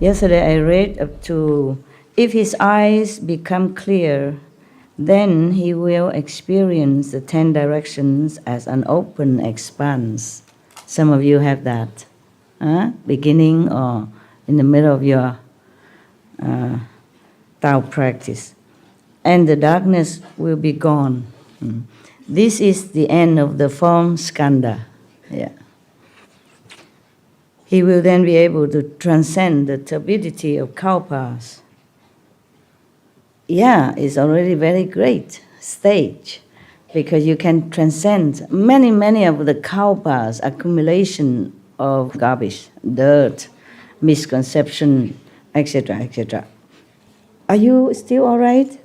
Yesterday I read up to, if his eyes become clear, then he will experience the 10 directions as an open expanse. Some of you have that, beginning or in the middle of your Tao practice. And the darkness will be gone. This is the end of the form skandha. Yeah. He will then be able to transcend the turbidity of kalpas. Yeah, it's already very great stage, because you can transcend many of the kalpas, accumulation of garbage, dirt, misconception, etc., etc. Are you still all right?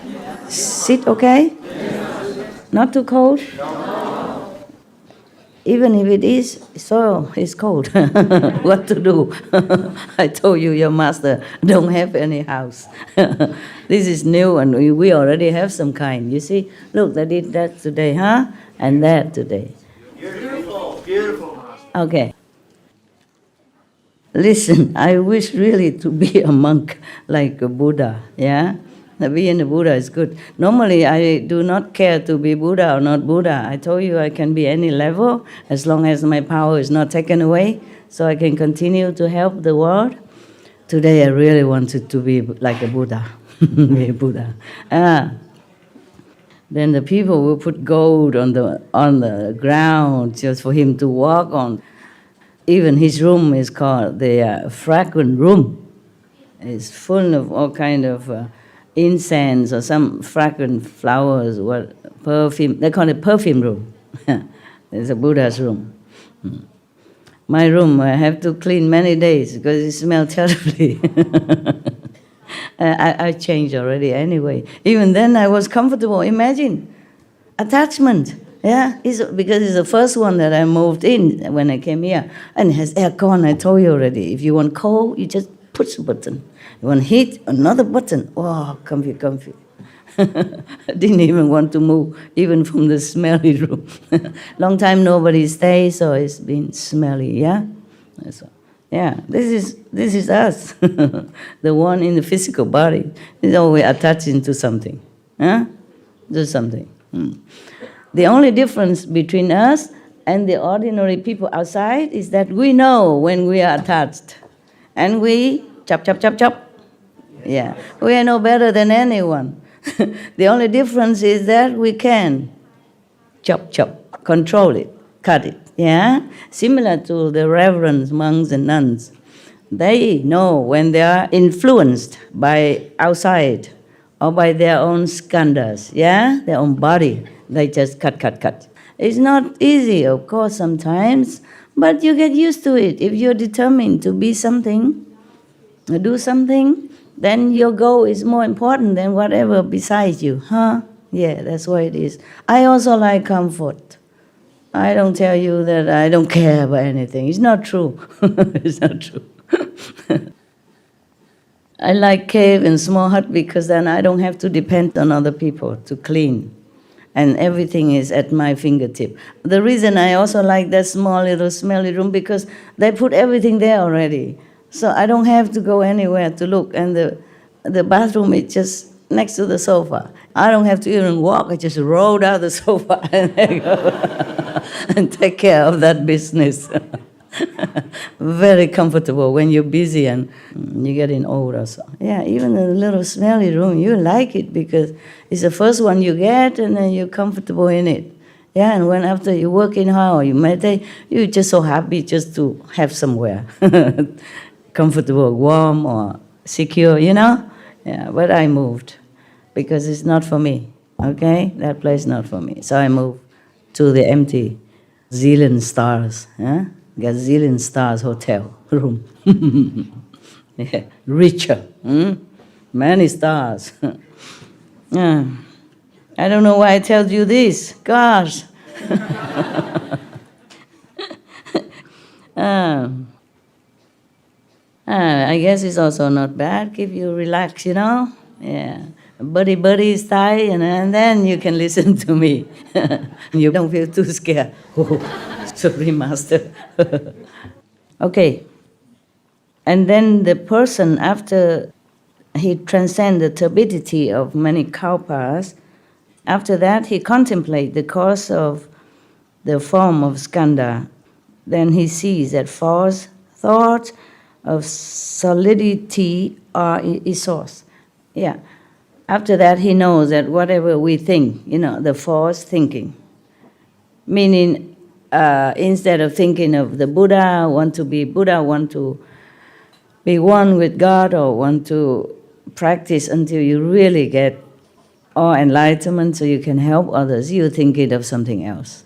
Yes. Sit okay? Yes. Not too cold? No. Even if it is, so it's cold. What to do? I told you your master don't have any house. This is new and we already have some kind. You see, look, they did that today, and that today. Beautiful, beautiful master. Okay. Listen, I wish really to be a monk like a Buddha, yeah? Being a Buddha is good. Normally, I do not care to be Buddha or not Buddha. I told you I can be any level as long as my power is not taken away, so I can continue to help the world. Today, I really wanted to be like a Buddha, be a Buddha. Then the people will put gold on the ground just for him to walk on. Even his room is called the fragrant room. It's full of all kind of incense or some fragrant flowers, perfume. They call it perfume room. It's a Buddha's room. My room I have to clean many days because it smells terribly. I changed already anyway. Even then I was comfortable. Imagine, attachment. Yeah, because it's the first one that I moved in when I came here. And it has aircon, I told you already. If you want cold, you just push a button. You want heat, another button. Oh, comfy. I didn't even want to move, even from the smelly room. Long time nobody stays, so it's been smelly, yeah? So, yeah, this is us. The one in the physical body is always attaching to something. Do something. The only difference between us and the ordinary people outside is that we know when we are attached. And we chop. Yeah, we are no better than anyone. The only difference is that we can chop, control it, cut it. Yeah? Similar to the reverends, monks and nuns. They know when they are influenced by outside or by their own skandhas, yeah? Their own body. They just cut. It's not easy, of course, sometimes, but you get used to it. If you're determined to be something, do something, then your goal is more important than whatever besides you, Yeah, that's what it is. I also like comfort. I don't tell you that I don't care about anything. It's not true. It's not true. I like cave and small hut because then I don't have to depend on other people to clean. And everything is at my fingertip. The reason I also like that small little smelly room because they put everything there already. So I don't have to go anywhere to look. And the bathroom is just next to the sofa. I don't have to even walk. I just roll out the sofa and go and take care of that business. Very comfortable when you're busy and you're getting old also. Yeah, even a little smelly room, you like it because it's the first one you get and then you're comfortable in it. Yeah, and when after you working hard or you meditate, you're just so happy just to have somewhere. Comfortable, warm or secure, Yeah, but I moved because it's not for me, okay? That place not for me. So I moved to the empty zillion stars, Gazillion stars hotel room. Yeah, richer, many stars. I don't know why I tell you this. Gosh. I guess it's also not bad. Keep you relaxed, Yeah. Buddy style, and then you can listen to me. You don't feel too scared. Sorry, Master. Okay. And then the person, after he transcends the turbidity of many kalpas, after that he contemplates the cause of the form of skandha. Then he sees that false thoughts of solidity are is source. Yeah. After that he knows that whatever we think, the false thinking, meaning instead of thinking of the Buddha, want to be Buddha, want to be one with God, or want to practice until you really get all enlightenment so you can help others, you think it of something else.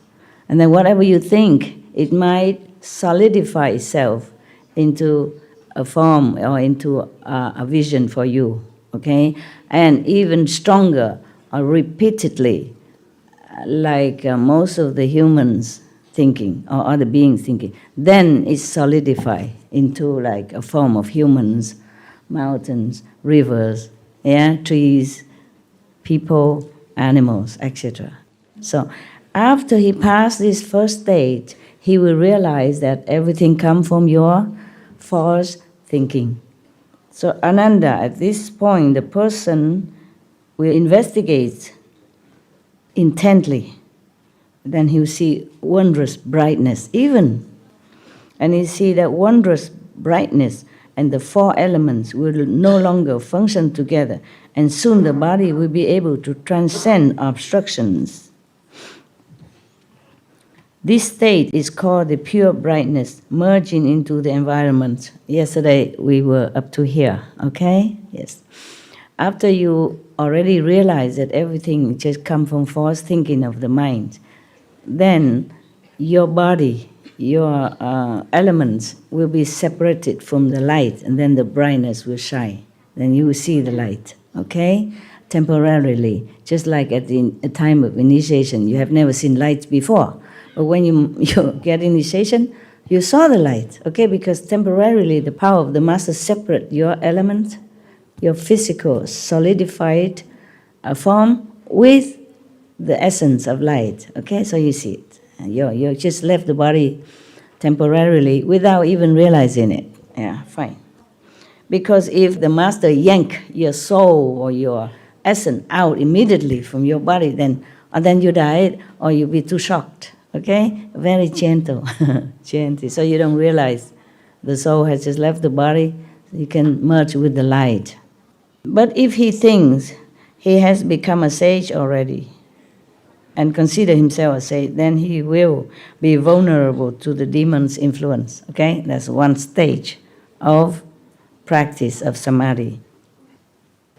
And then whatever you think, it might solidify itself into a form or into a vision for you, okay? And even stronger, or repeatedly, like most of the humans thinking, or other beings thinking, then it's solidified into like a form of humans, mountains, rivers, trees, people, animals, etc. So after he passed this first stage, he will realize that everything comes from your false thinking. So Ananda, at this point, the person will investigate intently. Then he will see wondrous brightness, even. And he see that wondrous brightness and the four elements will no longer function together. And soon the body will be able to transcend obstructions. This state is called the pure brightness, merging into the environment. Yesterday we were up to here, okay? Yes. After you already realize that everything just comes from false thinking of the mind, then your body, your elements will be separated from the light, and then the brightness will shine. Then you will see the light, okay? Temporarily, just like at the time of initiation, you have never seen light before. But when you get initiation, you saw the light, okay? Because temporarily the power of the master separate your element, your physical solidified form with the essence of light, okay? So you see it. You just left the body temporarily without even realizing it. Yeah, fine. Because if the master yank your soul or your essence out immediately from your body, then you die, or you'll be too shocked. Okay? Very gentle. Gentle. So you don't realize the soul has just left the body, so you can merge with the light. But if he thinks he has become a sage already and consider himself a sage, then he will be vulnerable to the demon's influence. Okay? That's one stage of practice of samadhi.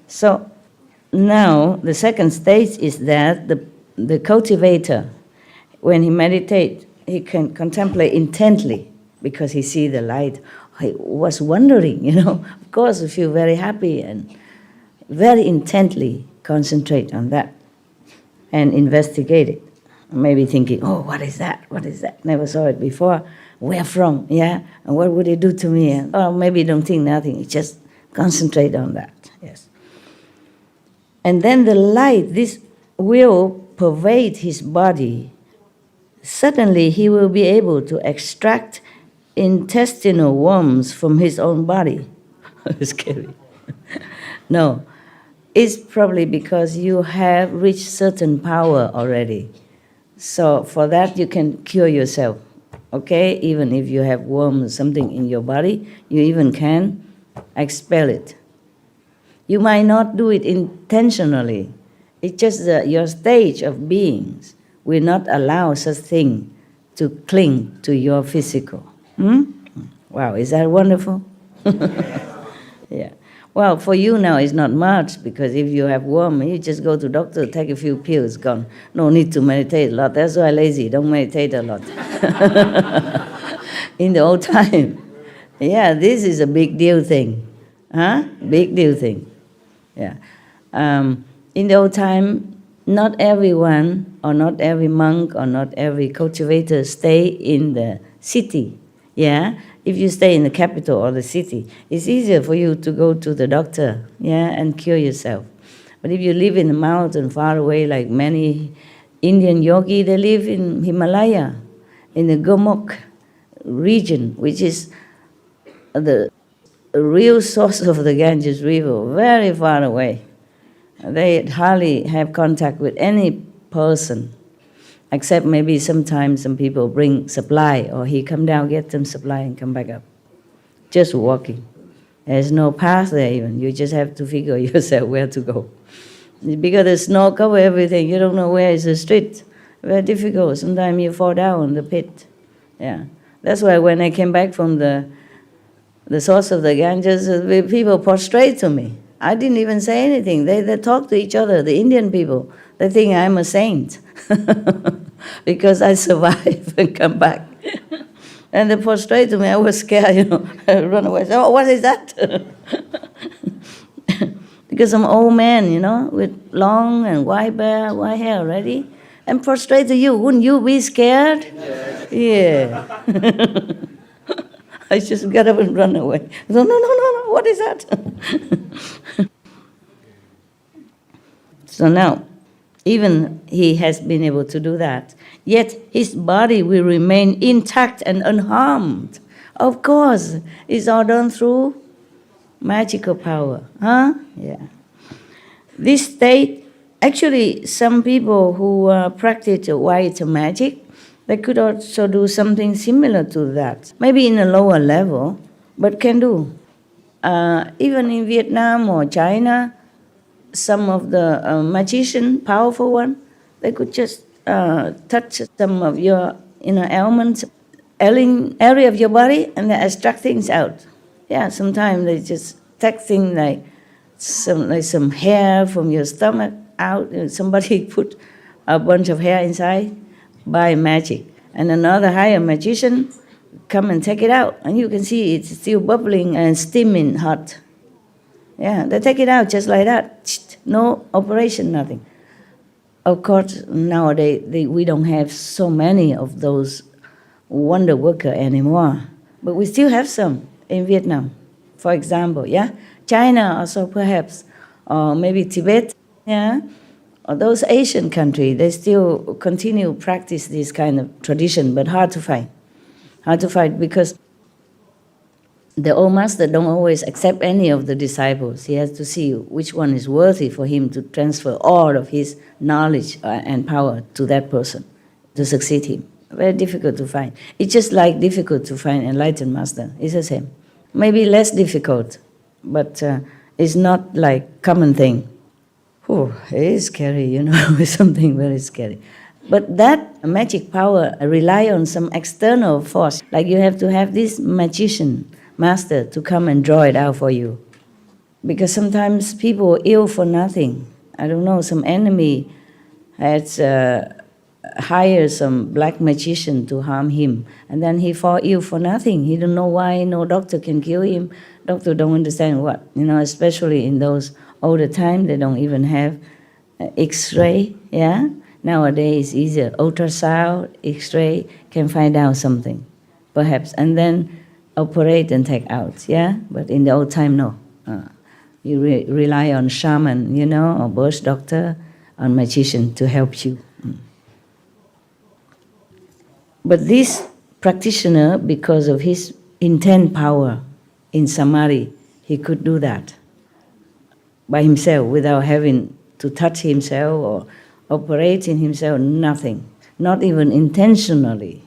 So now the second stage is that the cultivator, when he meditates, he can contemplate intently because he sees the light. He was wondering, Of course, we feel very happy and very intently concentrate on that and investigate it. Maybe thinking, oh, what is that? What is that? Never saw it before. Where from? Yeah? And what would it do to me? Or maybe don't think nothing. Just concentrate on that. Yes. And then the light, this will pervade his body. Suddenly he will be able to extract intestinal worms from his own body. Scary. No, it's probably because you have reached certain power already. So for that you can cure yourself, okay? Even if you have worms or something in your body, you even can expel it. You might not do it intentionally. It's just that your stage of beings will not allow such thing to cling to your physical. Wow, is that wonderful? Yeah. Well, for you now it's not much, because if you have worm, you just go to doctor, take a few pills, gone. No need to meditate a lot. That's why lazy, don't meditate a lot. In the old time, yeah, this is a big deal thing. Huh? Big deal thing. Yeah. In the old time, not everyone, or not every monk, or not every cultivator stay in the city. Yeah? If you stay in the capital or the city, it's easier for you to go to the doctor, and cure yourself. But if you live in the mountain far away, like many Indian yogis, they live in Himalaya, in the Gomukh region, which is the real source of the Ganges River, very far away. They hardly have contact with any person, except maybe sometimes some people bring supply, or he come down, get them supply, and come back up. Just walking. There's no path there even. You just have to figure yourself where to go. Because the snow cover everything, you don't know where is the street. Very difficult. Sometimes you fall down in the pit. Yeah. That's why when I came back from the source of the Ganges, people prostrate to me. I didn't even say anything. They talk to each other, the Indian people. They think I'm a saint because I survived and come back. And they prostrate to me. I was scared, I run away. Oh, what is that? Because I'm an old man, with long and white hair already, and prostrate to you. Wouldn't you be scared? Yeah. I just got up and run away. No, what is that? So now, even he has been able to do that, yet his body will remain intact and unharmed. Of course, it's all done through magical power. Yeah. This state, actually, some people who practice white magic, they could also do something similar to that. Maybe in a lower level, but can do. Even in Vietnam or China, some of the magician, powerful one, they could just touch some of your ailments, ailing area of your body, and they extract things out. Yeah, sometimes they just take things like some hair from your stomach out. Somebody put a bunch of hair inside by magic, and another higher magician come and take it out, and you can see it's still bubbling and steaming hot. Yeah, they take it out just like that. No operation, nothing. Of course, nowadays we don't have so many of those wonder workers anymore, but we still have some in Vietnam, for example. Yeah, China also perhaps, or maybe Tibet. Yeah, or those Asian countries, they still continue practice this kind of tradition, but hard to find. Hard to find because the old master don't always accept any of the disciples. He has to see which one is worthy for him to transfer all of his knowledge and power to that person to succeed him. Very difficult to find. It's just like difficult to find enlightened master. It's the same. Maybe less difficult, but it's not like common thing. Oh, it is scary, it's something very scary. But that magic power rely on some external force. Like you have to have this magician master to come and draw it out for you. Because sometimes people are ill for nothing. I don't know, some enemy has hired some black magician to harm him, and then he fall ill for nothing. He don't know why, no doctor can cure him. Doctor don't understand what, especially in those older time, they don't even have X-ray, yeah? Nowadays it's easier. Ultrasound, X-ray can find out something, perhaps, and then operate and take out, yeah? But in the old time, no. You rely on shaman, or birth doctor, on magician to help you. But this practitioner, because of his intense power in samadhi, he could do that by himself without having to touch himself or operate in himself, nothing, not even intentionally.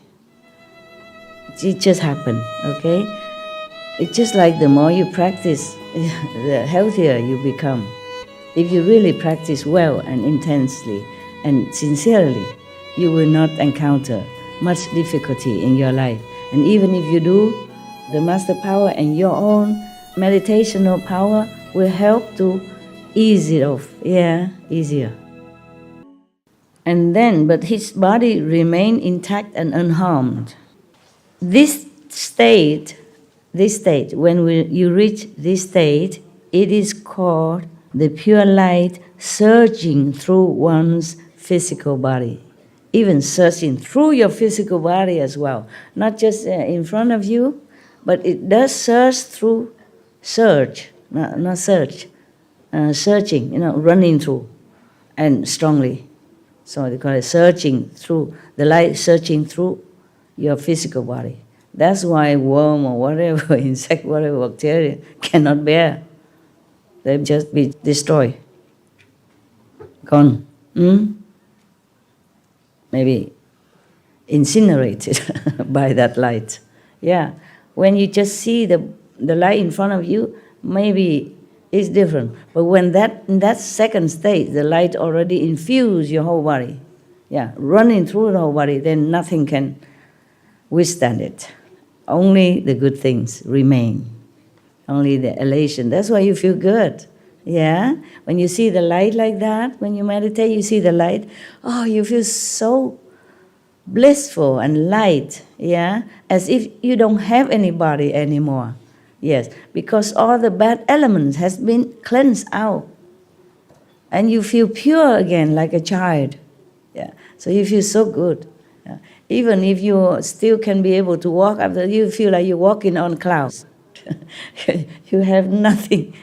It just happened, okay? It's just like the more you practice, the healthier you become. If you really practice well and intensely and sincerely, you will not encounter much difficulty in your life. And even if you do, the master power and your own meditational power will help to ease it off. Yeah, easier. And then, but his body remained intact and unharmed. This state, when you reach this state, it is called the pure light surging through one's physical body. Even surging through your physical body as well. Not just in front of you, but it does surge through, not surge, surging, running through, and strongly. So they call it surging through, the light surging through your physical body. That's why worm or whatever, insect, whatever, bacteria cannot bear. They just be destroyed. Gone. Maybe incinerated by that light. Yeah. When you just see the light in front of you, maybe it's different. But when in that second state, the light already infused your whole body, running through the whole body, then nothing can withstand it. Only the good things remain. Only the elation. That's why you feel good. Yeah? When you see the light like that, when you meditate, you see the light, you feel so blissful and light, as if you don't have any body anymore. Yes, because all the bad elements has been cleansed out. And you feel pure again like a child. Yeah. So you feel so good. Yeah. Even if you still can be able to walk after, you feel like you're walking on clouds. You have nothing.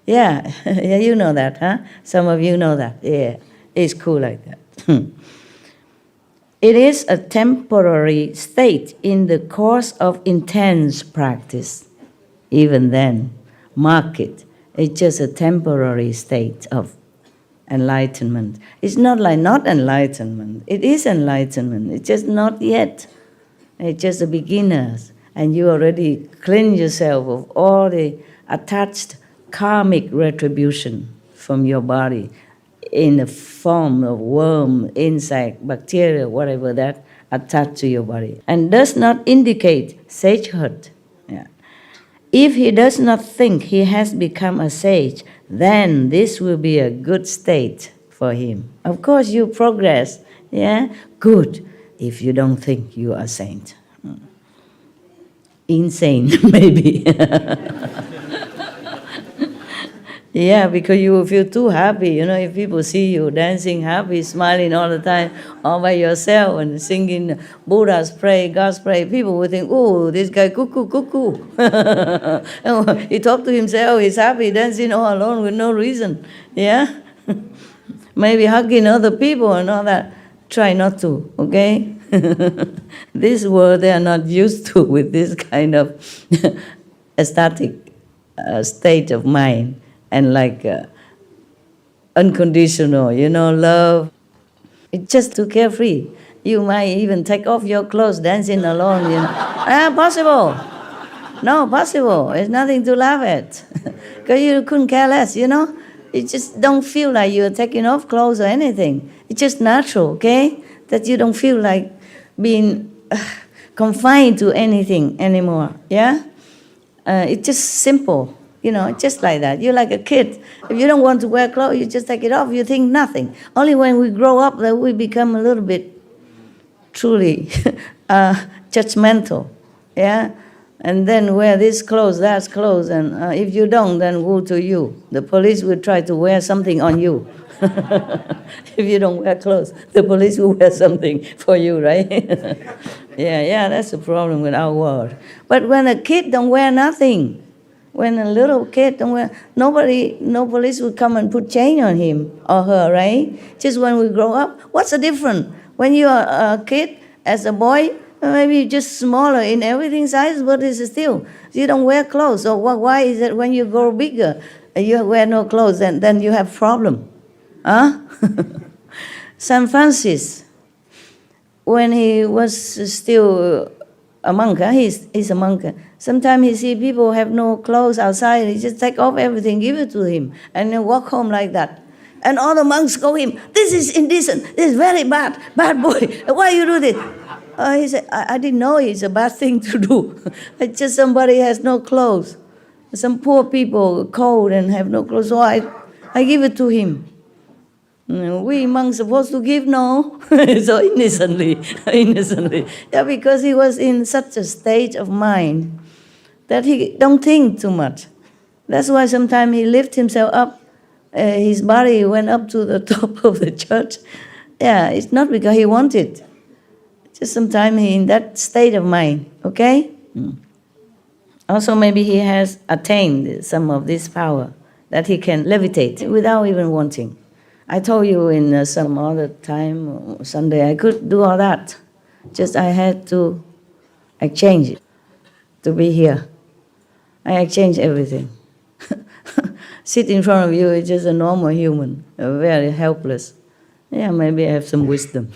Yeah, you know that, huh? Some of you know that. Yeah, it's cool like that. It is a temporary state in the course of intense practice. Even then, mark it. It's just a temporary state of enlightenment. It's not like not enlightenment. It is enlightenment. It's just not yet. It's just the beginners. And you already cleanse yourself of all the attached karmic retribution from your body in the form of worm, insect, bacteria, whatever that attached to your body. And does not indicate sagehood. Yeah. If he does not think he has become a sage, then this will be a good state for him. Of course, you progress, good, if you don't think you are a saint. Insane, maybe. Yeah, because you will feel too happy. If people see you dancing happy, smiling all the time, all by yourself and singing Buddha's prayer, God's prayer, people will think, oh, this guy cuckoo. He talked to himself, he's happy, dancing all alone with no reason. Yeah? Maybe hugging other people and all that. Try not to, okay? This world they are not used to with this kind of ecstatic state of mind. And like unconditional, love. It's just too carefree. You might even take off your clothes, dancing alone, Possible. No, possible. It's nothing to laugh at. Because you couldn't care less, You just don't feel like you're taking off clothes or anything. It's just natural, okay? That you don't feel like being confined to anything anymore, yeah? It's just simple. Just like that. You're like a kid. If you don't want to wear clothes, you just take it off. You think nothing. Only when we grow up that we become a little bit truly judgmental. Yeah? And then wear this clothes, that clothes. And if you don't, then woe to you. The police will try to wear something on you. If you don't wear clothes, the police will wear something for you, right? Yeah, that's the problem with our world. But when a kid don't wear nothing, when a little kid don't wear, no police will come and put chain on him or her, right? Just when we grow up, what's the difference? When you are a kid, as a boy, maybe you're just smaller in everything size, but it's still, you don't wear clothes. So why is it when you grow bigger, you wear no clothes, and then you have problem? Huh? St. Francis, when he was still a monk, he's a monk. Sometimes he see people have no clothes outside, he just take off everything, give it to him, and then walk home like that. And all the monks go him, this is indecent, this is very bad boy, why you do this? He said, I didn't know it's a bad thing to do. It's just somebody has no clothes. Some poor people, cold and have no clothes, so I give it to him. We monks supposed to give, no? So innocently. Yeah, because he was in such a state of mind that he don't think too much. That's why sometimes he lifted himself up. His body went up to the top of the church. Yeah, it's not because he wanted. Just sometimes he in that state of mind, okay? Also maybe he has attained some of this power that he can levitate without even wanting. I told you in some other time, Sunday, I could do all that. Just I had to exchange it to be here. I exchange everything. Sit in front of you, it's just a normal human, very helpless. Yeah, maybe I have some wisdom.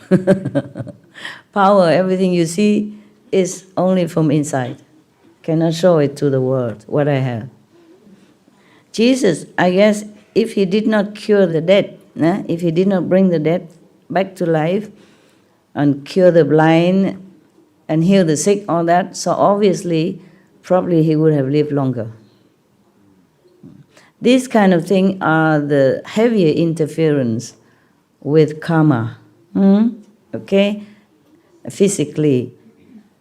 Power, everything you see is only from inside. Cannot show it to the world, what I have. Jesus, I guess, if he did not cure the dead, if he did not bring the dead back to life and cure the blind and heal the sick, all that, so obviously, probably he would have lived longer. These kind of things are the heavier interference with karma. Okay? Physically,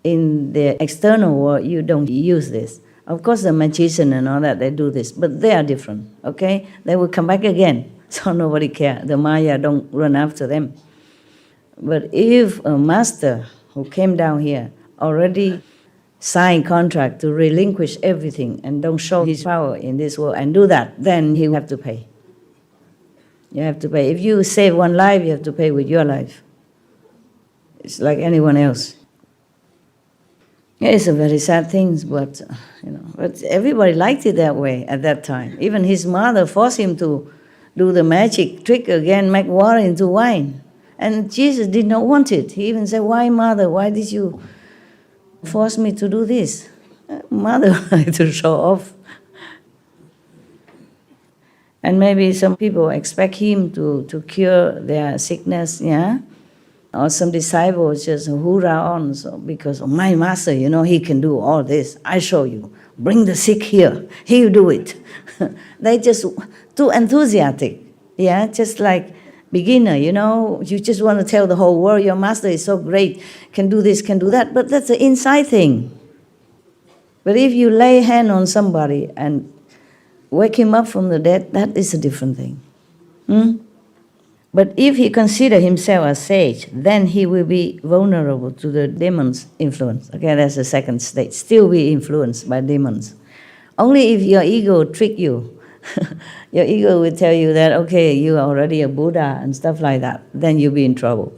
in the external world, you don't use this. Of course, the magician and all that, they do this, but they are different, okay? They will come back again, so nobody cares. The Maya don't run after them. But if a master who came down here already signed contract to relinquish everything and don't show his power in this world and do that, then he will have to pay. You have to pay. If you save one life, you have to pay with your life. It's like anyone else. Yeah, it's a very sad thing, but but everybody liked it that way at that time. Even his mother forced him to do the magic trick again, make water into wine. And Jesus did not want it. He even said, "Why, mother? Why did you force me to do this?" Mother wanted to show off. And maybe some people expect him to cure their sickness, yeah? Or some disciples just hoorah on, so because of my master, he can do all this. I show you. Bring the sick here. He'll do it. They just too enthusiastic, yeah? Just like beginner, you just want to tell the whole world your master is so great, can do this, can do that, but that's an inside thing. But if you lay hand on somebody and wake him up from the dead, that is a different thing. But if he considers himself a sage, then he will be vulnerable to the demon's influence. Okay, that's the second stage. Still be influenced by demons. Only if your ego trick you, your ego will tell you that, okay, you are already a Buddha and stuff like that, then you'll be in trouble.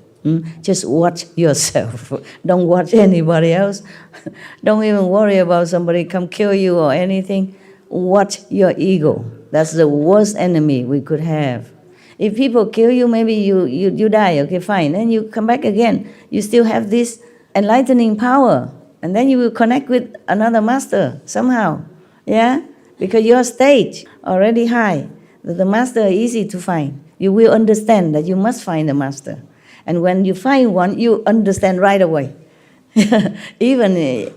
Just watch yourself. Don't watch anybody else. Don't even worry about somebody come kill you or anything. Watch your ego. That's the worst enemy we could have. If people kill you, maybe you die, okay, fine. Then you come back again. You still have this enlightening power. And then you will connect with another master somehow. Yeah? Because your stage already high. The master is easy to find. You will understand that you must find a master. And when you find one, you understand right away. Even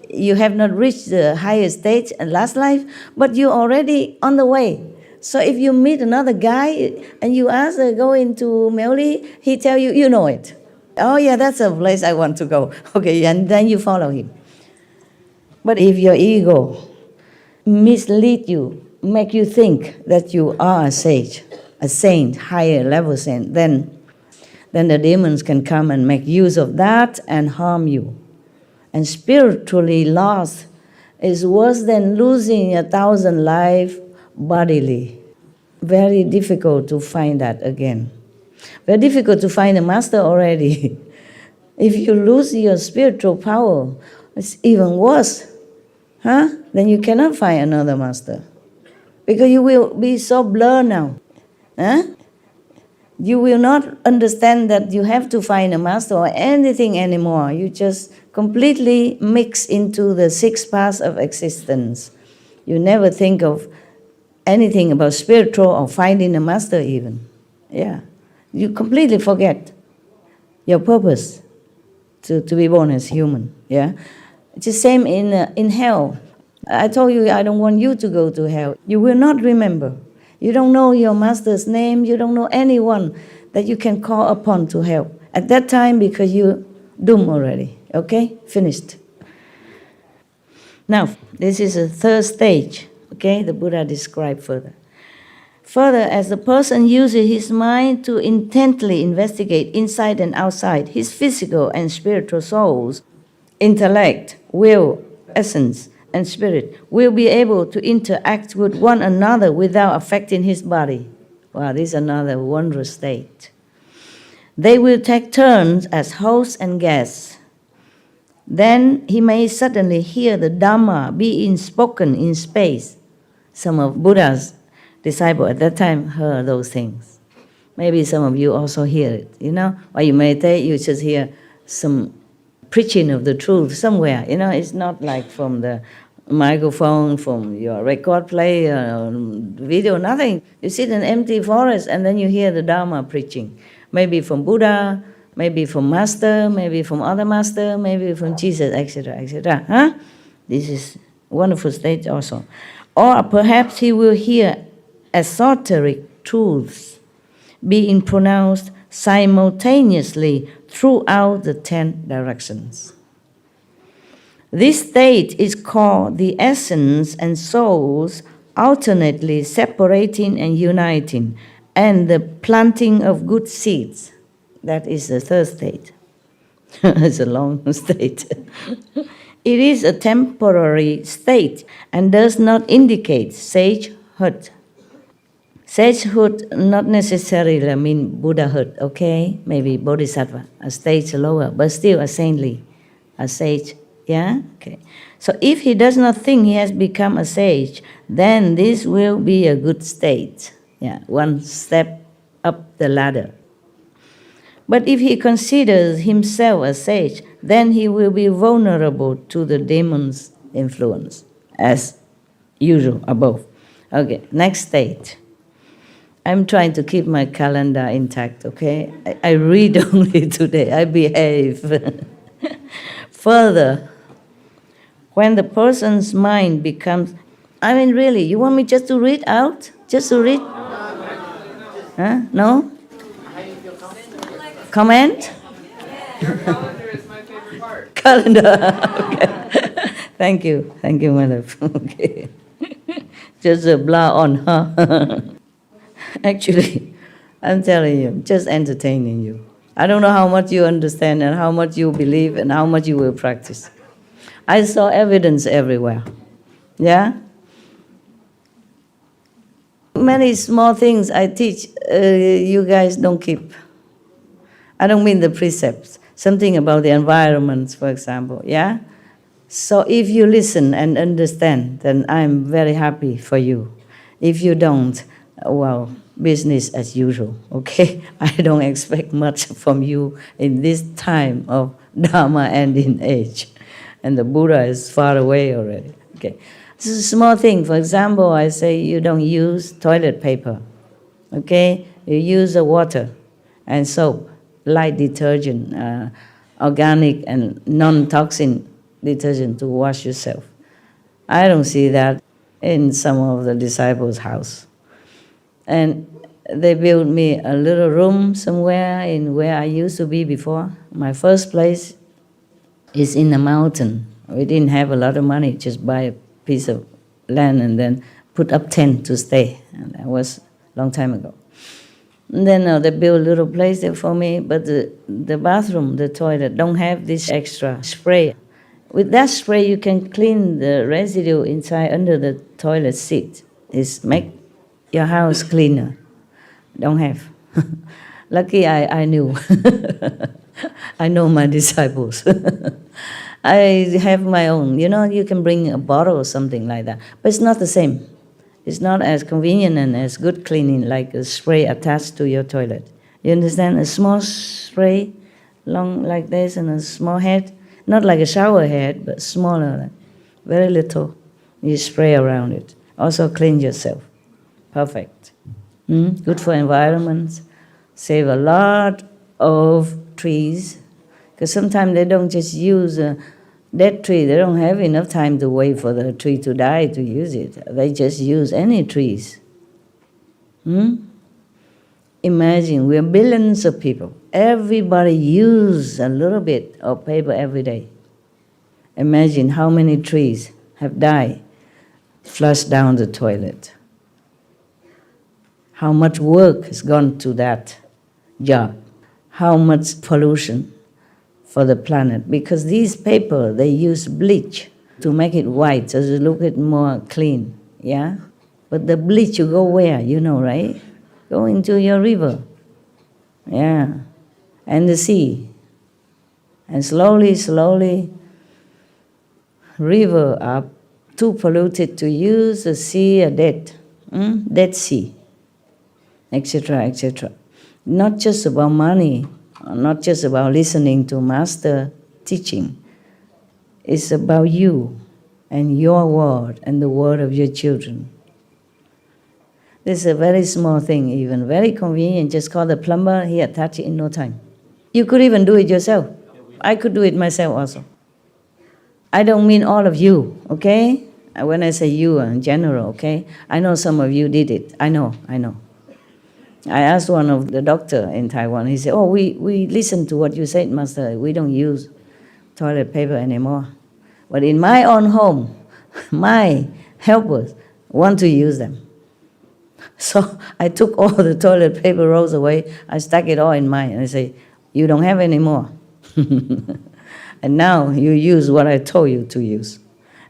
you have not reached the highest stage in last life, but you're already on the way. So if you meet another guy and you ask to go into Melli, he tell you, you know it. Oh yeah, that's a place I want to go. Okay, and then you follow him. But if your ego mislead you, make you think that you are a sage, a saint, higher level saint, then the demons can come and make use of that and harm you. And spiritually lost is worse than losing 1,000 lives bodily. Very difficult to find that again. Very difficult to find a master already. If you lose your spiritual power, it's even worse. Then you cannot find another master. Because you will be so blurred now. You will not understand that you have to find a master or anything anymore. You just completely mix into the 6 paths of existence. You never think of anything about spiritual or finding a master even. Yeah. You completely forget your purpose to be born as human. Yeah. It's the same in hell. I told you I don't want you to go to hell. You will not remember. You don't know your master's name. You don't know anyone that you can call upon to help. At that time, because you're doomed already. Okay? Finished. Now, this is a third stage. Okay? The Buddha described further. Further, as the person uses his mind to intently investigate inside and outside his physical and spiritual souls, intellect, will, essence, and spirit will be able to interact with one another without affecting his body. Wow, this is another wondrous state. They will take turns as hosts and guests. then he may suddenly hear the Dhamma being spoken in space. Some of Buddha's disciples at that time heard those things. Maybe some of you also hear it, While you meditate, you just hear some preaching of the truth somewhere, It's not like from the microphone, from your record player, or video, nothing. You sit in an empty forest and then you hear the Dharma preaching. Maybe from Buddha, maybe from Master, maybe from other Master, maybe from Jesus, etc., etc. Huh? This is a wonderful state also. Or perhaps he will hear esoteric truths being pronounced simultaneously throughout the 10 directions. This state is called the essence and souls alternately separating and uniting, and the planting of good seeds. That is the third state. It's a long state. It is a temporary state and does not indicate sagehood. Sagehood not necessarily mean Buddhahood, okay? Maybe Bodhisattva, a stage lower, but still a saintly, a sage, yeah? Okay. So if he does not think he has become a sage, then this will be a good state. Yeah, one step up the ladder. But if he considers himself a sage, then he will be vulnerable to the demon's influence, as usual above. Okay, next state. I'm trying to keep my calendar intact, okay? I read only today, I behave. Further, when the person's mind becomes, really, you want me just to read out? Just to read? Huh? No? Comment? Your calendar is my favorite part. Calendar, okay. Thank you, my love. Okay. Just blah on, huh? Actually, I'm telling you, just entertaining you. I don't know how much you understand and how much you believe and how much you will practice. I saw evidence everywhere. Yeah? Many small things I teach, you guys don't keep. I don't mean the precepts. Something about the environment, for example, yeah? So if you listen and understand, then I'm very happy for you. If you don't, well, business as usual, okay? I don't expect much from you in this time of Dharma ending age. And the Buddha is far away already, okay? This is a small thing. For example, I say you don't use toilet paper, okay? You use water and soap, light detergent, organic and non-toxin detergent to wash yourself. I don't see that in some of the disciples' house. And they built me a little room somewhere in where I used to be before. My first place is in the mountain. We didn't have a lot of money, just buy a piece of land and then put up tent to stay. And that was a long time ago. And then they built a little place there for me, but the bathroom, the toilet, don't have this extra spray. With that spray, you can clean the residue inside under the toilet seat. It's make your house cleaner. Don't have. Lucky I knew. I know my disciples. I have my own. You can bring a bottle or something like that. But it's not the same. It's not as convenient and as good cleaning like a spray attached to your toilet. You understand? A small spray, long like this, and a small head. Not like a shower head, but smaller, very little. You spray around it. Also clean yourself. Perfect. Good for environment. Save a lot of trees. Because sometimes they don't just use a dead tree. They don't have enough time to wait for the tree to die to use it. They just use any trees. Imagine, we're billions of people. Everybody uses a little bit of paper every day. Imagine how many trees have died, flushed down the toilet. How much work has gone to that job. How much pollution for the planet. Because these paper, they use bleach to make it white, so it look it more clean, yeah? But the bleach, you go where, right? Go into your river, yeah, and the sea. And slowly, river are too polluted to use, the sea are dead, Dead Sea, etc., etc. Not just about money, not just about listening to master teaching. It's about you and your word and the word of your children. This is a very small thing even, very convenient. Just call the plumber, he attach it in no time. You could even do it yourself. I could do it myself also. I don't mean all of you, okay? When I say you in general, okay? I know some of you did it. I know. I asked one of the doctor in Taiwan, he said, we listen to what you said, Master. We don't use toilet paper anymore. But in my own home, my helpers want to use them. So I took all the toilet paper rolls away, I stuck it all in mine, and I say, you don't have any more. And now you use what I told you to use.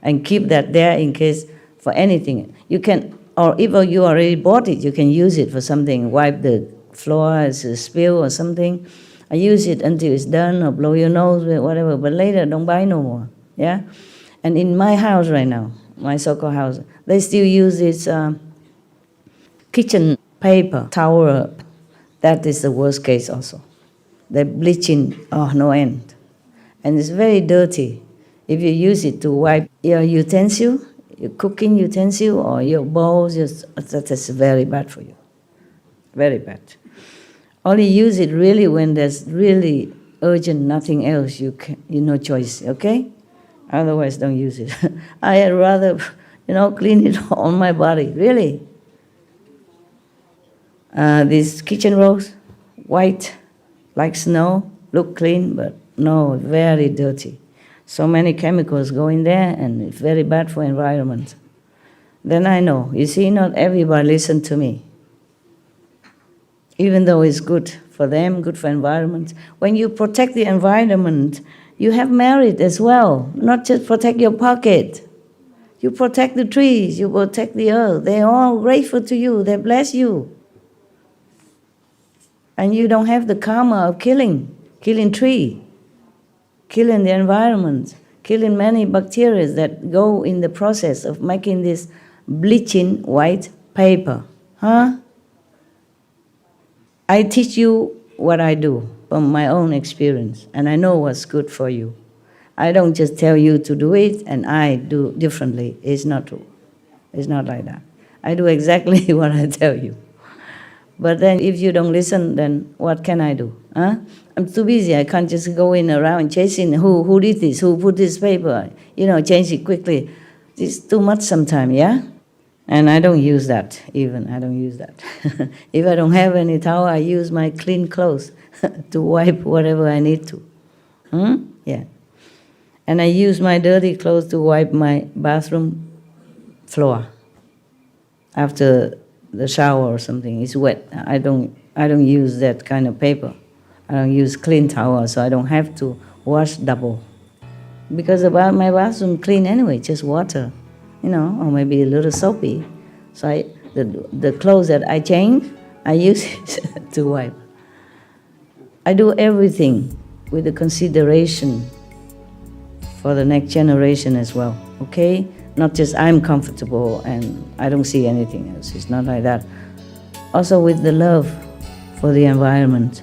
And keep that there in case for anything. You can, or if you already bought it, you can use it for something, wipe the floor as a spill or something. I use it until it's done, or blow your nose with whatever, but later don't buy no more, yeah? And in my house right now, my so-called house, they still use this kitchen paper, towel. That is the worst case also. They're bleaching, no end. And it's very dirty. If you use it to wipe your utensil, your cooking utensil, or your bowls, that is very bad for you. Very bad. Only use it really when there's really urgent, nothing else, you no choice, okay? Otherwise, don't use it. I'd rather, clean it on my body, really. These kitchen rolls, white, like snow, look clean, but no, very dirty. So many chemicals go in there, and it's very bad for environment. Then I know, you see, not everybody listen to me. Even though it's good for them, good for environment. When you protect the environment, you have merit as well, not just protect your pocket. You protect the trees, you protect the earth. They're all grateful to you, they bless you. And you don't have the karma of killing tree, killing the environment, killing many bacteria that go in the process of making this bleaching white paper. I teach you what I do from my own experience, and I know what's good for you. I don't just tell you to do it and I do differently. It's not true. It's not like that. I do exactly what I tell you. But then if you don't listen, then what can I do? I'm too busy. I can't just go in around chasing who did this, who put this paper, change it quickly. It's too much sometimes, yeah? And I don't use that even. I don't use that. If I don't have any towel, I use my clean clothes to wipe whatever I need to. Yeah. And I use my dirty clothes to wipe my bathroom floor after the shower or something. It's wet. I don't use that kind of paper. I don't use clean towel, so I don't have to wash double. Because my bathroom clean anyway, just water, or maybe a little soapy. So the clothes that I change, I use it to wipe. I do everything with the consideration for the next generation as well, okay? Not just I'm comfortable and I don't see anything else. It's not like that. Also with the love for the environment.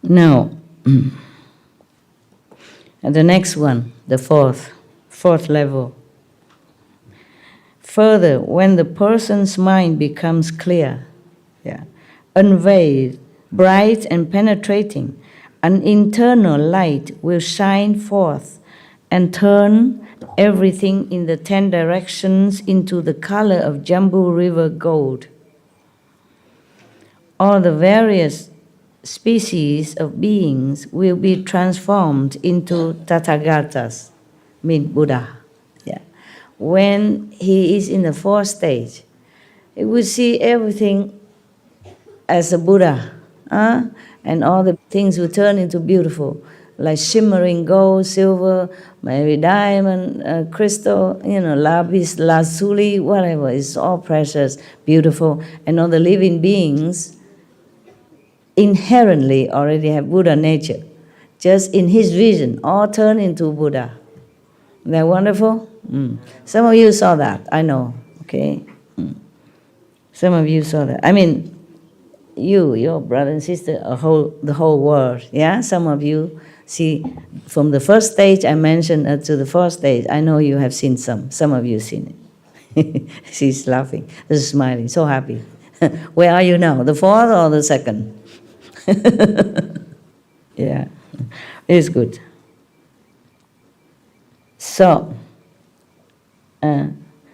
Now, and the next one, the fourth level. Further, when the person's mind becomes clear, unveiled, bright and penetrating, an internal light will shine forth and turn everything in the 10 directions into the color of Jambu River gold. All the various species of beings will be transformed into Tathagatas, mean Buddha. When he is in the fourth stage, he will see everything as a Buddha, and all the things will turn into beautiful, like shimmering gold, silver, maybe diamond, crystal, lapis lazuli, whatever. It's all precious, beautiful, and all the living beings inherently already have Buddha nature. Just in his vision, all turn into Buddha. They're wonderful? Some of you saw that, I know, okay? Some of you saw that. I mean, you, your brother and sister, the whole world, yeah? Some of you see, from the first stage I mentioned to the fourth stage, I know you have seen some of you seen it. She's laughing, smiling, so happy. Where are you now, the fourth or the second? Yeah, it's good. So,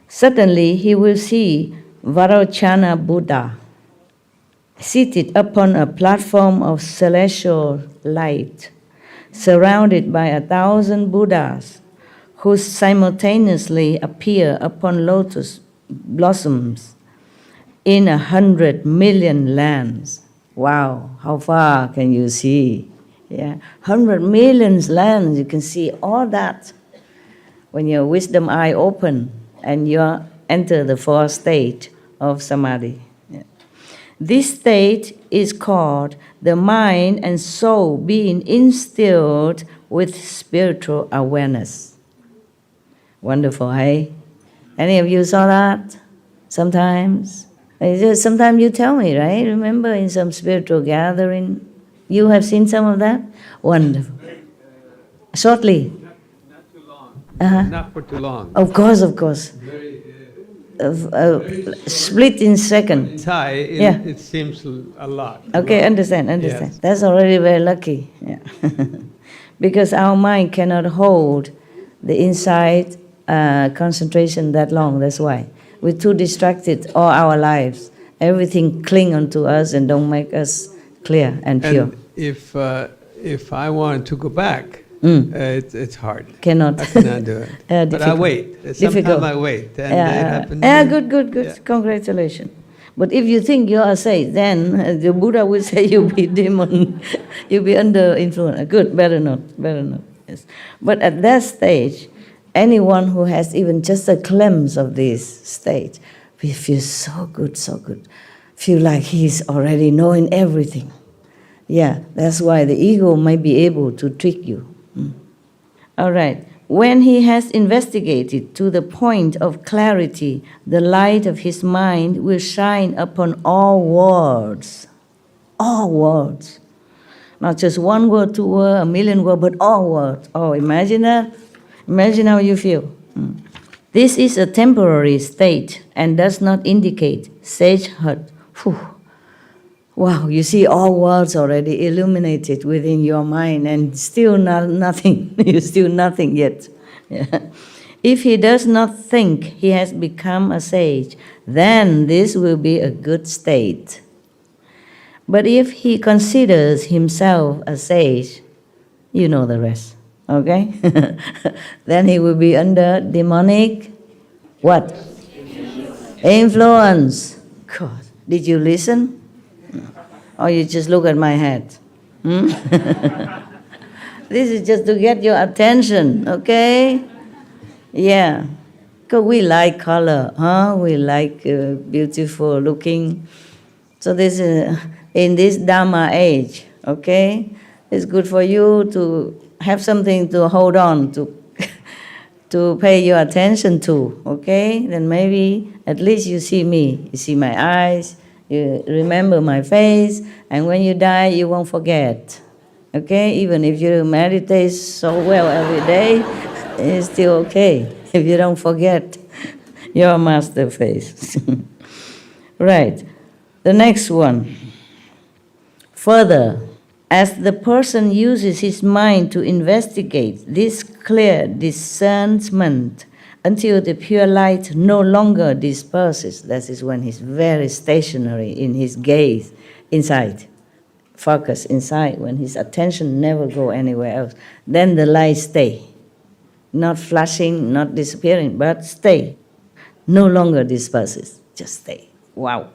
suddenly he will see Varochana Buddha seated upon a platform of celestial light, surrounded by 1,000 Buddhas who simultaneously appear upon lotus blossoms in 100 million lands. Wow, how far can you see? Yeah, 100 million lands, you can see all that when your wisdom eye open and you enter the fourth state of samadhi. Yeah. This state is called the mind and soul being instilled with spiritual awareness. Wonderful, hey? Any of you saw that? Sometimes? Sometimes you tell me, right? Remember in some spiritual gathering, you have seen some of that? Wonderful. Shortly? Not too long. Uh-huh. Not for too long. Of course. Very, Split in second. it's high, Yeah. it seems a lot. Okay, understand. Yes. That's already very lucky. Yeah. Because our mind cannot hold the inside concentration that long, that's why. We're too distracted all our lives. Everything cling onto us and don't make us clear and pure. And if I wanted to go back, it's hard. Cannot. I cannot do it. But I Difficult. wait. Difficult. Sometimes I wait. And it happens. Good. Yeah. Congratulations. But if you think you are safe, then the Buddha will say you'll be demon, you'll be under influence. Good, better not. Yes. But at that stage, anyone who has even just a glimpse of this state, we feel so good. Feel like he's already knowing everything. Yeah, that's why the ego might be able to trick you. All right. When he has investigated to the point of clarity, the light of his mind will shine upon all worlds. All worlds. Not just one word, two words, a million words, but all worlds. Oh, imagine that. Imagine how you feel. This is a temporary state and does not indicate sagehood. Wow, you see all worlds already illuminated within your mind and still nothing. You're still nothing yet. Yeah. If he does not think he has become a sage, then this will be a good state. But if he considers himself a sage, you know the rest, okay? Then he will be under demonic, what? Influence. God, did you listen? Or you just look at my head? This is just to get your attention, okay? Yeah. Because we like color, huh? We like beautiful looking. So this is, in this Dharma age, okay? It's good for you to have something to hold on to, to pay your attention to, okay? Then maybe at least you see me, you see my eyes, you remember my face, and when you die, you won't forget. Okay? Even if you meditate so well every day, it's still okay if you don't forget your master face. Right. The next one. Further, as the person uses his mind to investigate this clear discernment until the pure light no longer disperses. That is when he's very stationary in his gaze inside, focus inside, when his attention never go anywhere else. Then the light stay, not flashing, not disappearing, but stay. No longer disperses, just stay. Wow.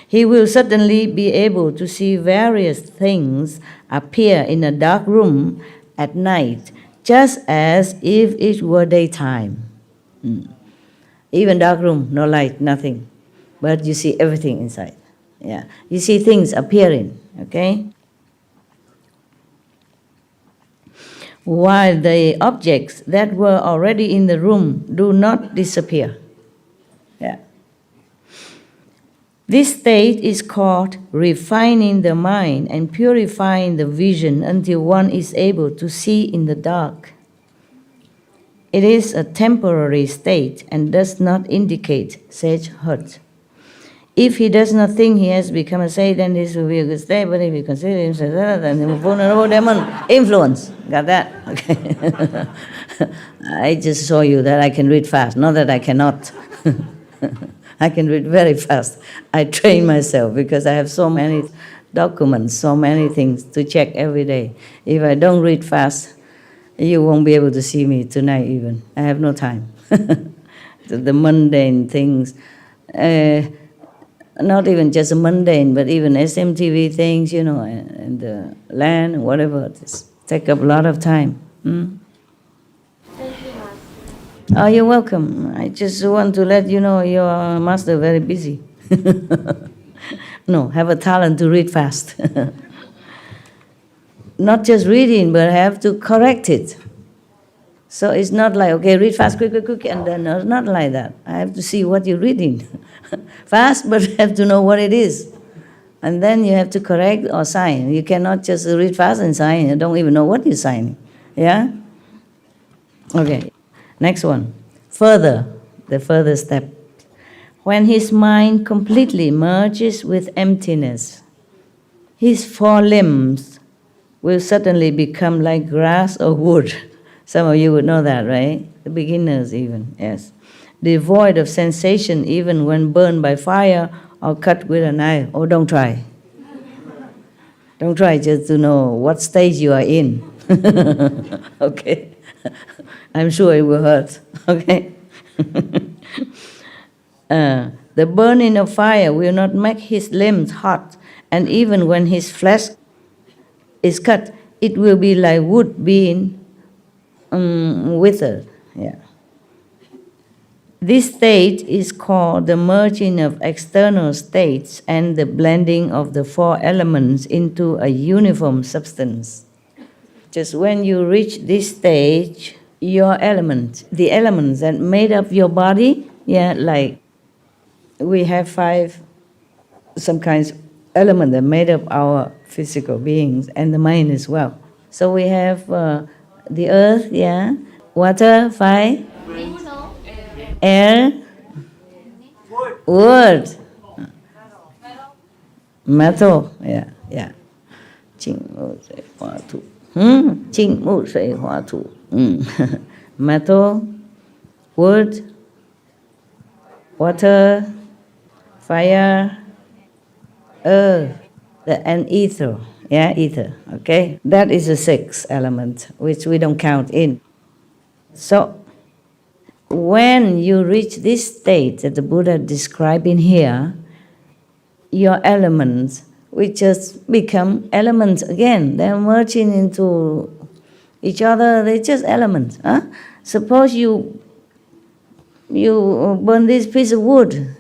He will suddenly be able to see various things appear in a dark room at night, just as if it were daytime. Even dark room, no light, nothing. But you see everything inside. Yeah. You see things appearing, okay? while the objects that were already in the room do not disappear. Yeah. This state is called refining the mind and purifying the vision until one is able to see in the dark. It is a temporary state and does not indicate sage hurt. If he does not think he has become a sage, then this will be a good state. But if he considers himself then a vulnerable demon influence. Got that? Okay. I just show you that I can read fast. Not that I cannot. I can read very fast. I train myself because I have so many documents, so many things to check every day. If I don't read fast, you won't be able to see me tonight even. I have no time. The mundane things, not even just mundane, but even SMTV things, you know, and the land and whatever, just take up a lot of time. Oh, you're welcome. I just want to let you know your master very busy. No, have a talent to read fast. Not just reading, but have to correct it. So it's not like, okay, read fast, quick, and then no, it's not like that. I have to see what you're reading. Fast, but have to know what it is. And then you have to correct or sign. You cannot just read fast and sign. You don't even know what you're signing. Yeah? Okay. Next one. Further, the further step. When his mind completely merges with emptiness, his four limbs will suddenly become like grass or wood. Some of you would know that, right? The beginners even, yes. Devoid of sensation even when burned by fire or cut with a knife. Oh, don't try. Don't try just to know what stage you are in. Okay? I'm sure it will hurt, okay? The burning of fire will not make his limbs hot, and even when his flesh is cut, it will be like wood being withered. Yeah. This state is called the merging of external states and the blending of the four elements into a uniform substance. Just when you reach this stage, your element, the elements that made up your body, yeah, like we have some kinds of elements that made up our physical beings and the mind as well. So we have the earth, yeah, water, fire, air, wood, metal, yeah. 金木水火土，金木水火土，metal, wood, water, fire, earth, and ether. Yeah, ether. Okay, that is the sixth element which we don't count in. So, when you reach this state that the Buddha described in here, your elements will just become elements again. They're merging into each other. They're just elements. Huh? Suppose you burn this piece of wood,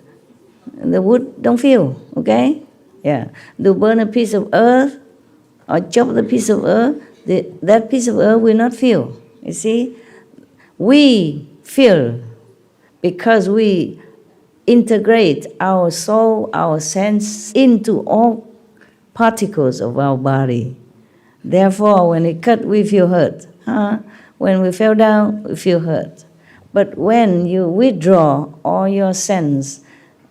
the wood don't feel. Okay? Yeah. You burn a piece of earth or chop the piece of earth, that piece of earth will not feel. You see? We feel because we integrate our soul, our sense into all particles of our body. Therefore, when it cut, we feel hurt. When we fell down, we feel hurt. But when you withdraw all your sense,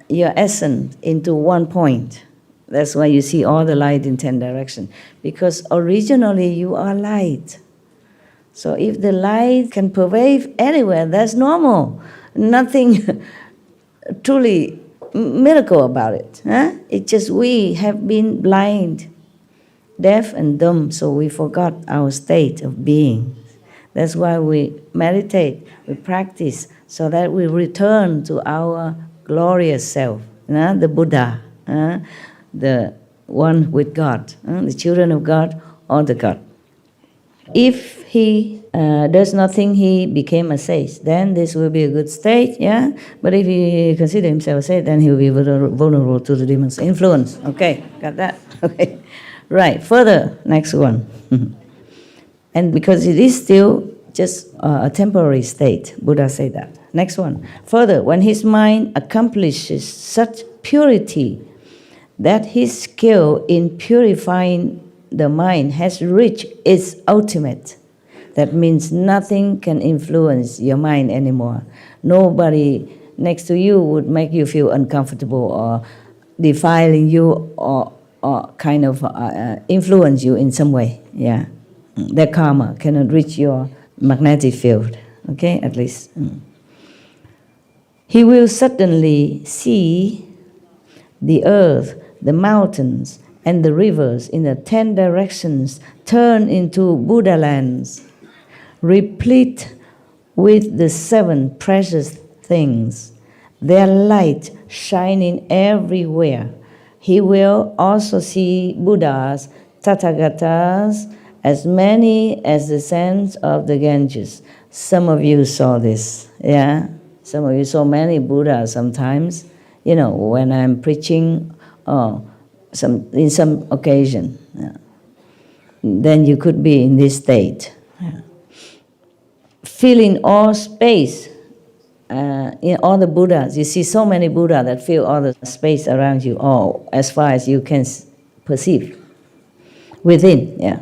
your essence into one point, that's why you see all the light in 10 directions. Because originally you are light. So if the light can pervade anywhere, that's normal. Nothing truly miracle about it. It's just we have been blind, deaf and dumb, so we forgot our state of being. That's why we meditate, we practice, so that we return to our glorious self, the Buddha, the one with God, the children of God or the God. If he does not think he became a sage, then this will be a good state, yeah? But if he considers himself a sage, then he will be vulnerable to the demon's influence. Okay, got that? Okay. Right, further, next one. And because it is still just a temporary state, Buddha said that. Next one. Further, when his mind accomplishes such purity that his skill in purifying the mind has reached its ultimate, that means nothing can influence your mind anymore. Nobody next to you would make you feel uncomfortable or defiling you or kind of influence you in some way. Yeah, their karma cannot reach your magnetic field. Okay, at least. He will suddenly see the earth, the mountains, and the rivers in the 10 directions turn into Buddha lands, replete with the 7 precious things, their light shining everywhere. He will also see Buddhas, Tathagatas, as many as the sands of the Ganges. Some of you saw this, yeah? Some of you saw many Buddhas sometimes, you know, when I'm preaching in some occasion. Yeah. Then you could be in this state. Yeah. Filling all space, in all the Buddhas. You see so many Buddhas that fill all the space around you, or as far as you can perceive. Within, yeah.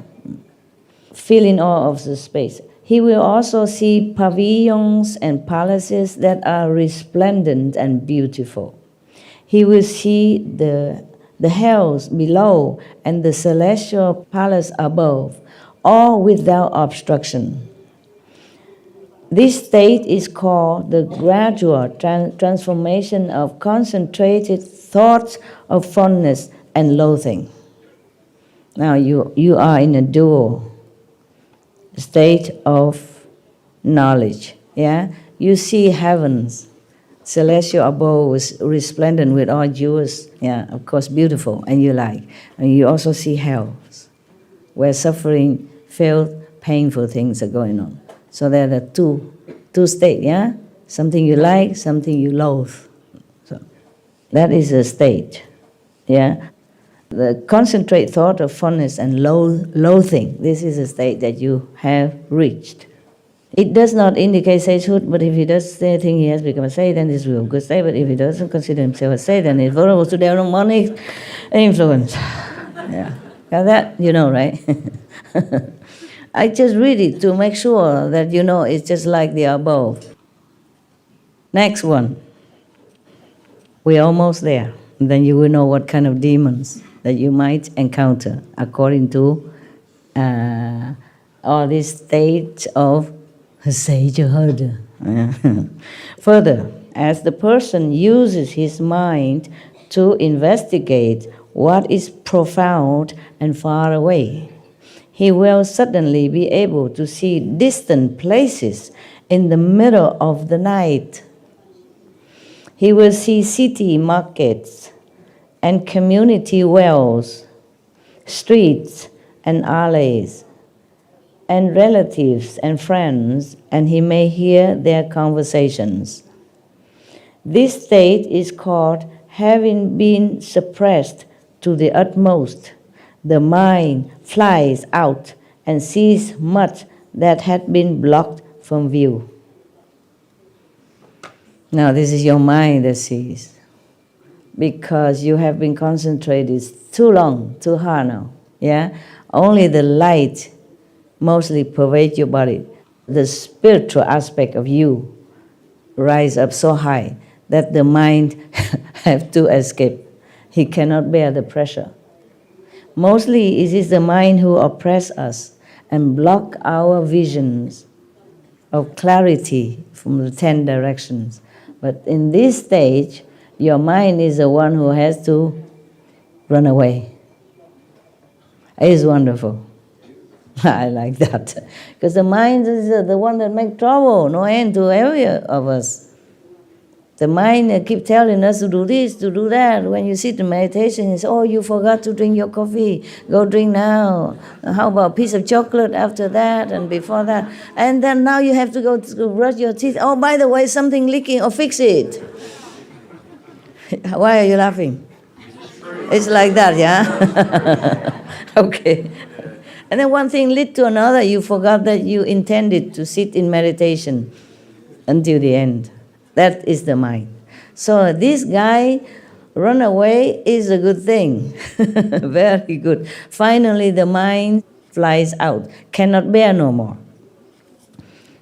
Filling all of the space. He will also see pavilions and palaces that are resplendent and beautiful. He will see the hells below and the celestial palace above, all without obstruction. This state is called the gradual transformation of concentrated thoughts of fondness and loathing. Now you are in a dual state of knowledge. Yeah, you see heavens, celestial abodes resplendent with all jewels. Yeah, of course, beautiful, and you like. And you also see hells, where suffering, filth, painful things are going on. So there are two states. Yeah, something you like, something you loathe. So that is a state. Yeah. The concentrate thought of fondness and loathing, this is a state that you have reached. It does not indicate sagehood, but if he does think he has become a sage, then this will be a good state. But if he doesn't consider himself a sage, then he's vulnerable to demonic influence. Yeah. Got that? You know, right? I just read it to make sure that you know it's just like the above. Next one. We're almost there. And then you will know what kind of demons that you might encounter according to all these states of sagehood. Further, as the person uses his mind to investigate what is profound and far away, he will suddenly be able to see distant places in the middle of the night. He will see city markets and community wells, streets and alleys, and relatives and friends, and he may hear their conversations. This state is called having been suppressed to the utmost. The mind flies out and sees much that had been blocked from view. Now this is your mind that sees, because you have been concentrated too long, too hard now. Yeah, only the light mostly pervades your body. The spiritual aspect of you rise up so high that the mind have to escape. He cannot bear the pressure. Mostly it is the mind who oppresses us and block our visions of clarity from the 10 directions. But in this stage, your mind is the one who has to run away. It is wonderful. I like that. Because the mind is the one that makes trouble, no end to every of us. The mind keeps telling us to do this, to do that. When you sit in meditation, it's, oh, you forgot to drink your coffee. Go drink now. How about a piece of chocolate after that and before that? And then now you have to go to brush your teeth. Oh, by the way, something leaking. Oh, fix it. Why are you laughing? It's like that, yeah? Okay. And then one thing led to another. You forgot that you intended to sit in meditation until the end. That is the mind. So this guy run away is a good thing. Very good. Finally, the mind flies out, cannot bear no more.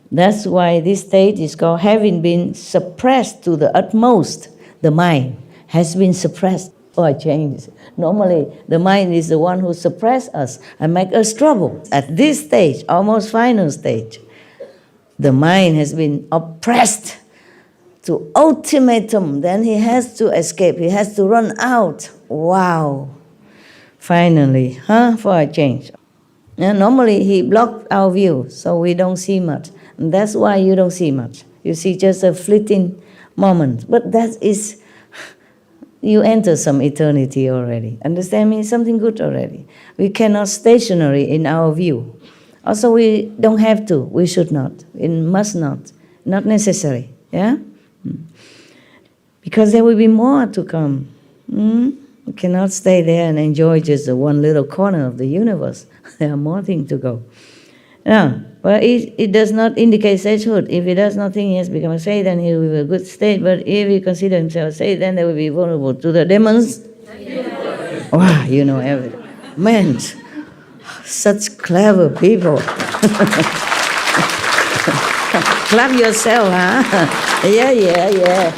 That's why this state is called having been suppressed to the utmost. The mind has been suppressed for a change. Normally, the mind is the one who suppresses us and make us trouble. At this stage, almost final stage, the mind has been oppressed to ultimatum. Then he has to escape. He has to run out. Wow. Finally, for a change. And normally, he blocked our view, so we don't see much. And that's why you don't see much. You see just a fleeting moment. But that is, you enter some eternity already. Understand me? Something good already. We cannot stationary in our view. Also, we don't have to. We should not. We must not. Not necessary. Yeah? Because there will be more to come. We cannot stay there and enjoy just the one little corner of the universe. There are more things to go. Now, but it does not indicate sagehood. If he does not think he has become a sage, then he will be in a good state. But if he considers himself a sage, then they will be vulnerable to the demons. Yes. Wow, you know everything. Man, such clever people. Clap yourself, huh? Yeah.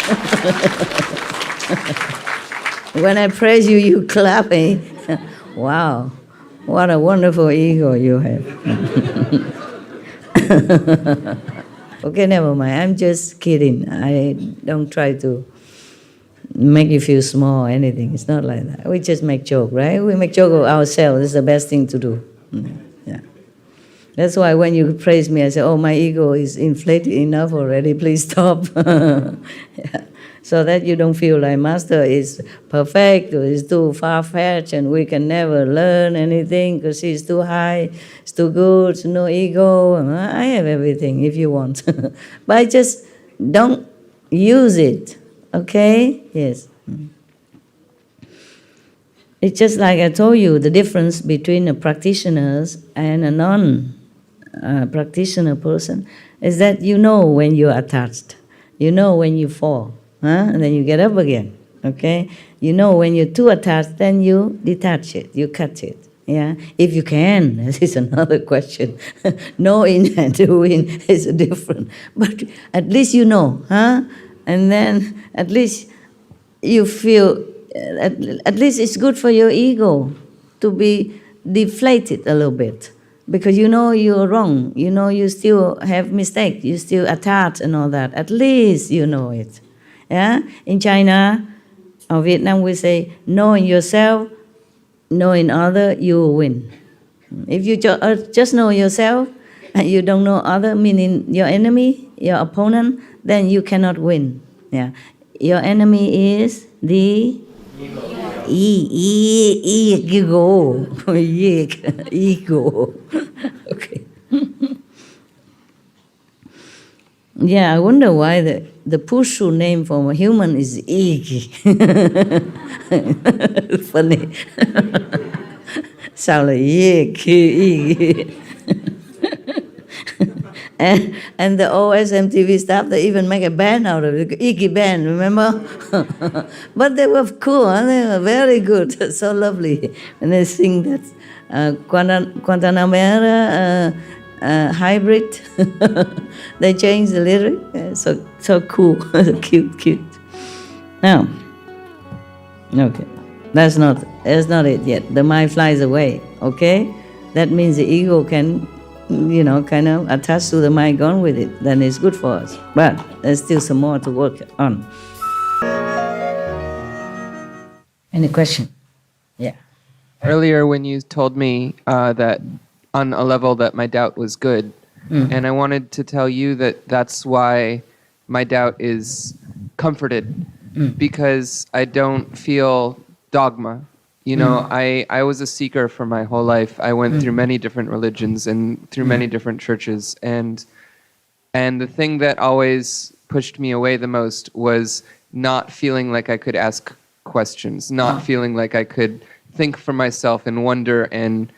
When I praise you, you clap, eh? Wow, what a wonderful ego you have. Okay, never mind. I'm just kidding. I don't try to make you feel small or anything. It's not like that. We just make joke, right? We make joke of ourselves. It's the best thing to do. Yeah. That's why when you praise me, I say, oh, my ego is inflated enough already. Please stop. Yeah. So that you don't feel like Master is perfect or is too far-fetched and we can never learn anything because he's too high, it's too good, no ego. I have everything if you want. But I just don't use it, okay? Yes. It's just like I told you, the difference between a practitioner and a non-practitioner person is that you know when you're attached, you know when you fall. And then you get up again, okay? You know when you're too attached, then you detach it, you cut it, yeah? If you can, this is another question. Knowing and doing is different. But at least you know, And then at least you feel, at least it's good for your ego to be deflated a little bit. Because you know you're wrong, you know you still have mistake, you still attached and all that. At least you know it. Yeah? In China or Vietnam, we say, knowing yourself, knowing other, you will win. If you just know yourself and you don't know other, meaning your enemy, your opponent, then you cannot win. Yeah. Your enemy is the ego. Ego. Okay. Yeah, I wonder why the Pushu name for a human is Iggy. Funny. Sao là Iggy. And the old SMTV staff, they even make a band out of it, Iggy band, remember? But they were cool, huh? They were very good, so lovely. And they sing that Guantanamera hybrid. They changed the lyric. So cool, cute. Now, okay, that's not it yet. The mind flies away. Okay, that means the ego can, kind of attach to the mind, gone with it. Then it's good for us. But there's still some more to work on. Any question? Yeah. Earlier, when you told me that on a level that my doubt was good, and I wanted to tell you that that's why my doubt is comforted, because I don't feel dogma. I was a seeker for my whole life. I went through many different religions and through many different churches, and the thing that always pushed me away the most was not feeling like I could ask questions, not feeling like I could think for myself and wonder, and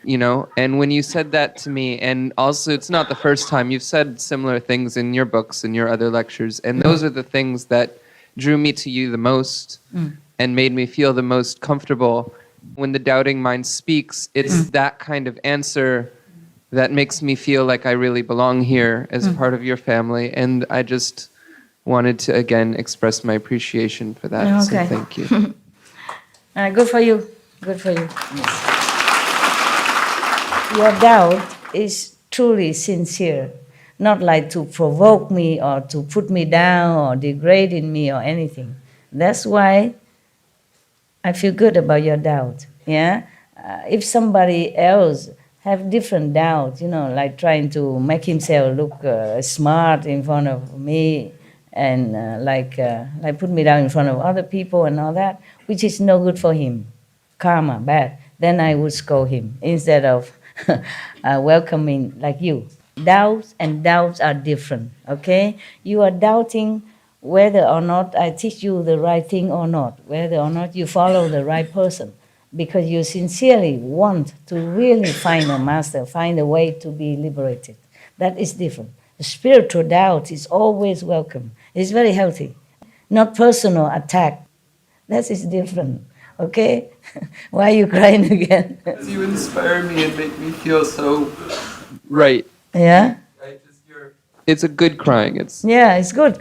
and when you said that to me, and also it's not the first time you've said similar things in your books and your other lectures, and those are the things that drew me to you the most and made me feel the most comfortable. When the doubting mind speaks, it's that kind of answer that makes me feel like I really belong here as part of your family, and I just wanted to again express my appreciation for that. Okay. So thank you. Good for you. Good for you. Yes. Your doubt is truly sincere, not like to provoke me or to put me down or degrade in me or anything. That's why I feel good about your doubt. Yeah. If somebody else have different doubts, like trying to make himself look smart in front of me, and like put me down in front of other people and all that, which is no good for him, karma, bad, then I would scold him instead of welcoming like you. Doubts and doubts are different, okay? You are doubting whether or not I teach you the right thing or not, whether or not you follow the right person, because you sincerely want to really find a master, find a way to be liberated. That is different. The spiritual doubt is always welcome. It's very healthy. Not personal attack. That is different. Okay? Why are you crying again? You inspire me and make me feel so right. Yeah? It's a good crying. Yeah, it's good.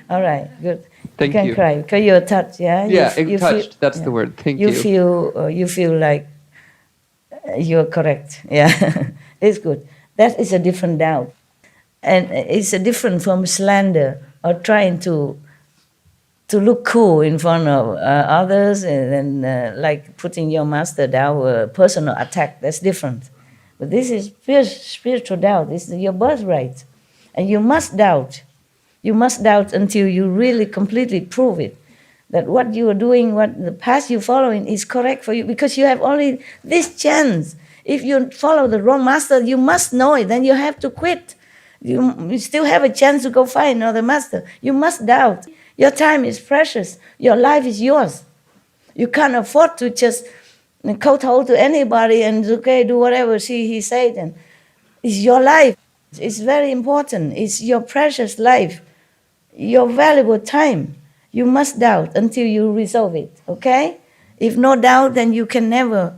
All right, good. Thank you. you. Can cry because you're touched, yeah? Yeah, You touched. feel, That's the word. Thank you. You feel like you're correct. Yeah, it's good. That is a different doubt. And it's a different from slander or trying to look cool in front of others and like putting your master down, personal attack. That's different. But this is spiritual doubt. This is your birthright. And you must doubt. You must doubt until you really completely prove it. That what you are doing, what the path you're following is correct for you, because you have only this chance. If you follow the wrong master, you must know it. Then you have to quit. You still have a chance to go find another master. You must doubt. Your time is precious. Your life is yours. You can't afford to just kowtow to anybody and okay, do whatever he said. And it's your life. It's very important. It's your precious life, your valuable time. You must doubt until you resolve it. Okay? If no doubt, then you can never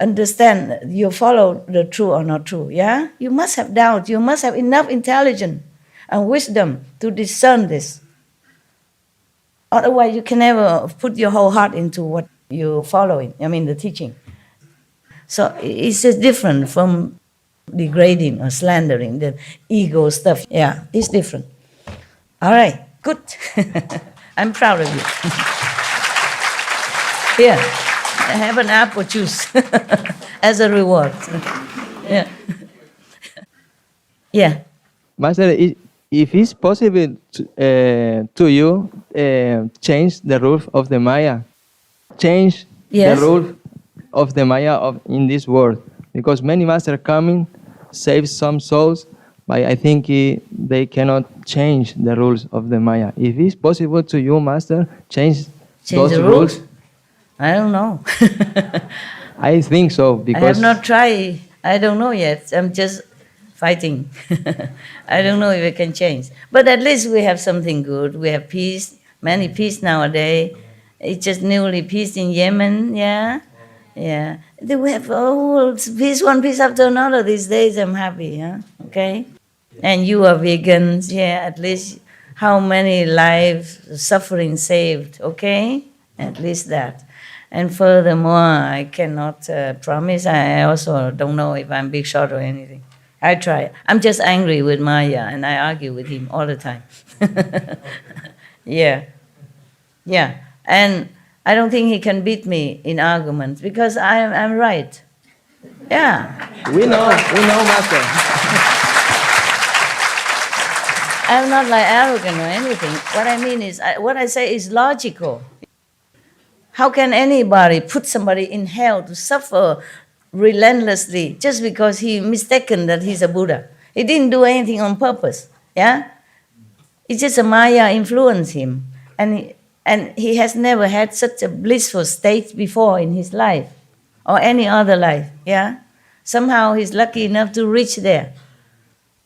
understand you follow the true or not true. Yeah? You must have doubt. You must have enough intelligence and wisdom to discern this. Otherwise, you can never put your whole heart into what you're following, the teaching. So it's just different from degrading or slandering, the ego stuff. Yeah, it's different. All right, good. I'm proud of you. Here, have an apple juice as a reward. Yeah. Yeah. Master, if it's possible to you, change the rule of the Maya. Change Yes. the rule of the Maya in this world. Because many masters coming, save some souls, but I think they cannot change the rules of the Maya. If it's possible to you, Master, change those the rules? I don't know. I think so, because I have not tried. I don't know yet. I'm just fighting. I don't know if it can change. But at least we have something good. We have peace, many peace nowadays. It's just newly peace in Yemen, yeah? Yeah. We have peace, one peace after another these days. I'm happy, yeah? Okay? And you are vegans, yeah, at least how many lives, suffering saved, okay? At least that. And furthermore, I cannot promise. I also don't know if I'm big shot or anything. I try. I'm just angry with Maya, and I argue with him all the time. Yeah. Yeah. And I don't think he can beat me in arguments because I'm right. Yeah. we know, Master. I'm not like arrogant or anything. What I mean is, what I say is logical. How can anybody put somebody in hell to suffer relentlessly just because he mistaken that he's a Buddha? He didn't do anything on purpose, yeah? It's just a Maya influenced him. And he has never had such a blissful state before in his life. or any other life, yeah? Somehow he's lucky enough to reach there.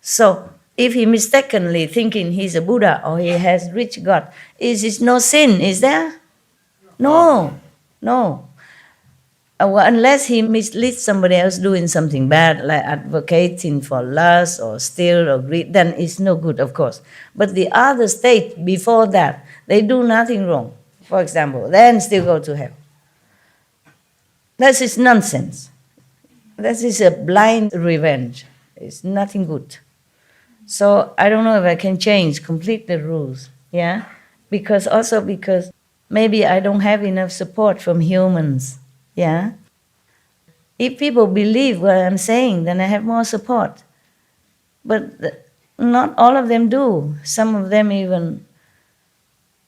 So if he mistakenly thinking he's a Buddha or he has reached God, is it no sin, is there? No. Unless he misleads somebody else doing something bad, like advocating for lust or steal or greed, then it's no good, of course. But the other state before that, they do nothing wrong, for example, then still go to hell. That is nonsense. That is a blind revenge. It's nothing good. So I don't know if I can change complete the rules, yeah? Because maybe I don't have enough support from humans. Yeah? If people believe what I'm saying, then I have more support. But not all of them do. Some of them even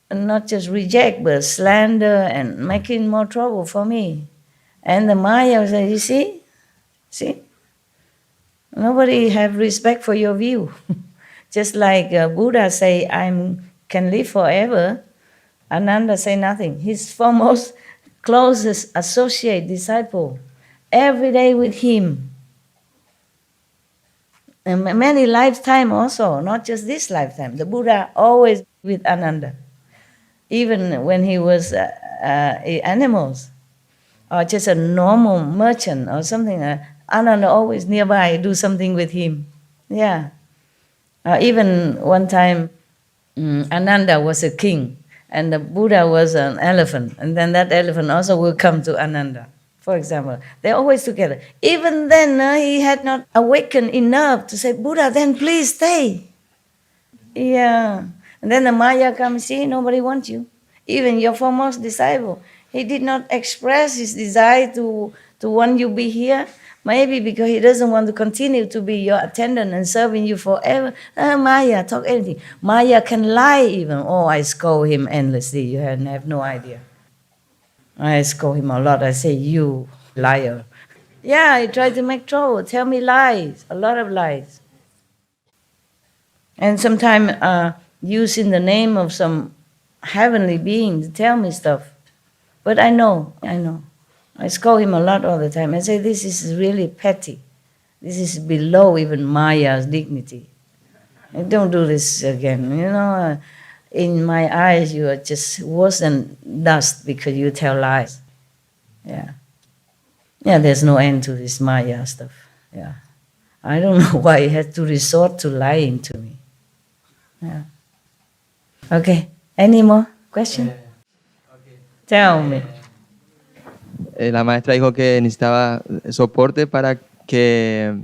not just reject, but slander and making more trouble for me. And the Maya say, you see? Nobody have respect for your view. Just like Buddha say, I can live forever, Ananda say nothing. His foremost closest associate, disciple, every day with him. And many lifetime also, not just this lifetime. The Buddha always with Ananda. Even when he was animals, or just a normal merchant or something, Ananda always nearby, do something with him. Yeah. Even one time, Ananda was a king, and the Buddha was an elephant, and then that elephant also will come to Ananda, for example. They're always together. Even then, he had not awakened enough to say, Buddha, then please stay. Yeah. And then the Maya comes, see, nobody wants you. Even your foremost disciple, he did not express his desire to want you be here. Maybe because he doesn't want to continue to be your attendant and serving you forever. Maya, talk anything. Maya can lie even. Oh, I scold him endlessly. You have no idea. I scold him a lot. I say, you liar. Yeah, he tried to make trouble. Tell me lies. A lot of lies. And sometimes using the name of some heavenly being to tell me stuff. But I know. I scold him a lot all the time. I say, this is really petty. This is below even Maya's dignity. Don't do this again. In my eyes, you are just worse than dust because you tell lies. Yeah, there's no end to this Maya stuff. Yeah. I don't know why he had to resort to lying to me. Yeah. Okay, any more questions? Tell me. La maestra dijo que necesitaba soporte para que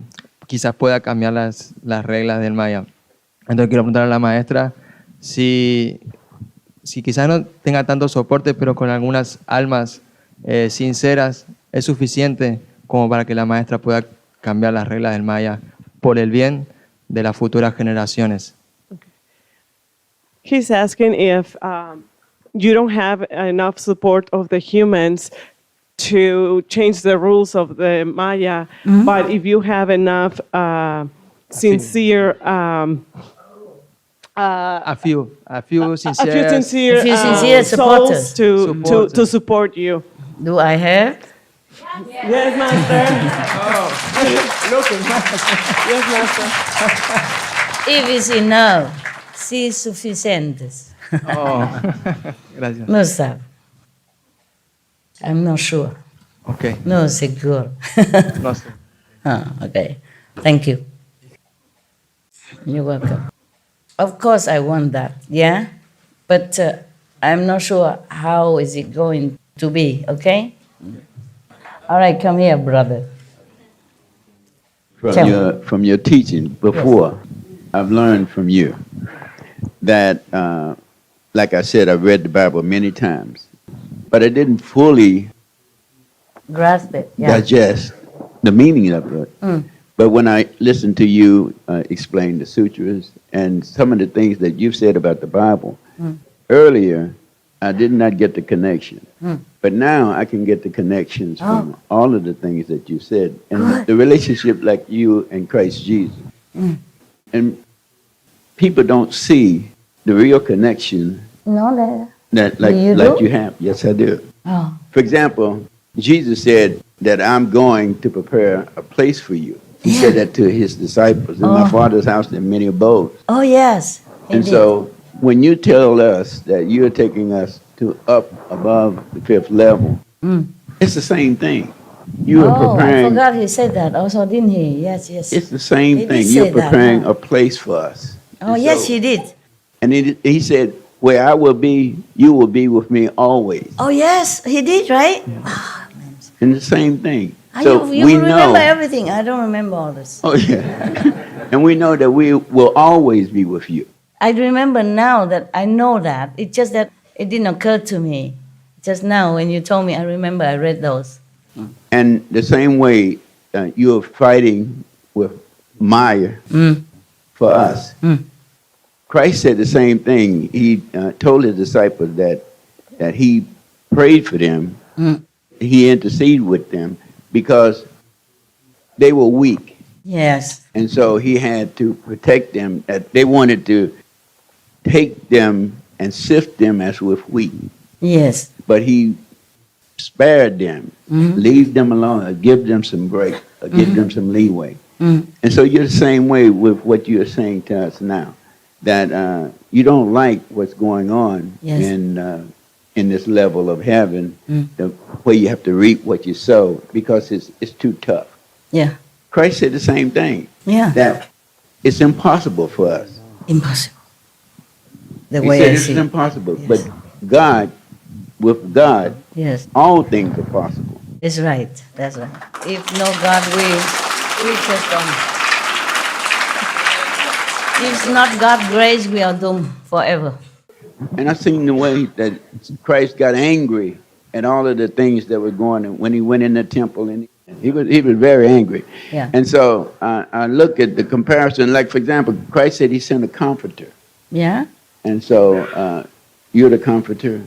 quizás pueda cambiar las reglas del Maya. Entonces quiero preguntar a la maestra si quizás no tenga tanto soporte, pero con algunas almas sinceras es suficiente como para que la maestra pueda cambiar las reglas del Maya por el bien de las futuras generaciones. He's asking if you don't have enough support of the humans to change the rules of the Maya, but if you have enough sincere, a few sincere souls to support you. Do I have? Yes, Master. Yes, Master. If it's enough, si suficientes. Gracias. No sabe. I'm not sure. Okay. No seguro. No sé. Okay. Thank you. You're welcome. Of course I want that, yeah? But I'm not sure how is it going to be, okay? All right, come here, brother. From your teaching before, I've learned from you that, like I said, I've read the Bible many times, but I didn't fully grasp it, digest the meaning of it. But when I listened to you explain the sutras and some of the things that you've said about the Bible, earlier I did not get the connection. But now I can get the connections from all of the things that you said. And the relationship like you and Christ Jesus. And people don't see the real connection No, that like you have. Yes, I do. Oh. For example, Jesus said, that I'm going to prepare a place for you. He said that to his disciples. In my Father's house there are many abodes. Oh, yes. And so when you tell us that you're taking us to up above the fifth level, it's the same thing. You are I preparing. forgot he said that also, didn't he? Yes, yes. It's the same He did thing. say You're that, preparing huh? a place for us. Oh, And yes, so- he did. And he said, where I will be, you will be with me always. Oh, yes, he did, right? And the same thing. Ah, So you we remember know. everything. I don't remember all this. Oh, yeah. And we know that we will always be with you. I remember now that I know that. It's just that it didn't occur to me. Just now when you told me, I remember I read those. And the same way you're fighting with Maya for us. Christ said the same thing. He told his disciples that he prayed for them. He interceded with them because they were weak. Yes. And so he had to protect them. That they wanted to take them and sift them as with wheat. Yes. But he spared them, leave them alone, or give them some break, or give them some leeway. And so you're the same way with what you're saying to us now, that you don't like what's going on Yes. in this level of heaven, where you have to reap what you sow because it's too tough. Yeah. Christ said the same thing, Yeah. that it's impossible for us. Impossible. The He way said I it's see it. impossible, Yes. but God, with God, Yes. all things are possible. It's right. That's right. If no God, we just don't. If it's not God's grace, we are doomed forever. And I seen the way that Christ got angry at all of the things that were going on when he went in the temple, and he was very angry. Yeah. And so I look at the comparison. Like, for example, Christ said he sent a comforter, Yeah? and so you're the comforter.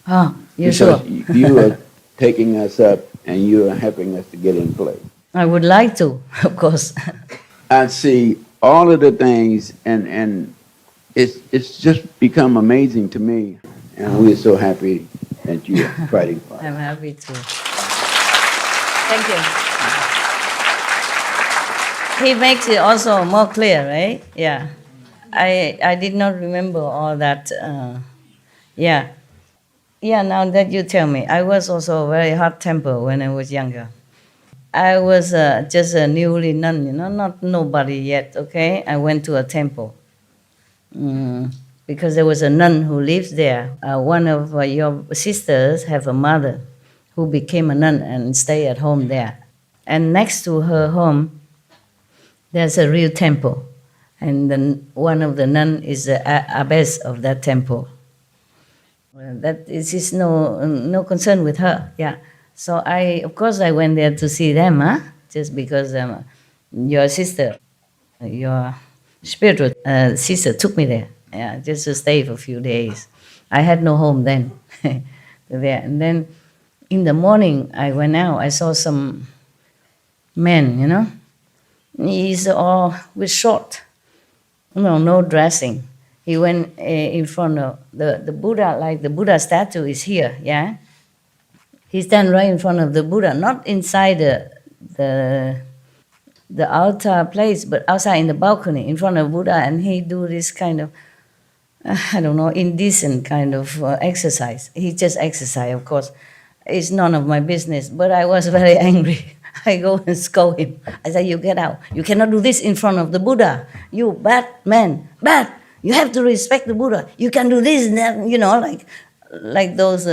Oh, you sure? Because you are taking us up and you are helping us to get in place. I would like to, of course. I see all of the things, and it's just become amazing to me, and we're so happy that you are fighting for us. I'm happy to. Thank you. He makes it also more clear, right? Yeah. I did not remember all that. Yeah. Yeah, now that you tell me, I was also very hot-tempered when I was younger. I was just a newly nun, not nobody yet, okay? I went to a temple because there was a nun who lives there. One of your sisters have a mother who became a nun and stay at home there. And next to her home, there's a real temple. And one of the nun is the abbess of that temple. That is no concern with her, yeah. So of course I went there to see them, just because your sister, your spiritual sister took me there, yeah, just to stay for a few days. I had no home then, there. And then in the morning I went out, I saw some men, he's all with short, no dressing. He went in front of the Buddha, like the Buddha statue is here, yeah? He stand right in front of the Buddha, not inside the altar place, but outside in the balcony, in front of Buddha, and he do this kind of, I don't know, indecent kind of exercise. He just exercise, of course. It's none of my business, but I was very angry. I go and scold him. I said, you get out. You cannot do this in front of the Buddha. You bad man, bad. You have to respect the Buddha. You can do this and that, like those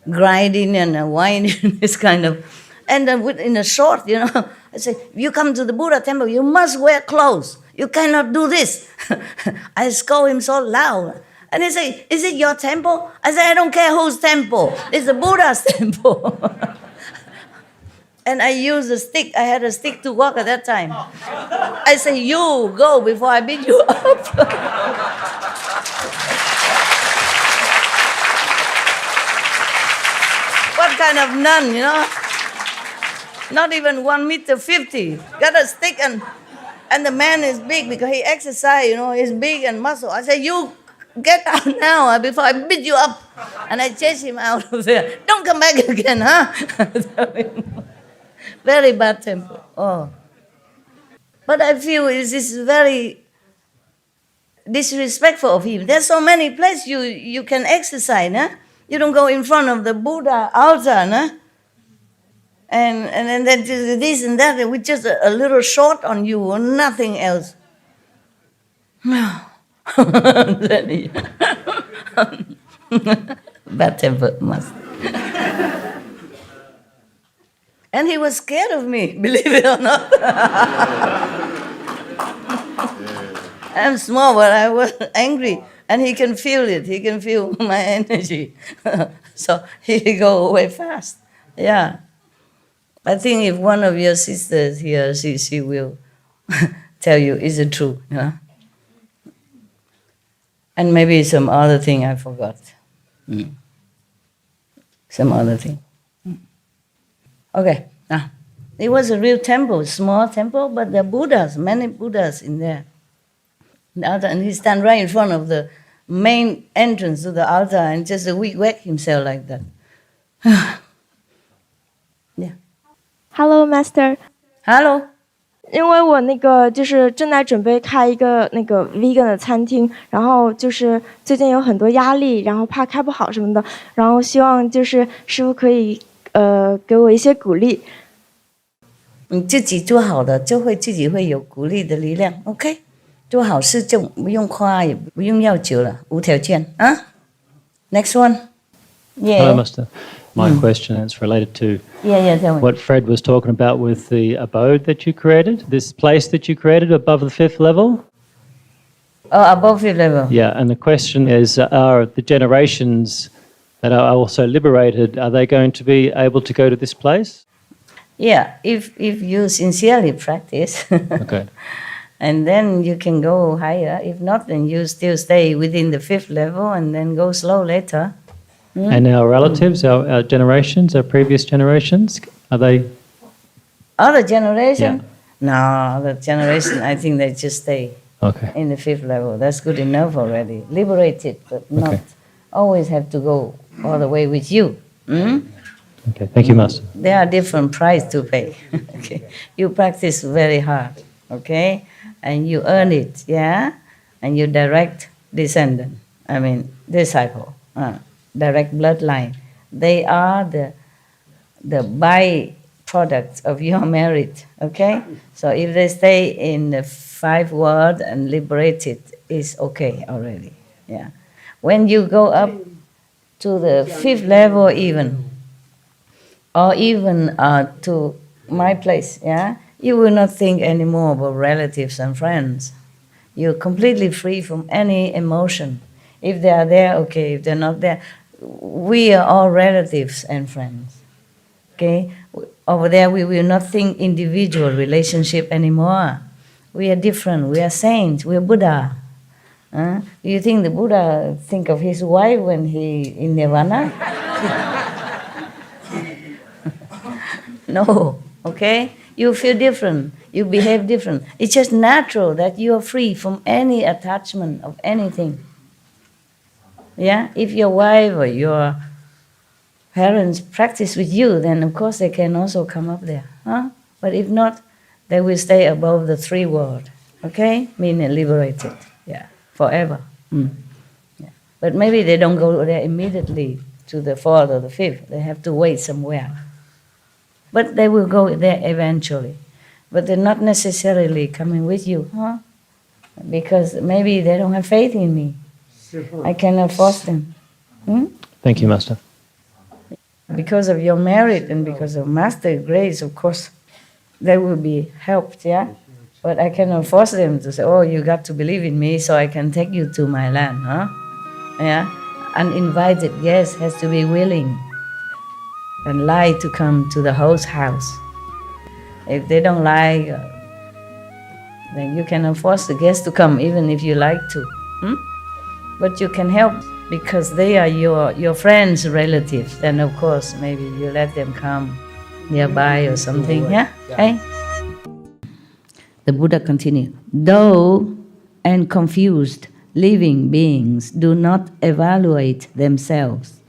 grinding and whining, this kind of. And then in a short, I say, you come to the Buddha temple, you must wear clothes. You cannot do this. I scold him so loud. And he say, is it your temple? I say, I don't care whose temple. It's the Buddha's temple. And I used a stick. I had a stick to walk at that time. I say, you go before I beat you up. What kind of nun, Not even 1.50 meters. Got a stick and the man is big because he exercise, he's big and muscle. I say, you get out now before I beat you up. And I chase him out of there. Don't come back again, huh? Very bad temper. Oh. But I feel this is very disrespectful of him. There's so many places you can exercise, nah? You don't go in front of the Buddha altar, nah? And then this and that, with just a little short on you or nothing else. Bad temper must. And he was scared of me, believe it or not. I'm small, but I was angry. And he can feel it. He can feel my energy. So he go away fast. Yeah. I think if one of your sisters here, she will tell you, is it true? Yeah? And maybe some other thing I forgot. Some other thing. Okay. Now, it was a real temple, small temple, but there are Buddhas, many Buddhas in there. The altar, and he stand right in front of the main entrance to the altar and just whack himself like that. Yeah. Hello, Master. Hello. 因为我就是正在准备开一个vegan 的餐厅，然后就是最近有很多压力，然后怕开不好什么的，然后希望就是师父可以给我一些鼓励。你自己做好的，就会自己会有鼓励的力量。OK， 做好事就不用夸，也不用要求了，无条件啊。Next one. Yeah. Hello, Master. My question is related to tell me. what Fred was talking about with the abode that you created, this place that you created above the 5th level. Oh, above 5th level. Yeah, and the question is, are the generations that are also liberated, are they going to be able to go to this place? Yeah, if you sincerely practice, Okay. and then you can go higher. If not, then you still stay within the 5th level and then go slow later. And our relatives, our generations, our previous generations, are they? Other generation? No, other generation, I think they just stay in the 5th level. That's good enough already. Liberated, but not always have to go all the way with you. Okay, thank you, Master. There are different price to pay. Okay, you practice very hard, okay, and you earn it, yeah, and you direct descendant. I mean disciple, direct bloodline. They are the byproducts of your merit, okay. So if they stay in the 5 world and liberated, is okay already, yeah. When you go up to the 5th level even, or even to my place, yeah, you will not think anymore about relatives and friends. You're completely free from any emotion. If they are there, okay. If they're not there, we are all relatives and friends. Okay? Over there, we will not think individual relationship anymore. We are different. We are saints. We are Buddha. Do you think the Buddha think of his wife when he in Nirvana? No, okay? You feel different. You behave different. It's just natural that you are free from any attachment of anything. Yeah? If your wife or your parents practice with you, then of course they can also come up there. But if not, they will stay above the 3 world. Okay? Meaning liberated. Yeah. Forever. Yeah. But maybe they don't go there immediately to the 4th or the 5th. They have to wait somewhere. But they will go there eventually. But they're not necessarily coming with you, because maybe they don't have faith in me. I cannot force them. Thank you, Master. Because of your merit and because of Master grace, of course, they will be helped, yeah? But I cannot force them to say, oh, you got to believe in me so I can take you to my land, Yeah? Uninvited, yes, has to be willing. And like to come to the host house. If they don't like, then you cannot force the guests to come, even if you like to. But you can help because they are your friends, relatives. Then of course, maybe you let them come nearby or something. Yeah? Okay? The Buddha continued, dull and confused living beings do not evaluate themselves.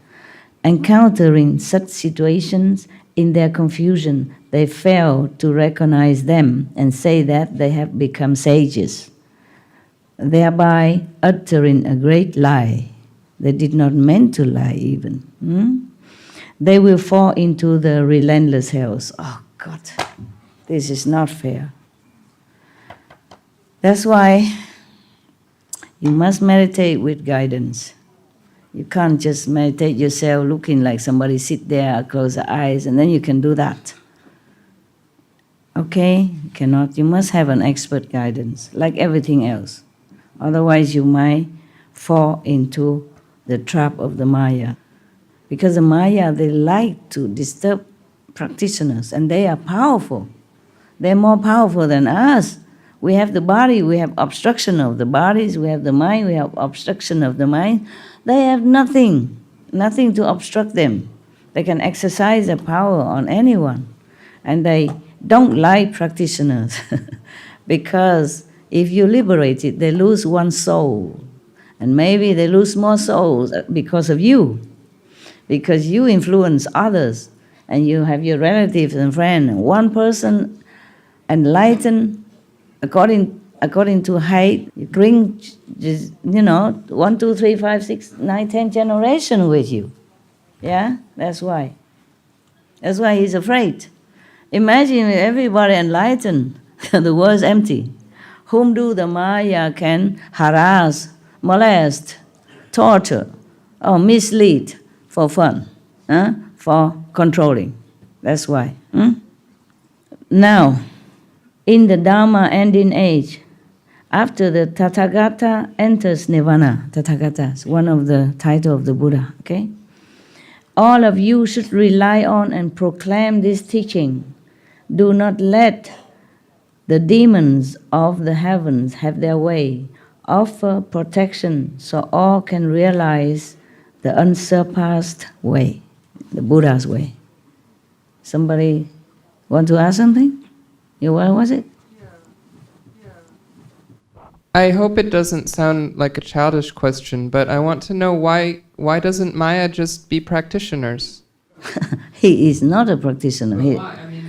Encountering such situations in their confusion, they fail to recognize them and say that they have become sages, thereby uttering a great lie. They did not mean to lie even. They will fall into the relentless hells. Oh God, this is not fair. That's why you must meditate with guidance. You can't just meditate yourself looking like somebody sit there, close the eyes, and then you can do that. Okay? You cannot. You must have an expert guidance, like everything else. Otherwise, you might fall into the trap of the Maya. Because the Maya, they like to disturb practitioners, and they are powerful. They're more powerful than us. We have the body, we have obstruction of the bodies, we have the mind, we have obstruction of the mind. They have nothing to obstruct them. They can exercise their power on anyone. And they don't like practitioners because if you liberate it, they lose one soul. And maybe they lose more souls because of you. Because you influence others and you have your relatives and friends. One person enlightened according to height, you bring, 1, 2, 3, 5, 6, 9, 10 generations with you. Yeah, that's why. That's why he's afraid. Imagine if everybody enlightened, the world's empty. Whom do the Maya can harass, molest, torture, or mislead for fun, for controlling. That's why. Now, in the Dharma ending age, after the Tathagata enters Nirvana, Tathagata is one of the titles of the Buddha, okay? All of you should rely on and proclaim this teaching. Do not let the demons of the heavens have their way. Offer protection so all can realize the unsurpassed way, the Buddha's way. Somebody want to ask something? What was it? I hope it doesn't sound like a childish question, but I want to know why doesn't Maya just be practitioners? He is not a practitioner.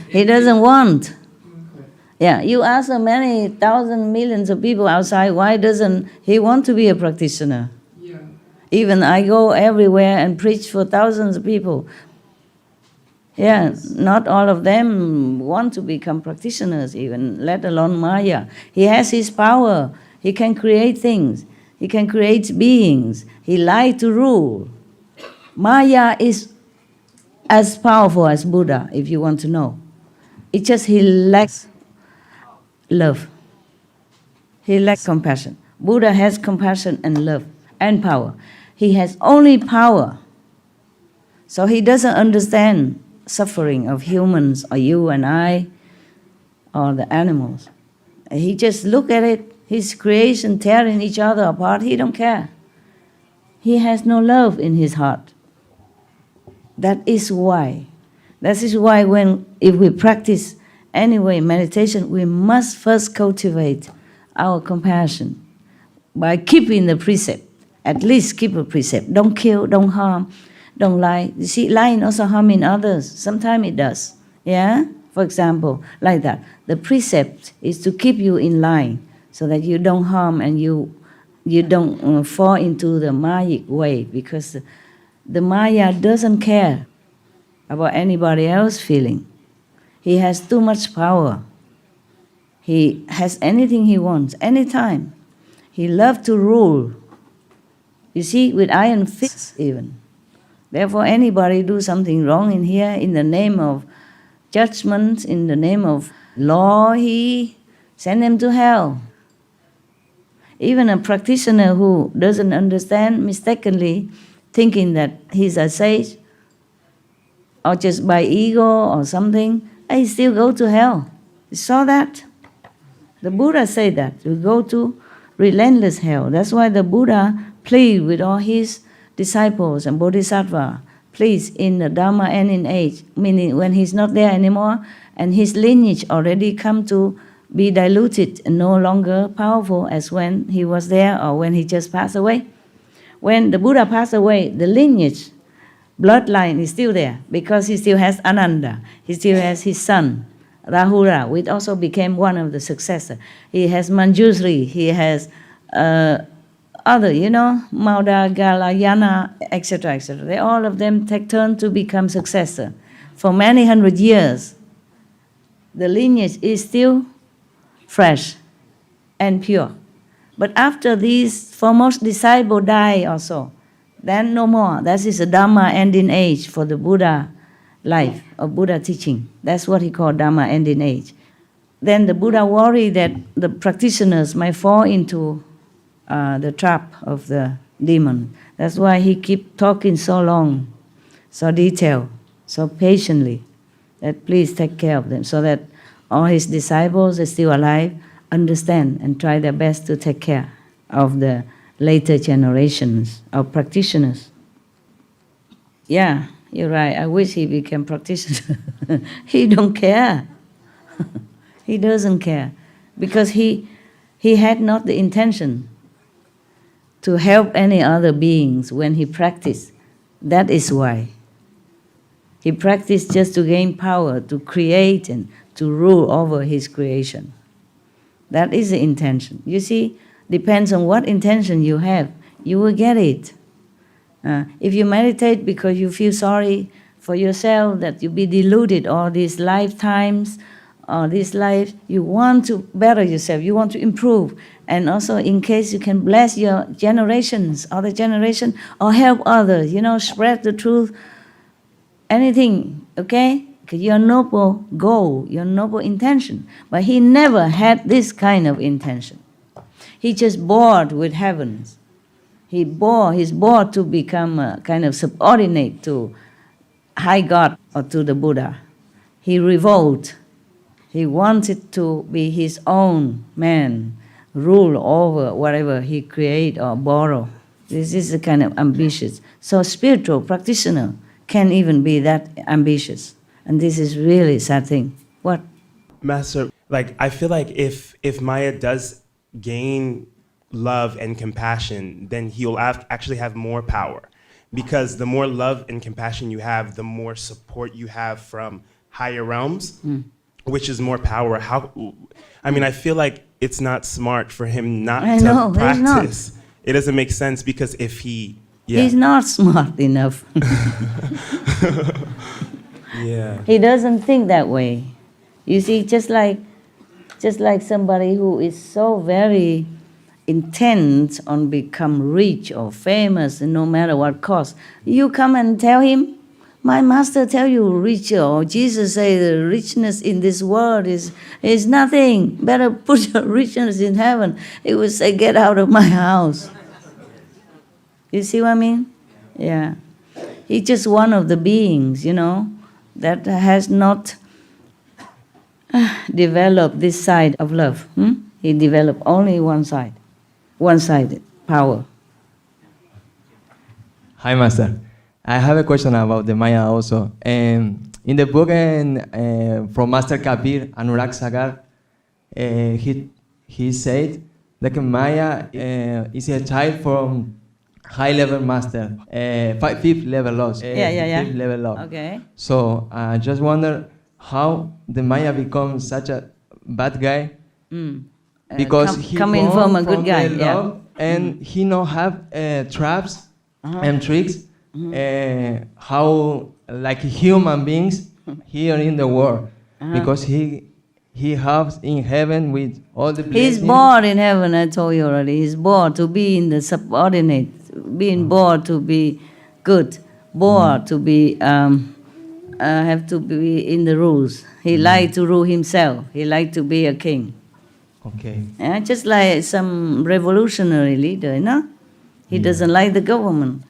He doesn't want. Yeah, you ask many thousands, millions of people outside, why doesn't he want to be a practitioner? Yeah. Even I go everywhere and preach for thousands of people. Yeah, not all of them want to become practitioners even, let alone Maya. He has his power. He can create things. He can create beings. He likes to rule. Maya is as powerful as Buddha, if you want to know. It's just he lacks love. He lacks compassion. Buddha has compassion and love and power. He has only power. So he doesn't understand suffering of humans or you and I or the animals. He just look at it, his creation tearing each other apart, he don't care. He has no love in his heart. That is why if we practice anyway meditation, we must first cultivate our compassion by keeping the precept. At least keep a precept. Don't kill, don't harm, don't lie. You see, lying also harming others. Sometimes it does. Yeah? For example, like that. The precept is to keep you in line so that you don't harm and you don't fall into the Mayic way, because the Maya doesn't care about anybody else's feeling. He has too much power. He has anything he wants, anytime. He loves to rule. You see, with iron fists even. Therefore, anybody do something wrong in here, in the name of judgment, in the name of law, he send them to hell. Even a practitioner who doesn't understand, mistakenly thinking that he's a sage, or just by ego or something, he still go to hell. You saw that? The Buddha said that. You go to relentless hell. That's why the Buddha plead with all his disciples and bodhisattva, please, in the Dharma ending age, meaning when he's not there anymore and his lineage already come to be diluted and no longer powerful as when he was there or when he just passed away. When the Buddha passed away, the lineage bloodline is still there because he still has Ananda. He still has his son, Rahula, which also became one of the successors. He has Manjusri, he has other, Mauda, Galayana, etc., etc. They all of them take turn to become successor. For many hundred years, the lineage is still fresh and pure. But after these foremost disciples die also, then no more. That is a Dhamma ending age for the Buddha life or Buddha teaching. That's what he called Dhamma ending age. Then the Buddha worried that the practitioners might fall into the trap of the demon. That's why he keep talking so long, so detailed, so patiently, that please take care of them, so that all his disciples are still alive, understand and try their best to take care of the later generations of practitioners. Yeah, you're right. I wish he became practitioner. He don't care. He doesn't care because he had not the intention to help any other beings when he practiced. That is why. He practiced just to gain power, to create and to rule over his creation. That is the intention. You see, depends on what intention you have, you will get it. If you meditate because you feel sorry for yourself, that you be deluded all these lifetimes, or this life, you want to better yourself, you want to improve, and also in case you can bless your generations, other generation, or help others, spread the truth, anything, okay? Your noble goal, your noble intention. But he never had this kind of intention. He just bored with heavens. He's bored to become a kind of subordinate to high God or to the Buddha. He revolted. He wanted to be his own man, rule over whatever he create or borrow. This is the kind of ambitious. So spiritual practitioner can't even be that ambitious. And this is really sad thing. What? Master, I feel like if Maya does gain love and compassion, then he'll actually have more power. Because the more love and compassion you have, the more support you have from higher realms, which is more power. I feel like it's not smart for him not to practice. It doesn't make sense because if he... Yeah. He's not smart enough. Yeah. He doesn't think that way. You see, just like somebody who is so very intent on become rich or famous, no matter what cost, you come and tell him, my master tell you rich, or Jesus say the richness in this world is nothing. Better put your richness in heaven. He would say, get out of my house. You see what I mean? Yeah. He's just one of the beings, that has not developed this side of love. He developed only one side, one-sided power. Hi, Master. I have a question about the Maya also. In the book from Master Kabir, Anurag Sagar, he said that Maya is a child from high-level master, fifth level loss. Fifth level loss. Okay. So I just wonder how the Maya becomes such a bad guy because he coming from a good guy, and he not have traps and tricks. How like human beings here in the world, because he has in heaven with all the blessings. He's born in heaven, I told you already. He's born to be in the subordinate, being born to be good, born to be have to be in the rules. He liked to rule himself. He liked to be a king. Okay. Just like some revolutionary leader, He doesn't like the government.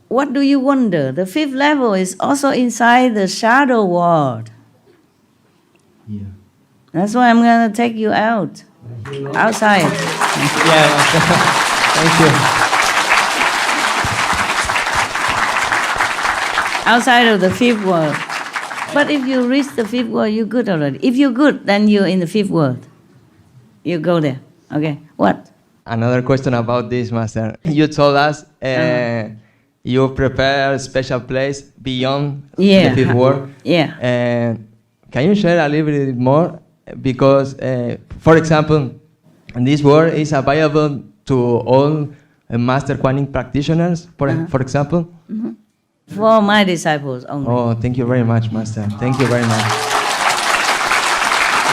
What do you wonder? The fifth level is also inside the shadow world. Yeah. That's why I'm going to take you out. Outside. Yeah. Thank you. Outside of the fifth world. But if you reach the fifth world, you're good already. If you're good, then you're in the fifth world. You go there. Okay. What? Another question about this, Master. You told us if you prepare a special place beyond Yeah. the fifth world. Yeah. And can you share a little bit more? Because, for example, this world is available to all master quantum practitioners, for example. For my disciples only. Oh, thank you very much, Master. Thank you very much.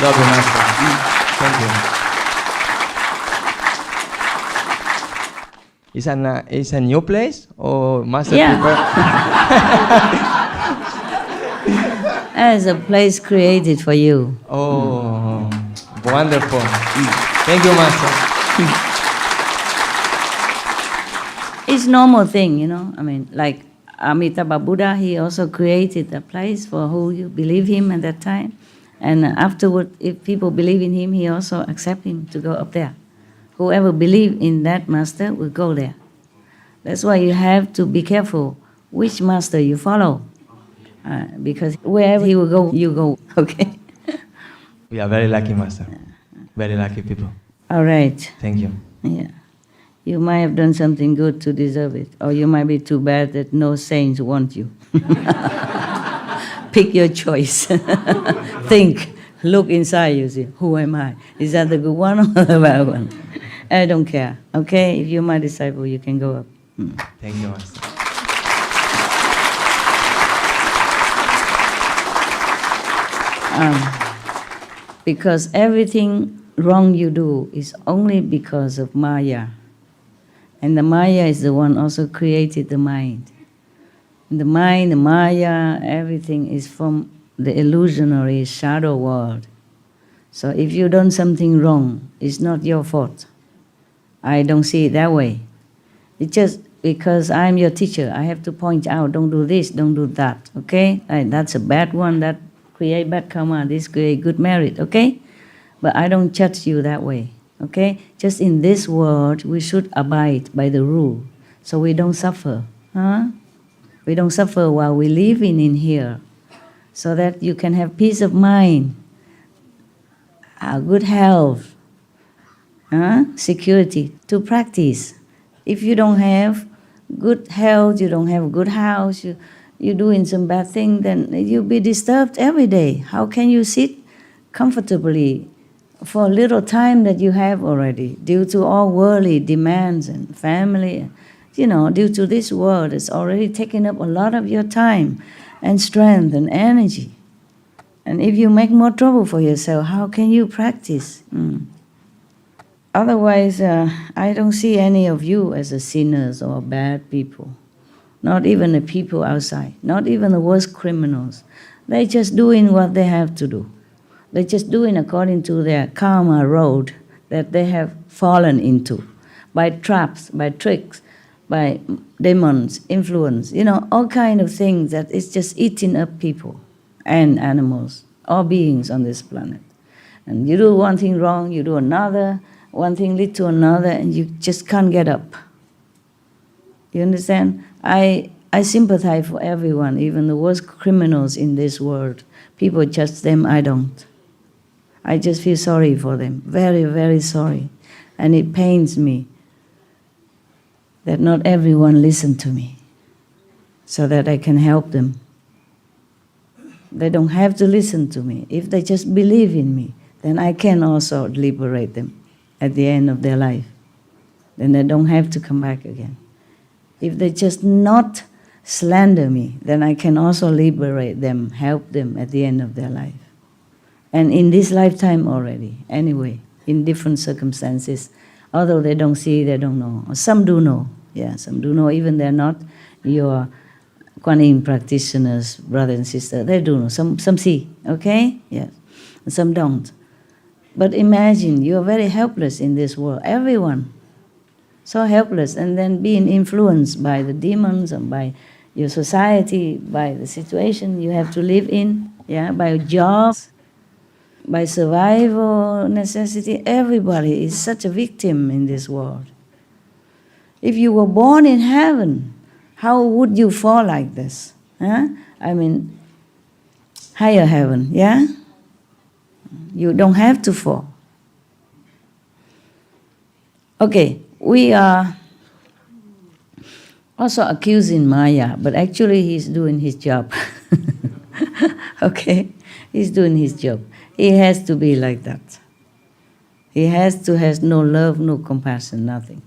Love you, Master. Thank you. It's a new place or Master? Yeah. As a place created for you. Oh, wonderful. Thank you, Master. It's normal thing, you know. I mean, like Amitabha Buddha, he also created a place for who you believe him at that time. And afterward, if people believe in him, he also accept him to go up there. Whoever believe in that master will go there. That's why you have to be careful which master you follow. Because wherever he will go, you go, okay? We are very lucky, Master. Very lucky people. All right. Thank you. Yeah. You might have done something good to deserve it, or you might be too bad that no saints want you. Pick your choice. Think, look inside you, see, who am I? Is that the good one or the bad one? I don't care, okay? If you're my disciple, you can go up. Thank you, Master. Because everything wrong you do is only because of Maya. And the Maya is the one also created the mind. And the mind, the Maya, everything is from the illusionary shadow world. So if you done something wrong, it's not your fault. I don't see it that way. It's just because I'm your teacher, I have to point out, don't do this, don't do that, okay? That's a bad one, that create bad karma, this create good merit, okay? But I don't judge you that way, okay? Just in this world, we should abide by the rule, so we don't suffer, huh? We don't suffer while we living in here, so that you can have peace of mind, good health, security to practice. If you don't have good health, you don't have a good house, you're doing some bad thing, then you'll be disturbed every day. How can you sit comfortably for a little time that you have already due to all worldly demands and family? You know, due to this world, it's already taking up a lot of your time and strength and energy. And if you make more trouble for yourself, how can you practice? Otherwise, I don't see any of you as a sinners or bad people. Not even the people outside, not even the worst criminals. They're just doing what they have to do. They're just doing according to their karma road that they have fallen into by traps, by tricks, by demons, influence, you know, all kind of things that is just eating up people and animals, all beings on this planet. And you do one thing wrong, you do another, one thing lead to another, and you just can't get up. You understand? I sympathize for everyone, even the worst criminals in this world. People judge them, I don't. I just feel sorry for them, very, very sorry. And it pains me that not everyone listens to me so that I can help them. They don't have to listen to me. If they just believe in me, then I can also liberate them at the end of their life. Then they don't have to come back again. If they just not slander me, then I can also liberate them, help them at the end of their life. And in this lifetime already, anyway, in different circumstances, although they don't see, they don't know. Some do know, yeah, some do know, even they're not your Kuan Yin practitioners, brothers and sisters, they do know, some see, okay, yes, and some don't. But imagine, you're very helpless in this world, everyone. So helpless, and then being influenced by the demons and by your society, by the situation you have to live in, yeah, by jobs, by survival necessity. Everybody is such a victim in this world. If you were born in heaven, how would you fall like this? Huh? I mean, higher heaven, yeah? You don't have to fall. Okay. We are also accusing Maya, but actually he's doing his job. Okay? He's doing his job. He has to be like that. He has to have no love, no compassion, nothing.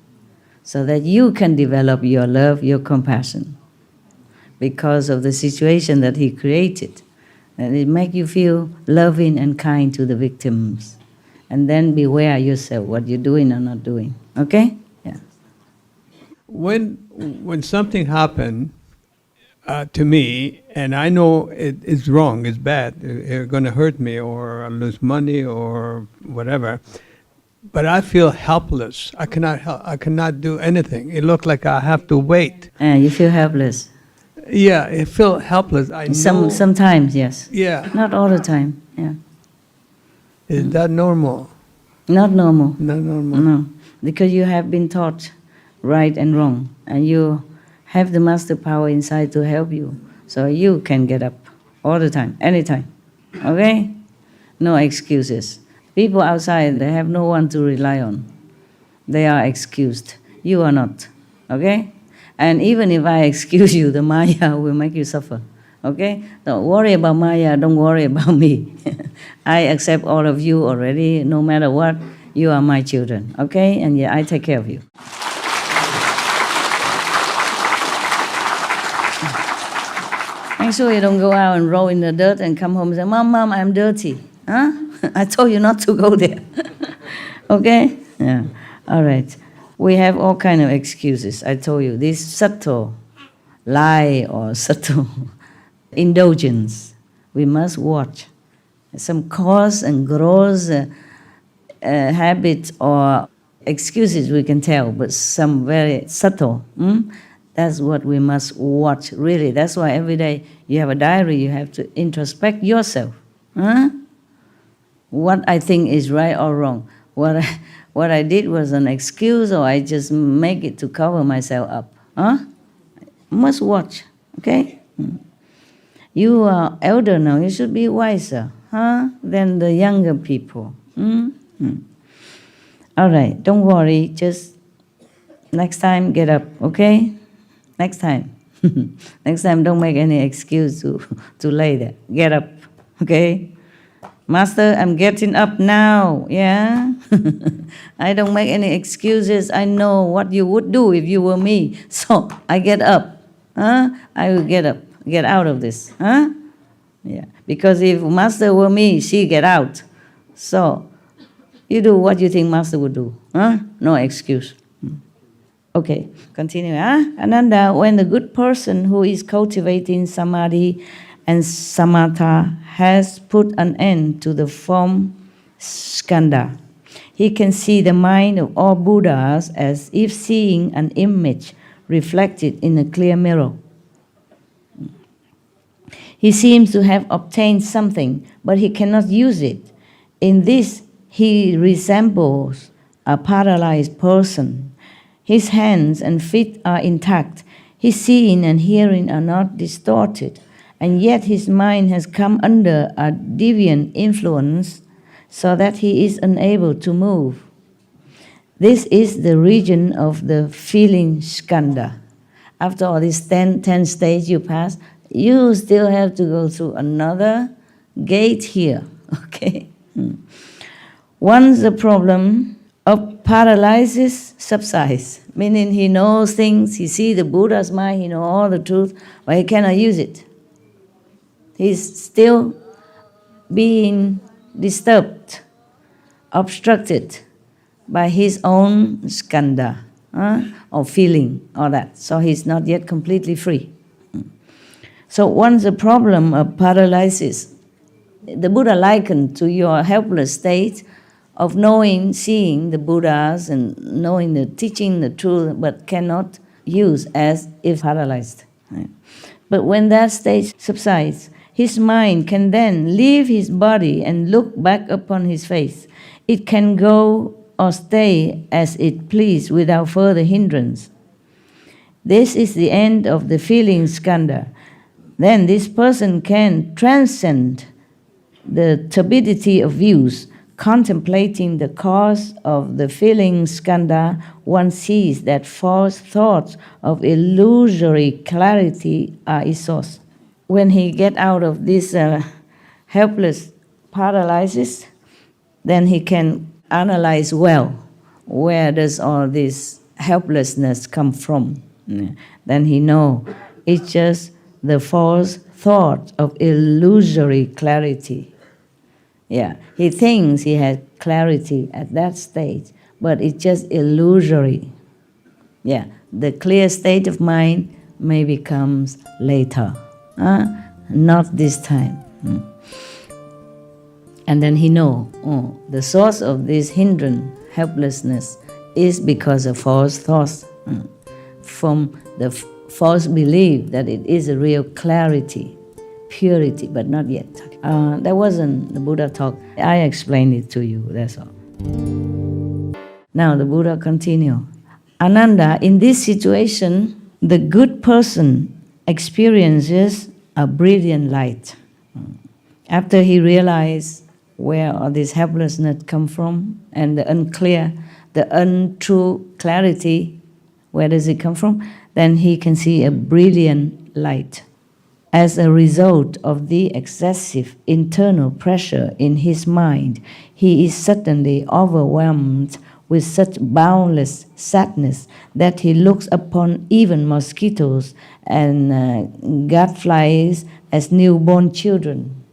So that you can develop your love, your compassion. Because of the situation that he created. And it makes you feel loving and kind to the victims. And then beware yourself what you're doing or not doing. Okay? Yeah. When something happened to me, and I know it's wrong, it's bad, it's going to hurt me, or I'll lose money, or whatever, but I feel helpless. I cannot help. I cannot do anything. It looks like I have to wait. You feel helpless. Yeah, I feel helpless. Sometimes, yes. Yeah. Not all the time. Yeah. Is that normal? Not normal. Not normal. No, because you have been taught right and wrong, and you have the master power inside to help you, so you can get up all the time, anytime. Okay? No excuses. People outside, they have no one to rely on. They are excused. You are not. Okay? And even if I excuse you, the Maya will make you suffer. Okay? Don't worry about Maya, don't worry about me. I accept all of you already, no matter what. You are my children. Okay? And yeah, I take care of you. Make sure you don't go out and roll in the dirt and come home and say, Mom, I'm dirty. Huh? I told you not to go there. Okay? Yeah. All right. We have all kind of excuses. I told you, this subtle lie or subtle indulgence, we must watch. Some cause and gross habits or excuses we can tell, but some very subtle. That's what we must watch, really. That's why every day you have a diary, you have to introspect yourself. What I think is right or wrong. What I did was an excuse, or I just make it to cover myself up. Must watch, okay? You are elder now, you should be wiser than the younger people. All right, don't worry, just next time get up, okay? Next time. Next time don't make any excuse to lay there. Get up, okay? Master, I'm getting up now, yeah? I don't make any excuses. I know what you would do if you were me. So I get up. I will get up, get out of this. Yeah. Because if Master were me, she get out. So you do what you think Master would do. No excuse. Okay, continue. Ananda, when the good person who is cultivating samadhi and samatha has put an end to the form skandha, he can see the mind of all Buddhas as if seeing an image reflected in a clear mirror. He seems to have obtained something, but he cannot use it. In this, he resembles a paralyzed person. His hands and feet are intact. His seeing and hearing are not distorted. And yet his mind has come under a deviant influence so that he is unable to move. This is the region of the feeling skandha. After all these 10 stages you pass, you still have to go through another gate here, okay? Once the problem of paralysis subsides, meaning he knows things, he sees the Buddha's mind, he knows all the truth, but he cannot use it. He's still being disturbed, obstructed by his own skandha, or feeling, all that. So he's not yet completely free. So once the problem of paralysis, the Buddha likened to your helpless state of knowing, seeing the Buddhas and knowing the teaching, the truth, but cannot use as if paralyzed. Right? But when that stage subsides, his mind can then leave his body and look back upon his face. It can go or stay as it please without further hindrance. This is the end of the feeling skandha. Then this person can transcend the turbidity of views, contemplating the cause of the feeling skandha, one sees that false thoughts of illusory clarity are its source. When he get out of this helpless paralysis, then he can analyze well where does all this helplessness come from. Then he know it's just the false thought of illusory clarity. Yeah, he thinks he has clarity at that stage, but it's just illusory. Yeah, the clear state of mind maybe comes later, not this time. And then he know, the source of this hindrance, helplessness, is because of false thoughts, from the false belief that it is a real clarity, purity, but not yet. That wasn't the Buddha talk. I explained it to you, that's all. Now the Buddha continue. Ananda, in this situation, the good person experiences a brilliant light. After he realized where all this helplessness come from and the unclear, the untrue clarity, where does it come from? Then he can see a brilliant light. As a result of the excessive internal pressure in his mind, he is suddenly overwhelmed with such boundless sadness that he looks upon even mosquitoes and gadflies as newborn children.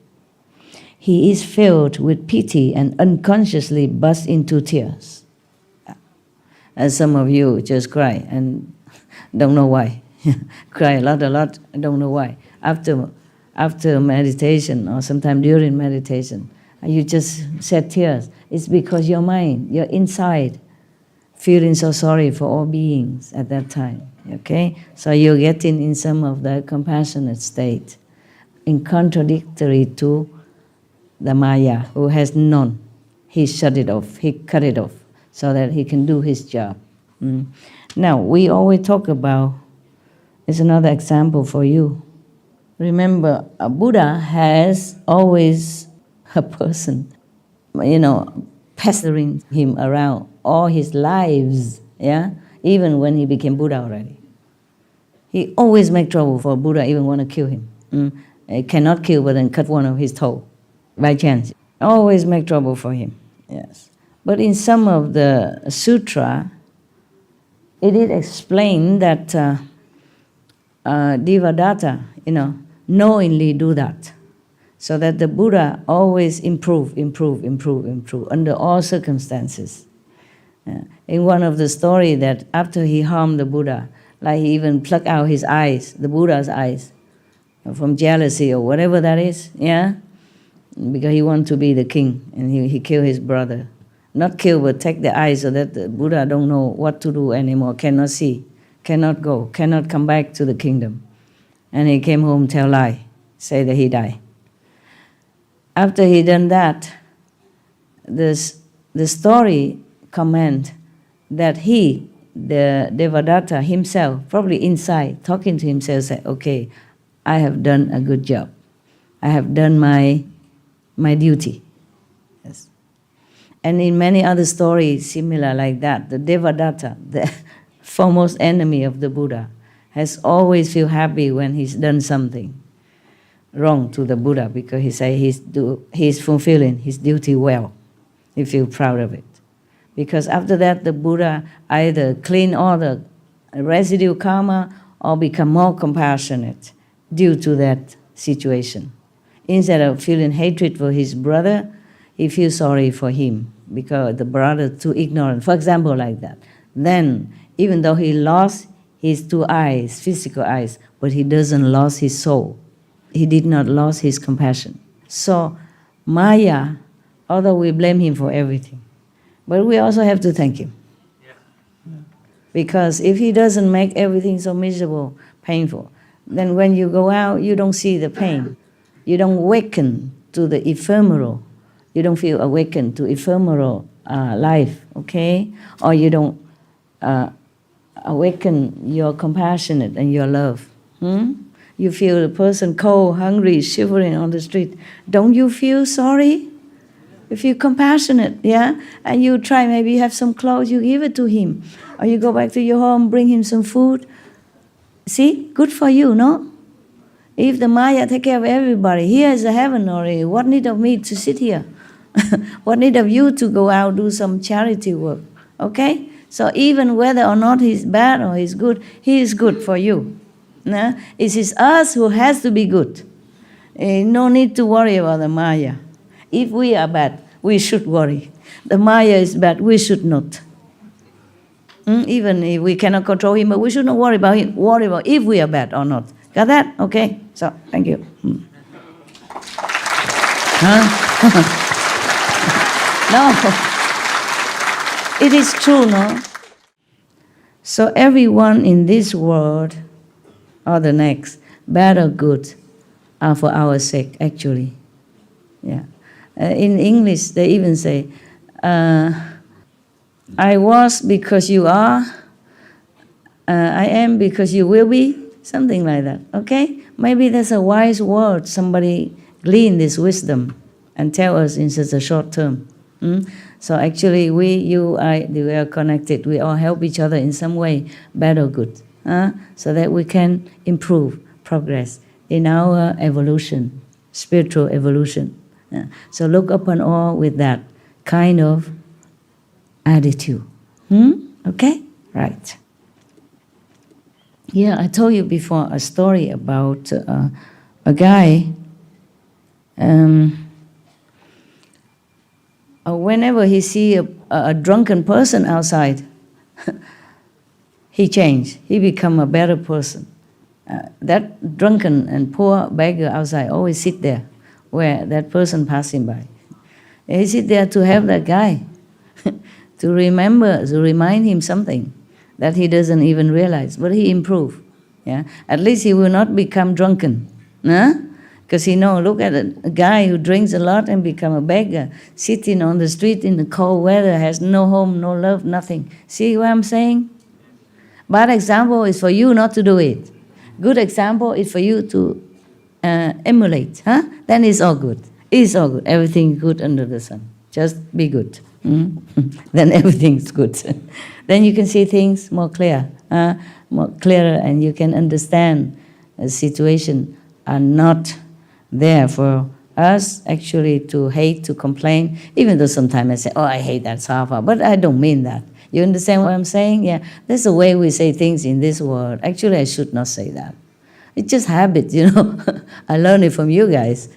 He is filled with pity and unconsciously bursts into tears. And some of you just cry and don't know why. Cry a lot, don't know why. After meditation or sometime during meditation, you just shed tears. It's because your mind, your inside, feeling so sorry for all beings at that time. Okay? So you're getting in some of the compassionate state, in contradictory to the Maya, who has none. He shut it off, he cut it off, so that he can do his job. Now, we always talk about, it's another example for you. Remember, a Buddha has always a person, pestering him around all his lives, even when he became Buddha already. He always make trouble for Buddha, even want to kill him. He cannot kill, but then cut one of his toe, by chance. Always make trouble for him, yes. But in some of the sutra, it is explained that Devadatta, knowingly do that, so that the Buddha always improve under all circumstances. In one of the story that after he harmed the Buddha, like he even plucked out his eyes, the Buddha's eyes, from jealousy or whatever that is, because he wanted to be the king, and he killed his brother. Not kill, but take the eyes so that the Buddha don't know what to do anymore, cannot see, cannot go, cannot come back to the kingdom. And he came home, tell lie, say that he died. After he done that, the story comment that he, the Devadatta himself, probably inside, talking to himself, said, okay, I have done a good job. I have done my duty. Yes. And in many other stories similar like that, the Devadatta, the foremost enemy of the Buddha, has always feel happy when he's done something wrong to the Buddha, because he say he's fulfilling his duty well. He feel proud of it. Because after that, the Buddha either clean all the residue karma or become more compassionate due to that situation. Instead of feeling hatred for his brother, he feels sorry for him because the brother too ignorant. For example, like that. Then, even though he lost his two eyes, physical eyes, but he doesn't lose his soul. He did not lose his compassion. So, Maya, although we blame him for everything, but we also have to thank him. Because if he doesn't make everything so miserable, painful, then when you go out, you don't see the pain. You don't awaken to the ephemeral. You don't feel awakened to ephemeral life, okay? Or you don't awaken your compassionate and your love. You feel the person cold, hungry, shivering on the street. Don't you feel sorry? If you're compassionate, yeah, and you try, maybe you have some clothes, you give it to him. Or you go back to your home, bring him some food. See, good for you, no? If the Maya take care of everybody, here is a heaven already. What need of me to sit here? What need of you to go out, do some charity work? Okay? So even whether or not he's bad or he's good, he is good for you. No? It is us who has to be good. No need to worry about the Maya. If we are bad, we should worry. The Maya is bad, we should not. Even if we cannot control him, but we should not worry about him. Worry about if we are bad or not. Got that? Okay. So, thank you. No. It is true, no? So everyone in this world or the next, bad or good, are for our sake, actually. Yeah. In English, they even say, I was because you are, I am because you will be, something like that, okay? Maybe that's a wise word, somebody glean this wisdom and tell us in such a short term. So actually, we, you, I, we are connected. We all help each other in some way, bad or good, so that we can improve, progress in our evolution, spiritual evolution. So look upon all with that kind of attitude. Okay? Right. Yeah, I told you before a story about a guy. Whenever he see a drunken person outside, he changed. He become a better person. That drunken and poor beggar outside always sit there where that person passing by. And he sit there to help that guy, to remember, to remind him something that he doesn't even realize, but he improve. Yeah, at least he will not become drunken, because he know. Look at a guy who drinks a lot and become a beggar, sitting on the street in the cold weather, has no home, no love, nothing. See what I'm saying? Bad example is for you not to do it. Good example is for you to emulate. Then it's all good. It's all good. Everything good under the sun. Just be good. Then everything's good. Then you can see things more clearer, and you can understand the situation are not there for us actually to hate, to complain, even though sometimes I say, oh, I hate that Safa, but I don't mean that. You understand what I'm saying? Yeah, that's the way we say things in this world. Actually, I should not say that. It's just habit, you know. I learned it from you guys.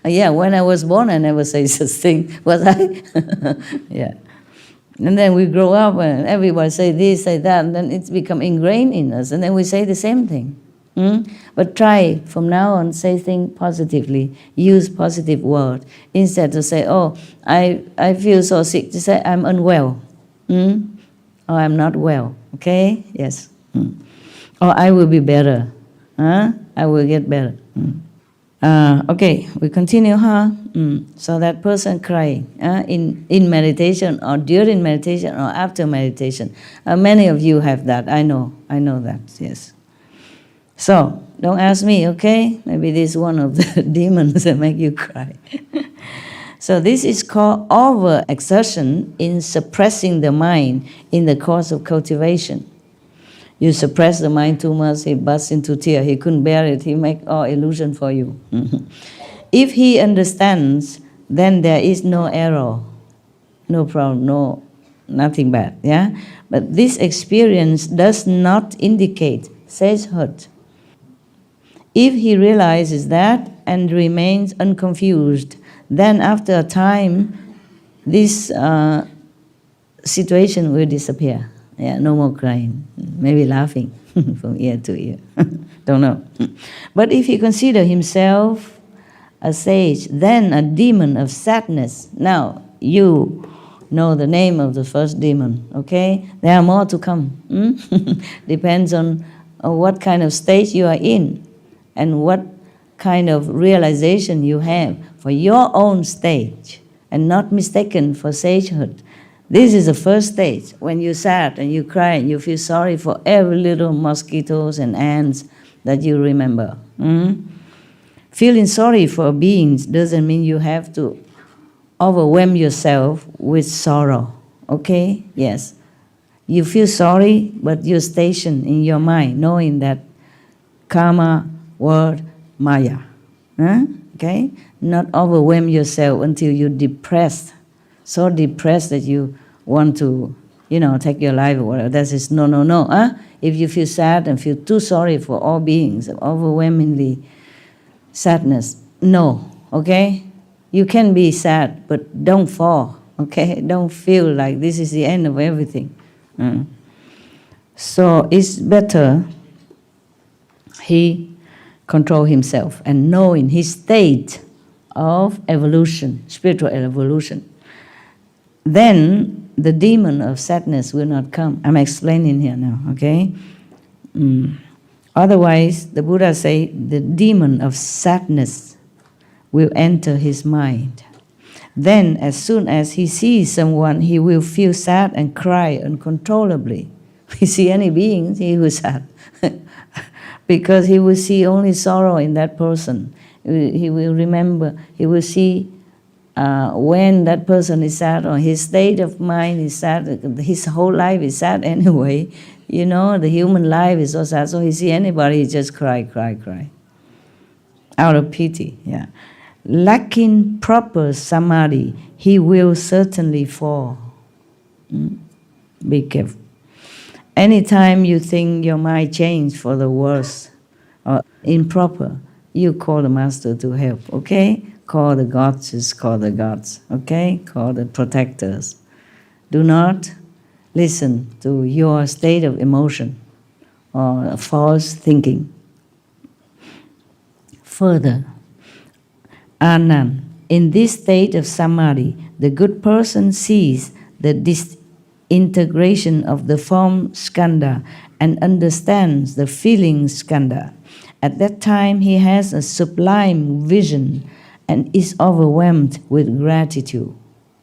Yeah, when I was born, I never say such thing, was I? Yeah. And then we grow up and everybody say this, say that, and then it's become ingrained in us, and then we say the same thing. But try from now on, say things positively, use positive word, instead to say, oh, I feel so sick, to say I'm unwell, or I'm not well, okay? Yes. Or I will be better, I will get better. Okay, we continue, So that person crying in meditation or during meditation or after meditation. Many of you have that, I know that, yes. So, don't ask me, okay? Maybe this is one of the demons that make you cry. So this is called over-exertion in suppressing the mind in the course of cultivation. You suppress the mind too much, he bursts into tears. He couldn't bear it. He make all illusion for you. If he understands, then there is no error, no problem, nothing bad. Yeah, but this experience does not indicate sagehood. If he realizes that and remains unconfused, then after a time, this situation will disappear. Yeah, no more crying, maybe laughing from ear to ear. Don't know. But if he consider himself a sage, then a demon of sadness. Now, you know the name of the first demon, okay? There are more to come. Depends on what kind of stage you are in and what kind of realization you have for your own stage, and not mistaken for sagehood. This is the first stage, when you're sad and you cry and you feel sorry for every little mosquitoes and ants that you remember. Feeling sorry for beings doesn't mean you have to overwhelm yourself with sorrow. Okay? Yes. You feel sorry, but you're stationed in your mind, knowing that karma, word, maya. Huh? Okay? Not overwhelm yourself until you're depressed. So depressed that you want to, take your life or whatever. That is no. Huh? If you feel sad and feel too sorry for all beings, overwhelmingly sadness, no. Okay? You can be sad, but don't fall. Okay? Don't feel like this is the end of everything. So it's better he control himself and knowing his state of evolution, spiritual evolution. Then the demon of sadness will not come. I'm explaining here now, okay? Otherwise, the Buddha say the demon of sadness will enter his mind. Then, as soon as he sees someone, he will feel sad and cry uncontrollably. If he see any beings, he will sad. Because he will see only sorrow in that person. He will remember, he will see when that person is sad or his state of mind is sad. His whole life is sad anyway. The human life is so sad. So he see anybody, he just cry. Out of pity, yeah. Lacking proper samadhi, he will certainly fall. Be careful. Anytime you think your mind changed for the worse or improper, you call the master to help, okay? Call the gods, okay? Call the protectors. Do not listen to your state of emotion or false thinking. Further, Anand, in this state of samadhi, the good person sees the disintegration of the form skandha and understands the feeling skandha. At that time, he has a sublime vision and is overwhelmed with gratitude.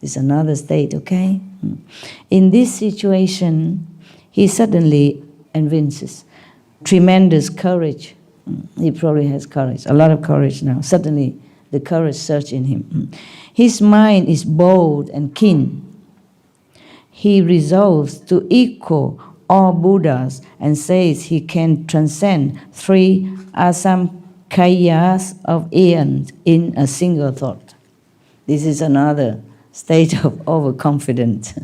It's another state, okay? In this situation, he suddenly evinces tremendous courage. He probably has courage, a lot of courage now. Suddenly, the courage surges in him. His mind is bold and keen. He resolves to equal all Buddhas and says he can transcend 3 asamkhayas of aeons in a single thought. This is another state of overconfidence.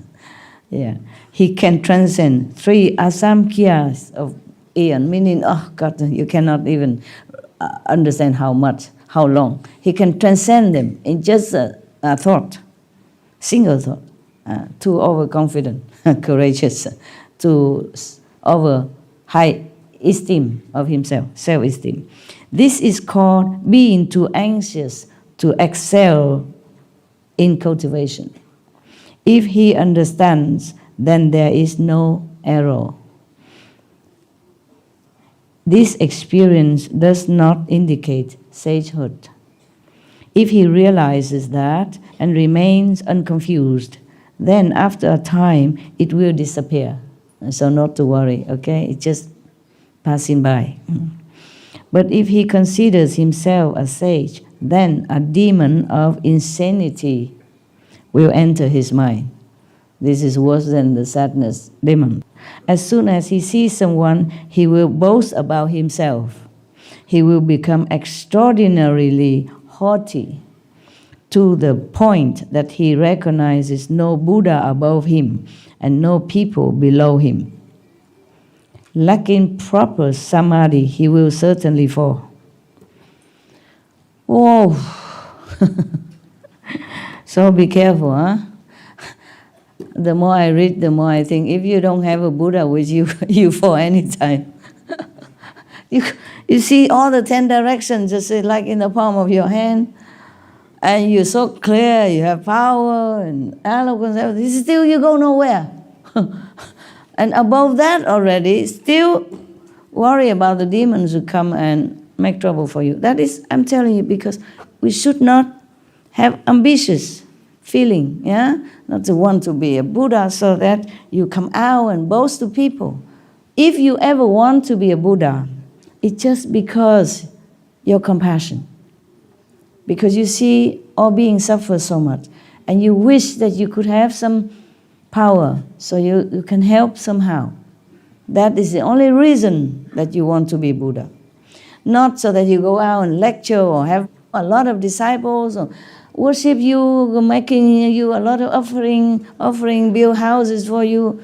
Yeah, he can transcend 3 asamkhayas of aeon, meaning, oh God, you cannot even understand how long. He can transcend them in just a thought, single thought. Too overconfident, courageous, too over high esteem of himself, self-esteem. This is called being too anxious to excel in cultivation. If he understands, then there is no error. This experience does not indicate sagehood. If he realizes that and remains unconfused, then after a time it will disappear. So not to worry, okay? It's just passing by. But if he considers himself a sage, then a demon of insanity will enter his mind. This is worse than the sadness demon. As soon as he sees someone, he will boast about himself. He will become extraordinarily haughty to the point that he recognizes no Buddha above him and no people below him. Lacking proper samadhi, he will certainly fall. Whoa! So be careful, huh? The more I read, the more I think, if you don't have a Buddha with you, you fall anytime. You see all the 10 directions just like in the palm of your hand, and you're so clear, you have power and eloquence, everything. Still you go nowhere. And above that already, still worry about the demons who come and make trouble for you. That is, I'm telling you, because we should not have ambitious feeling, yeah? Not to want to be a Buddha so that you come out and boast to people. If you ever want to be a Buddha, it's just because your compassion. because you see all beings suffer so much, and you wish that you could have some power so you can help somehow. That is the only reason that you want to be Buddha. Not so that you go out and lecture or have a lot of disciples or worship you, making you a lot of offering, build houses for you,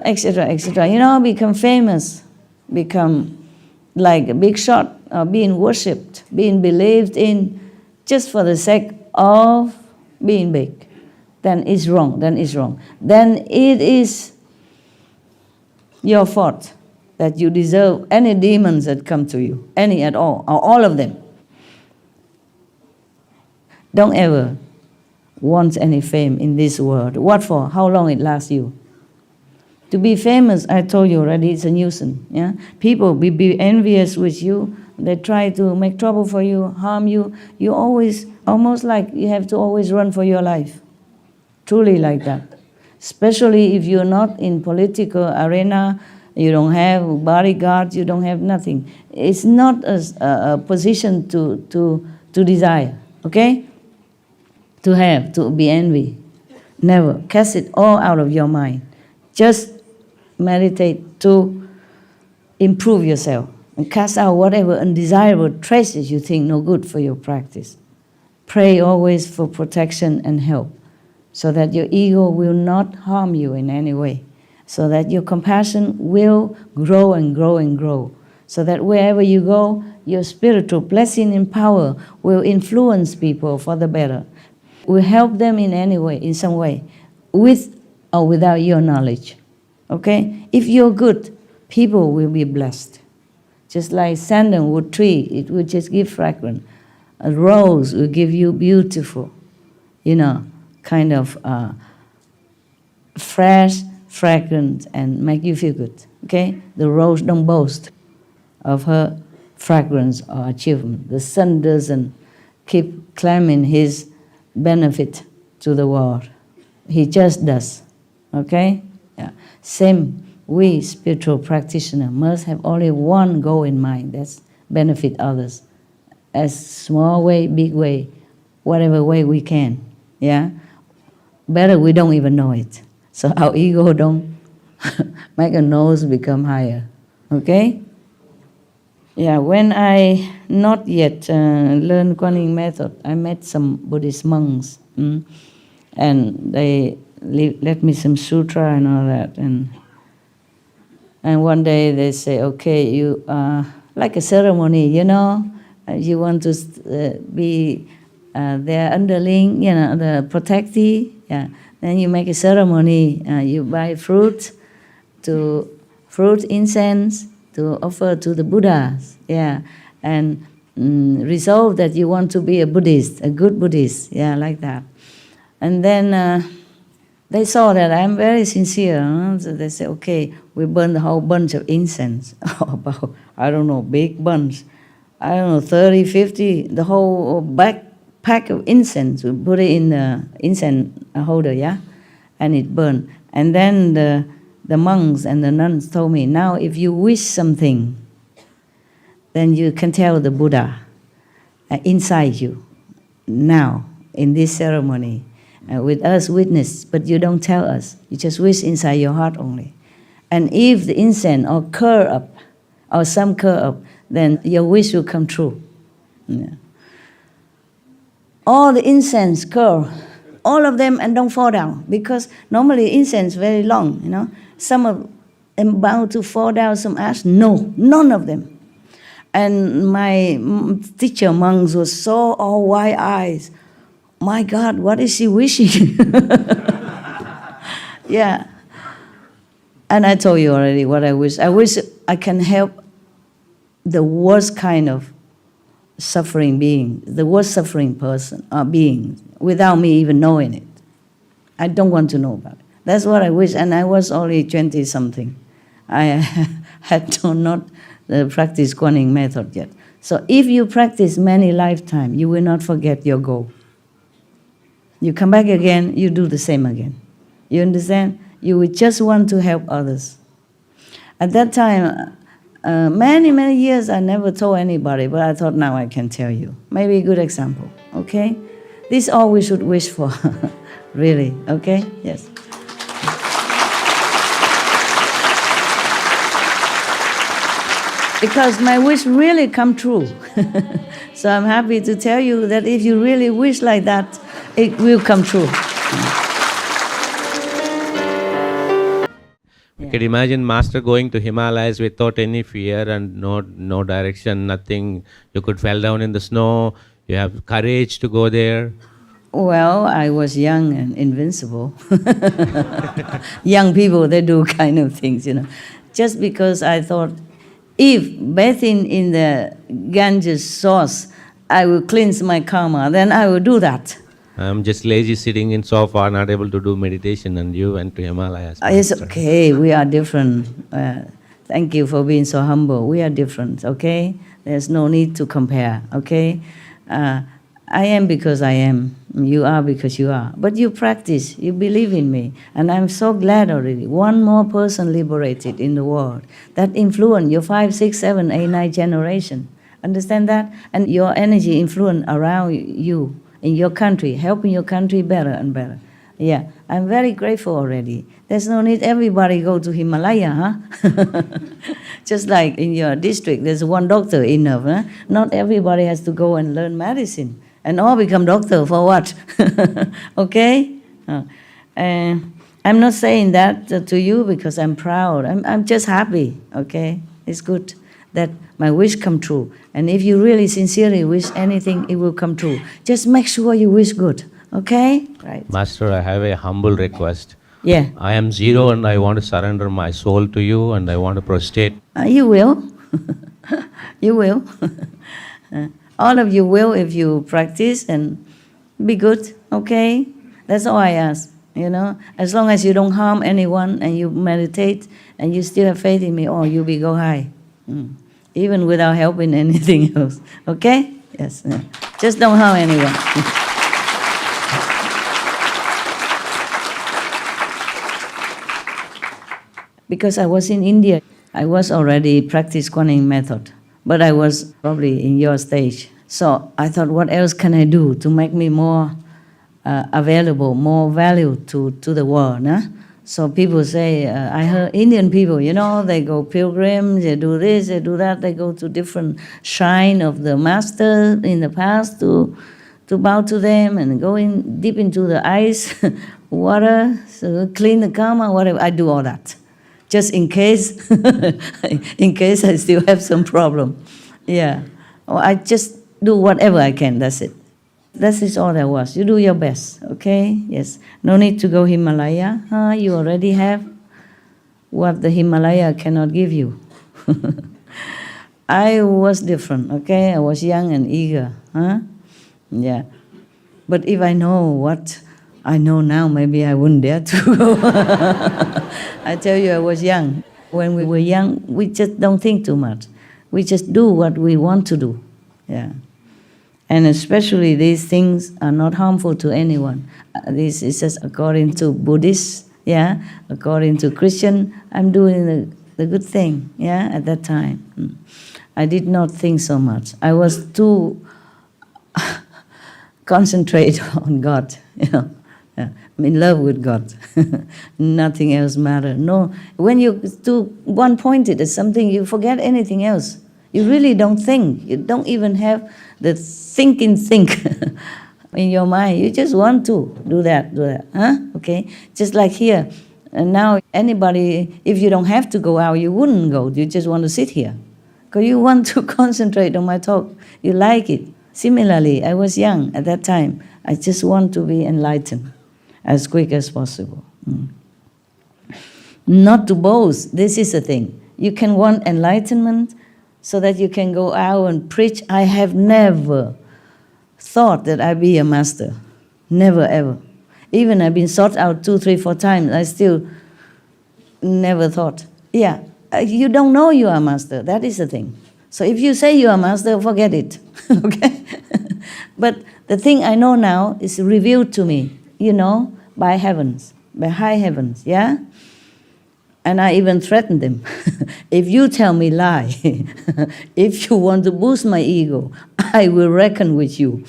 etc., etc. You know, become famous, become like a big shot, being worshipped, being believed in, just for the sake of being big. Then it's wrong, then it's wrong. Then it is your fault that you deserve any demons that come to you, any at all, or all of them. Don't ever want any fame in this world. What for? How long it lasts you? To be famous, I told you already, it's a nuisance. Yeah? People will be envious with you. They try to make trouble for you, harm you. You always, almost like you have to always run for your life. Truly like that. Especially if you're not in political arena, you don't have bodyguards, you don't have nothing. It's not a position to desire, okay? To have, to be envy. Never. Cast it all out of your mind. Just meditate to improve yourself and cast out whatever undesirable traces you think no good for your practice. Pray always for protection and help so that your ego will not harm you in any way, so that your compassion will grow and grow and grow, so that wherever you go, your spiritual blessing and power will influence people for the better, will help them in any way, in some way, with or without your knowledge. Okay? If you're good, people will be blessed. Just like sandalwood tree, it will just give fragrance. A rose will give you beautiful, kind of fresh fragrance and make you feel good. Okay? The rose don't boast of her fragrance or achievement. The sun doesn't keep claiming his benefit to the world. He just does. Okay? Yeah. Same, we spiritual practitioners must have only one goal in mind, that's benefit others. As small way, big way, whatever way we can. Yeah? Better we don't even know it. So our ego don't make our nose become higher. Okay? Yeah, when I not yet learned Kuan Yin method, I met some Buddhist monks. And they let me some sutra and all that. And one day they say, okay, you like a ceremony, you want to be their underling, the protectee. Yeah. Then you make a ceremony. You buy fruit, incense to offer to the Buddhas. Yeah, and resolve that you want to be a Buddhist, a good Buddhist. Yeah, like that. And then they saw that I'm very sincere. So they say, okay, we burn the whole bunch of incense. About, I don't know, big bunch. 30, 50, the whole pack of incense. We put it in the incense holder, yeah? And it burned. And then the monks and the nuns told me, now if you wish something, then you can tell the Buddha inside you, now, in this ceremony. With us witness, but you don't tell us. You just wish inside your heart only. And if the incense or curl up, or some curl up, then your wish will come true. Yeah. All the incense curl, all of them, and don't fall down, because normally incense very long, Some of them about to fall down, some ash. No, none of them. And my teacher monks were so all wide eyes. My God, what is she wishing? Yeah. And I told you already what I wish. I wish I can help the worst kind of suffering being, the worst suffering person or being, without me even knowing it. I don't want to know about it. That's what I wish. And I was only 20-something. I had not practiced Kuan Yin method yet. So if you practice many lifetimes, you will not forget your goal. You come back again, you do the same again. You understand? You would just want to help others. At that time, many, many years, I never told anybody, but I thought now I can tell you. Maybe a good example, okay? This is all we should wish for, really, okay? Yes. Because my wish really come true. So I'm happy to tell you that if you really wish like that, it will come true. You can imagine Master going to Himalayas without any fear and no direction, nothing. You could fall down in the snow. You have courage to go there. Well, I was young and invincible. Young people, they do kind of things, you know. Just because I thought, if bathing in the Ganges source, I will cleanse my karma, then I will do that. I'm just lazy sitting in sofa, not able to do meditation, and you went to Himalayas. It's okay, we are different. Thank you for being so humble. We are different, okay? There's no need to compare, okay? I am because I am. You are because you are. But you practice, you believe in me. And I'm so glad already. One more person liberated in the world. That influence your 5, 6, 7, 8, 9 generation. Understand that? And your energy influence around you, in your country, helping your country better and better. Yeah, I'm very grateful already. There's no need everybody go to Himalaya, huh? Just like in your district, there's one doctor enough, huh? Not everybody has to go and learn medicine. And all become doctor for what? Okay? I'm not saying that to you because I'm proud. I'm just happy, okay? It's good that my wish come true. And if you really sincerely wish anything, it will come true. Just make sure you wish good, okay? Right. Master, I have a humble request. Yeah. I am zero and I want to surrender my soul to you and I want to prostrate. You will. You will. All of you will if you practice and be good, okay? That's all I ask, you know? As long as you don't harm anyone and you meditate and you still have faith in me, oh, you'll be go high. Even without helping anything else, okay? Yes. Just don't harm anyone. Because I was in India, I was already practice Kuan method. But I was probably in your stage. So I thought, what else can I do to make me more available, more value to the world? Nah? So people say, I heard Indian people, you know, they go pilgrims, they do this, they do that, they go to different shrine of the master in the past to bow to them and go in deep into the ice, water, so clean the karma, whatever. I do all that. Just in case, in case I still have some problem. Yeah. Or I just do whatever I can, that's it. That is all there was. You do your best, okay? Yes. No need to go Himalaya. You already have what the Himalaya cannot give you. I was different, okay? I was young and eager, huh? Yeah. But if I know what I know now, maybe I wouldn't dare to go. I tell you, I was young. When we were young, we just don't think too much. We just do what we want to do. Yeah. And especially these things are not harmful to anyone. This is just according to Buddhist, yeah. According to Christian, I'm doing the good thing, yeah, at that time. I did not think so much. I was too concentrated on God, you know. I'm in love with God. Nothing else matters. No, when you do one-pointed at something, you forget anything else. You really don't think. You don't even have the think in your mind. You just want to do that, huh? Okay? Just like here. And now anybody, if you don't have to go out, you wouldn't go. You just want to sit here. Because you want to concentrate on my talk. You like it. Similarly, I was young at that time. I just want to be enlightened as quick as possible. Not to boast. This is the thing. You can want enlightenment so that you can go out and preach. I have never thought that I'd be a master. Never, ever. Even I've been sought out 2, 3, 4 times. I still never thought. Yeah, you don't know you are a master. That is the thing. So if you say you are a master, forget it. Okay? But the thing I know now is revealed to me, you know, by heavens, by high heavens, yeah? And I even threatened them. If you tell me lie, if you want to boost my ego, I will reckon with you.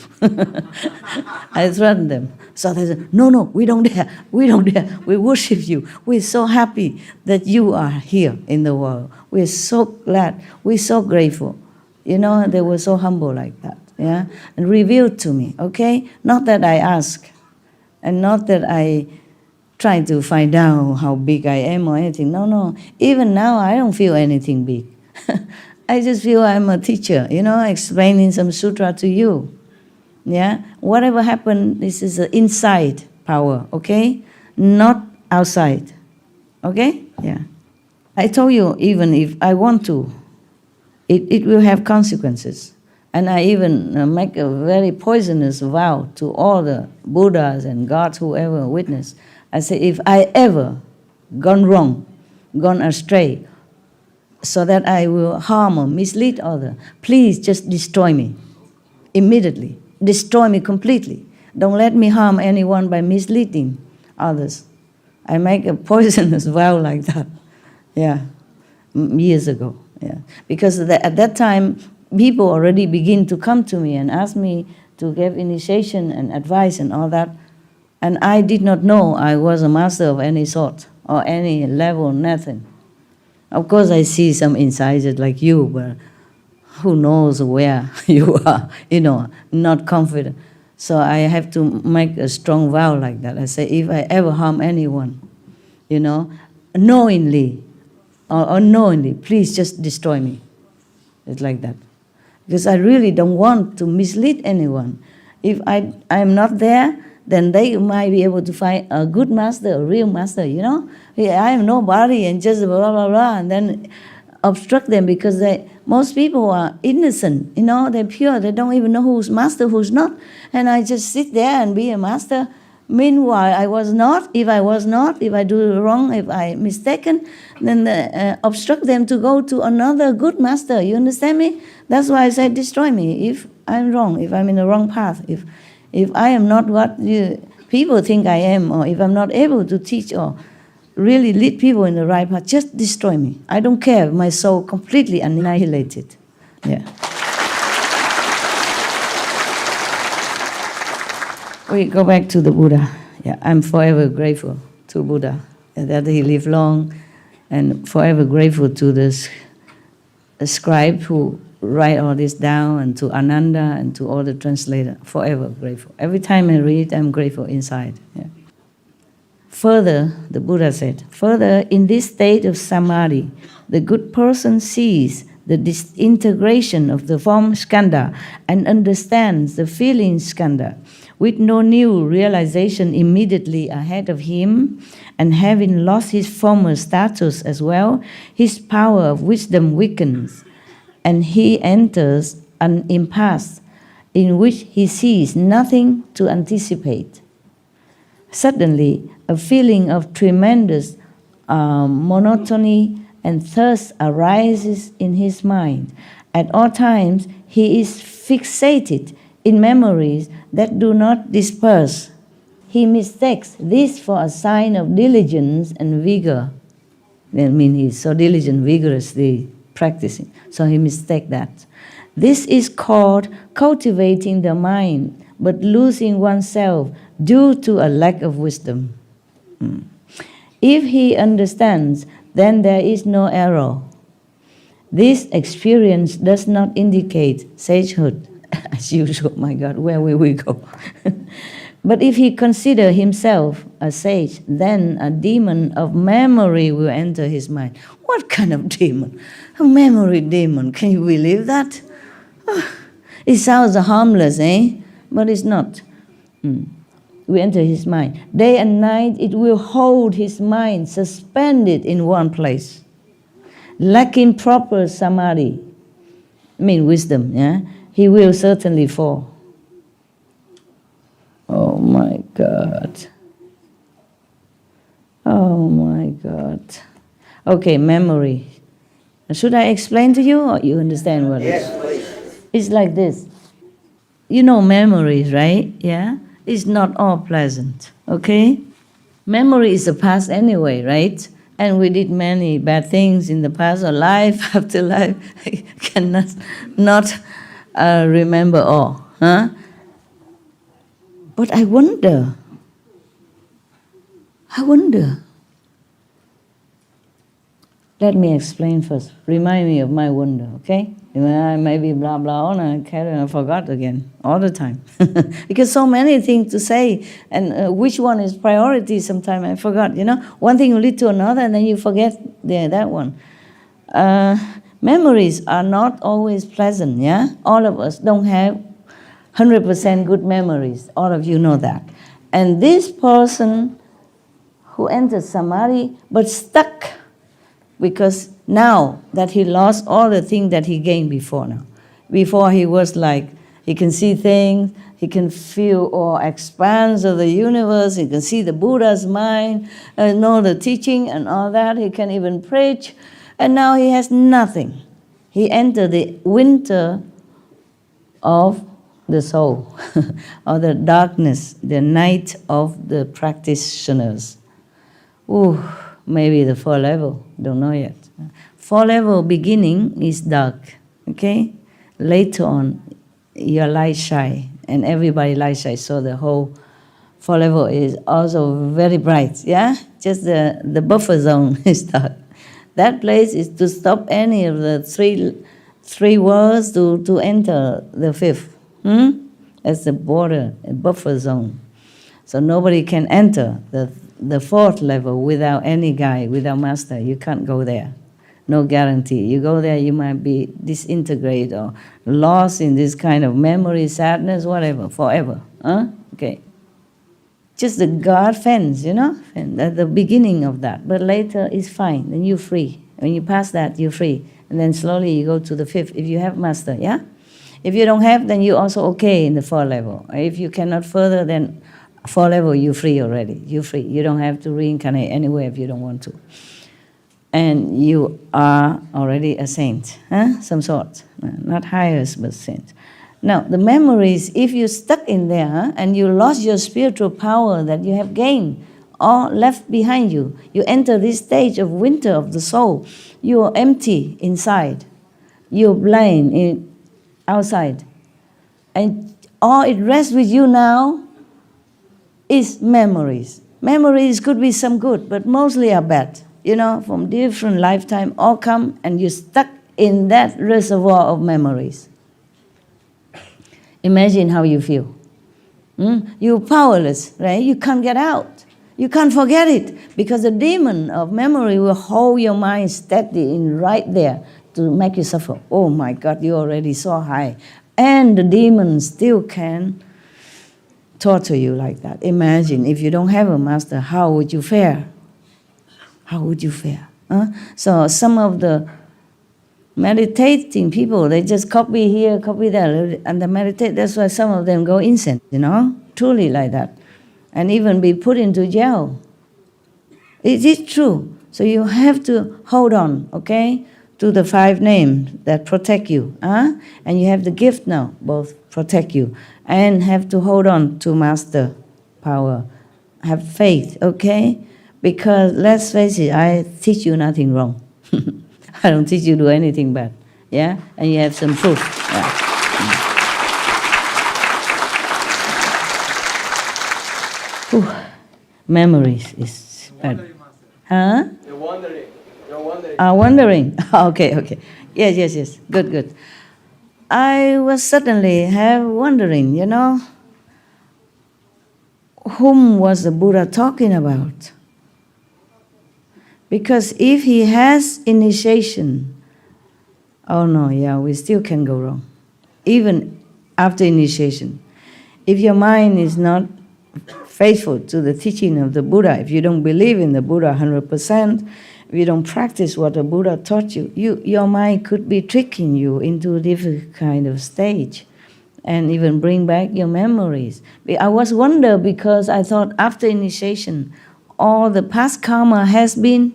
I threatened them. So they said, no, we don't dare. We don't dare. We worship you. We're so happy that you are here in the world. We're so glad. We're so grateful. You know, they were so humble like that. Yeah, and revealed to me, okay? Not that I ask, and not that I try to find out how big I am or anything. No. Even now, I don't feel anything big. I just feel I'm a teacher, you know, explaining some sutra to you. Yeah? Whatever happened, this is an inside power, okay? Not outside. Okay? Yeah. I told you, even if I want to, it will have consequences. And I even make a very poisonous vow to all the Buddhas and gods, whoever witness. I say, if I ever gone wrong, gone astray, so that I will harm or mislead others, please just destroy me immediately. Destroy me completely. Don't let me harm anyone by misleading others. I make a poisonous vow like that. Yeah, years ago. Yeah, because at that time, people already begin to come to me and ask me to give initiation and advice and all that. And I did not know I was a master of any sort or any level, nothing. Of course, I see some insiders like you, but who knows where you are, you know, not confident. So I have to make a strong vow like that. I say, if I ever harm anyone, you know, knowingly or unknowingly, please just destroy me. It's like that. Because I really don't want to mislead anyone. If I'm not there, then they might be able to find a good master, a real master, you know. I am nobody and just blah, blah, blah, and then obstruct them because most people are innocent, you know, they're pure, they don't even know who's master, who's not. And I just sit there and be a master. Meanwhile, I was not. If I do wrong, if I mistaken, then obstruct them to go to another good master. You understand me? That's why I said destroy me if I'm wrong, if I'm in the wrong path, if I am not what people think I am, or if I'm not able to teach or really lead people in the right path, just destroy me. I don't care. My soul completely annihilated. Yeah. We go back to the Buddha. Yeah, I'm forever grateful to Buddha that he lived long, and forever grateful to the scribe who write all this down, and to Ananda and to all the translators. Forever grateful. Every time I read, I'm grateful inside. Yeah. Further, the Buddha said, further, in this state of samadhi, the good person sees the disintegration of the form skandha and understands the feeling skandha, with no new realization immediately ahead of him, and having lost his former status as well, his power of wisdom weakens, and he enters an impasse in which he sees nothing to anticipate. Suddenly, a feeling of tremendous monotony and thirst arises in his mind. At all times, he is fixated in memories that do not disperse. He mistakes this for a sign of diligence and vigor. I mean, he's so diligent, vigorously practicing. So he mistakes that. This is called cultivating the mind, but losing oneself due to a lack of wisdom. If he understands, then there is no error. This experience does not indicate sagehood. As usual, my God, where will we go? But if he considers himself a sage, then a demon of memory will enter his mind. What kind of demon? A memory demon. Can you believe that? It sounds harmless, eh? But it's not. Will enter his mind. Day and night, it will hold his mind suspended in one place. Lacking proper samadhi, I mean wisdom, yeah? He will certainly fall. Oh my God. Oh my God. Okay, memory. Should I explain to you, or you understand what it is? Yes, please. It's like this. You know memories, right? Yeah? It's not all pleasant, okay? Memory is the past anyway, right? And we did many bad things in the past, or life after life. I cannot not remember all. Huh? But I wonder. Let me explain first. Remind me of my wonder, okay? I maybe blah blah and I forgot again all the time. Because so many things to say, and which one is priority sometimes I forgot, One thing will lead to another and then you forget that one. Memories are not always pleasant, yeah? All of us don't have 100% good memories. All of you know that. And this person who entered Samadhi but stuck, because now that he lost all the things that he gained before now. Before he was like, he can see things, he can feel all expanse of the universe, he can see the Buddha's mind, know the teaching and all that, he can even preach, and now he has nothing. He entered the winter of the soul, or the darkness, the night of the practitioners. Ooh, maybe the 4th level, don't know yet. 4th level beginning is dark, okay? Later on, your light shine, and everybody light shine, so the whole 4th level is also very bright, yeah? Just the buffer zone is dark. That place is to stop any of the three worlds to enter the 5th. That's the border, a buffer zone. So nobody can enter the 4th level without any guide, without master. You can't go there. No guarantee. You go there, you might be disintegrated or lost in this kind of memory, sadness, whatever, forever. Okay. Just the guard fence, and at the beginning of that. But later it's fine, then you're free. When you pass that, you're free. And then slowly you go to the 5th, if you have master, yeah? If you don't have, then you're also okay in the 4th level. If you cannot further, then 4th level, you're free already. You're free. You don't have to reincarnate anywhere if you don't want to. And you are already a saint, some sort. Not highest, but saint. Now, the memories, if you're stuck in there and you lost your spiritual power that you have gained or left behind you, you enter this stage of winter of the soul. You are empty inside. You're blind outside. And all it rests with you now is memories. Memories could be some good, but mostly are bad. From different lifetime, all come and you're stuck in that reservoir of memories. Imagine how you feel. You're powerless, right? You can't get out. You can't forget it because the demon of memory will hold your mind steady in right there to make you suffer. Oh my God, you're already so high. And the demon still can torture you like that. Imagine if you don't have a master, how would you fare? How would you fare? So some of the meditating people, they just copy here, copy there, and they meditate. That's why some of them go insane, truly like that. And even be put into jail. It is true. So you have to hold on, okay, to the 5 names that protect you. And you have the gift now, both protect you. And have to hold on to master power. Have faith, okay? Because let's face it, I teach you nothing wrong. I don't teach you to do anything bad. Yeah? And you have some proof. Yeah. Memories is bad. Huh? You're wondering. Wondering. Okay. Yes. Good. I was suddenly wondering, whom was the Buddha talking about? Because if he has initiation, we still can go wrong. Even after initiation. If your mind is not faithful to the teaching of the Buddha, if you don't believe in the Buddha 100%, if you don't practice what the Buddha taught you, your mind could be tricking you into a different kind of stage and even bring back your memories. I was wondering because I thought after initiation, all the past karma has been,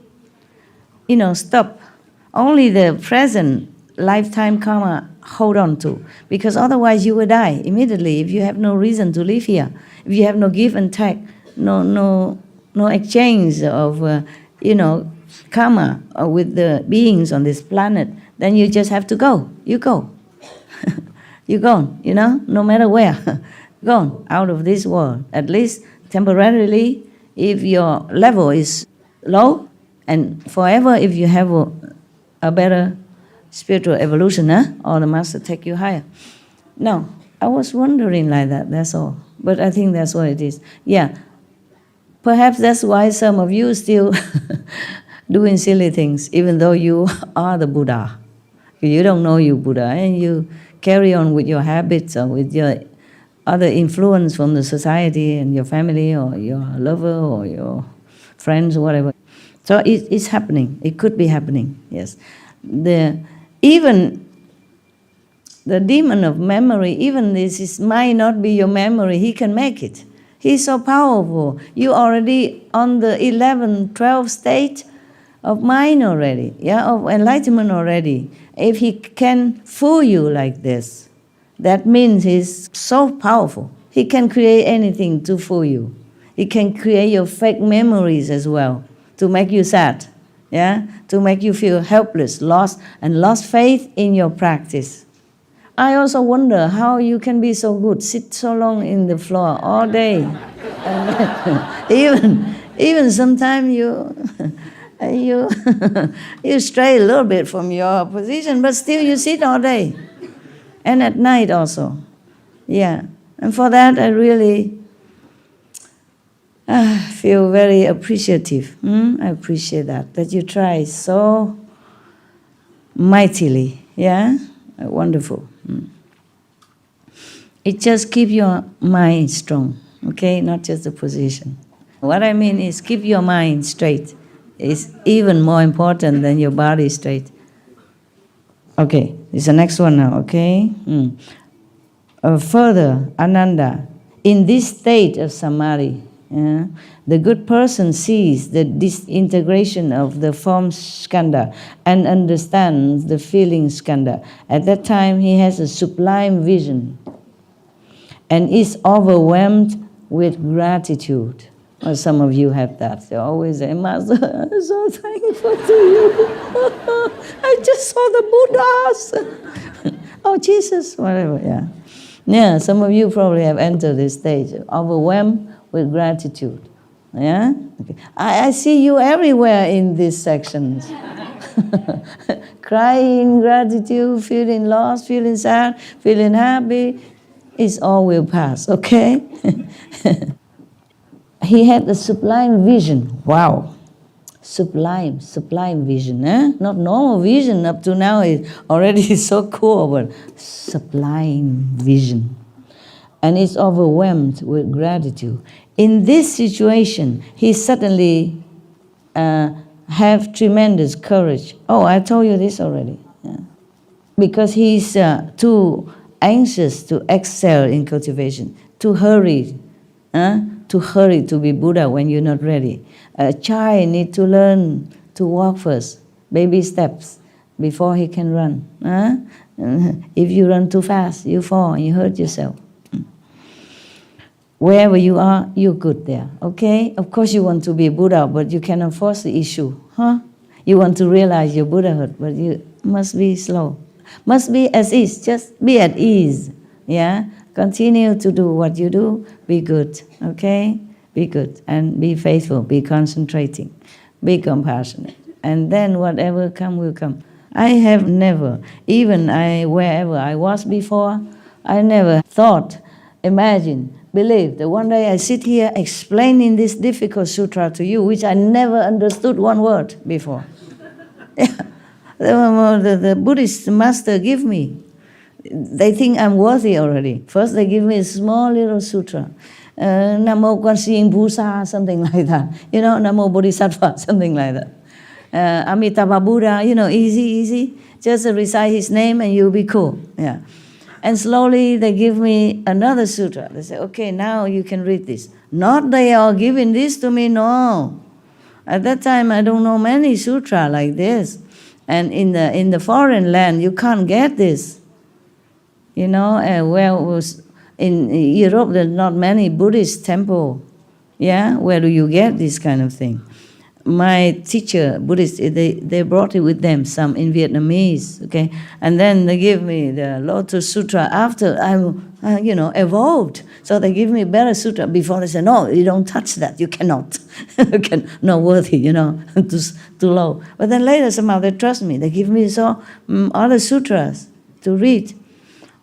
stopped. Only the present lifetime karma hold on to, because otherwise you will die immediately if you have no reason to live here. If you have no give and take, no exchange of, karma with the beings on this planet, then you just have to go. You go. You go, no matter where. Go out of this world, at least temporarily, if your level is low, and forever if you have a better spiritual evolution, or the master take you higher. No, I was wondering like that, that's all. But I think that's what it is. Yeah, perhaps that's why some of you still doing silly things, even though you are the Buddha. You don't know you Buddha, and you carry on with your habits or with your other influence from the society and your family or your lover or your friends or whatever. So it's happening. It could be happening, yes. Even the demon of memory, even this might not be your memory, he can make it. He's so powerful. You already on the 11th, 12th state of mind already, of enlightenment already. If he can fool you like this, that means he's so powerful. He can create anything to fool you. He can create your fake memories as well, to make you sad, to make you feel helpless, lost faith in your practice. I also wonder how you can be so good, sit so long in the floor all day. even sometimes you stray a little bit from your position, but still you sit all day. And at night also. Yeah. And for that I really feel very appreciative. I appreciate that you try so mightily. Yeah? Wonderful. It just keep your mind strong, okay? Not just the position. What I mean is keep your mind straight. It's even more important than your body straight. Okay, this is the next one now, okay? Further, Ananda, in this state of samadhi, the good person sees the disintegration of the form skandha and understands the feeling skandha. At that time, he has a sublime vision and is overwhelmed with gratitude. Well, some of you have that. They always say, Master, I'm so thankful to you. I just saw the Buddhas. Oh, Jesus, whatever, yeah. Yeah, some of you probably have entered this stage, overwhelmed with gratitude. Yeah? Okay. I see you everywhere in these sections. Crying, gratitude, feeling lost, feeling sad, feeling happy. It all will pass, okay? He had a sublime vision. Wow. Sublime vision. Not normal vision. Up to now is already so cool, but sublime vision. And is overwhelmed with gratitude. In this situation, he suddenly have tremendous courage. Oh, I told you this already. Yeah. Because he's too anxious to excel in cultivation, too hurried. To hurry to be Buddha when you're not ready. A child needs to learn to walk first, baby steps, before he can run. If you run too fast, you fall and you hurt yourself. Wherever you are, you're good there, okay? Of course you want to be Buddha, but you cannot force the issue, You want to realize your Buddhahood, but you must be slow. Must be at ease, just be at ease, yeah? Continue to do what you do, be good, okay? Be good and be faithful, be concentrating, be compassionate. And then whatever come will come. I have never, even wherever I was before, I never thought, imagine, believe that one day I sit here explaining this difficult sutra to you, which I never understood one word before. The Buddhist master give me. They think I'm worthy already. First they give me a small little sutra. Namo Kwansin Busa, something like that. Namo Bodhisattva, something like that. Amitabha Buddha, easy. Just recite his name and you'll be cool. Yeah. And slowly they give me another sutra. They say, okay, now you can read this. Not they are giving this to me, no. At that time I don't know many sutra like this. And in the foreign land you can't get this. In Europe, there's not many Buddhist temple. Yeah, where do you get this kind of thing? my teacher, Buddhist, they brought it with them, some in Vietnamese, okay? And then they give me the Lotus Sutra after I, evolved. So they give me better sutra. Before they say, no, you don't touch that, you cannot. Not worthy, too low. But then later somehow they trust me. They give me other sutras to read.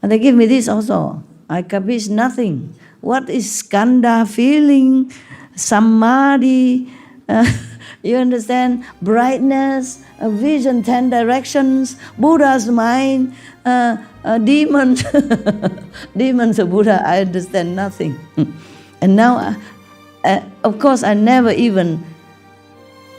And they give me this also. I capish nothing. What is skandha, feeling, samadhi, you understand? Brightness, vision, 10 directions, Buddha's mind, demons. Demons of Buddha, I understand nothing. And now, of course, I never even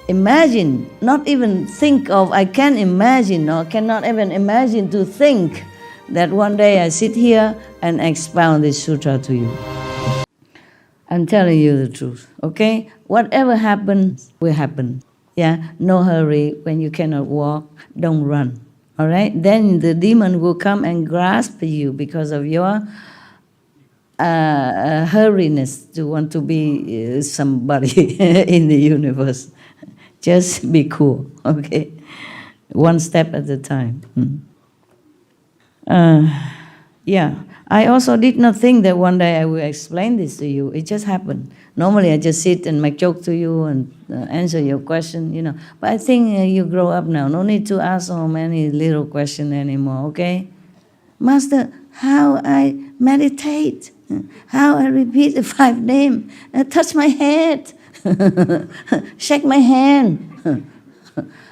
imagine, not even think of, I can imagine or cannot even imagine to think that one day I sit here and expound this sutra to you. I'm telling you the truth, okay? Whatever happens will happen. Yeah, no hurry. When you cannot walk, don't run. All right? Then the demon will come and grasp you because of your hurriness to want to be somebody in the universe. Just be cool, okay? One step at a time. Yeah. I also did not think that one day I will explain this to you. It just happened. Normally I just sit and make joke to you and answer your question, But I think you grow up now. No need to ask so many little questions anymore, okay? Master, how I meditate, how I repeat the 5 names, touch my head, shake my hand.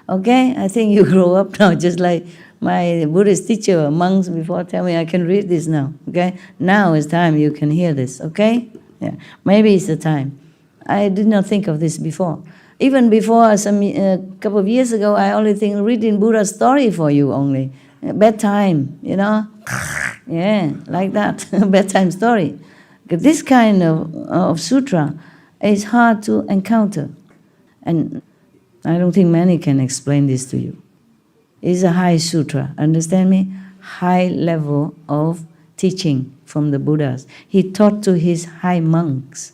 Okay? I think you grow up now just like my Buddhist teacher, monks before tell me I can read this now, okay? Now is time you can hear this, okay? Yeah, maybe it's the time. I did not think of this before. Even before, a couple of years ago, I only think reading Buddha's story for you only. Bedtime, Yeah, like that, bedtime story. Because this kind of sutra is hard to encounter. And I don't think many can explain this to you. It's a high sutra, understand me? High level of teaching from the Buddhas. He taught to his high monks,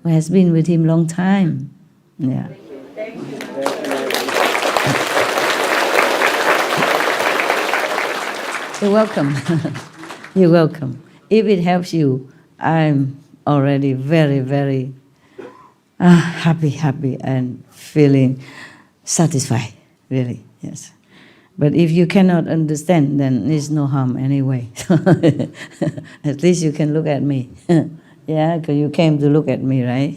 who has been with him long time. Yeah. Thank you. You're welcome. You're welcome. If it helps you, I'm already very, very happy and feeling satisfied, really, yes. But if you cannot understand, then there's no harm anyway. At least you can look at me. Yeah, because you came to look at me, right?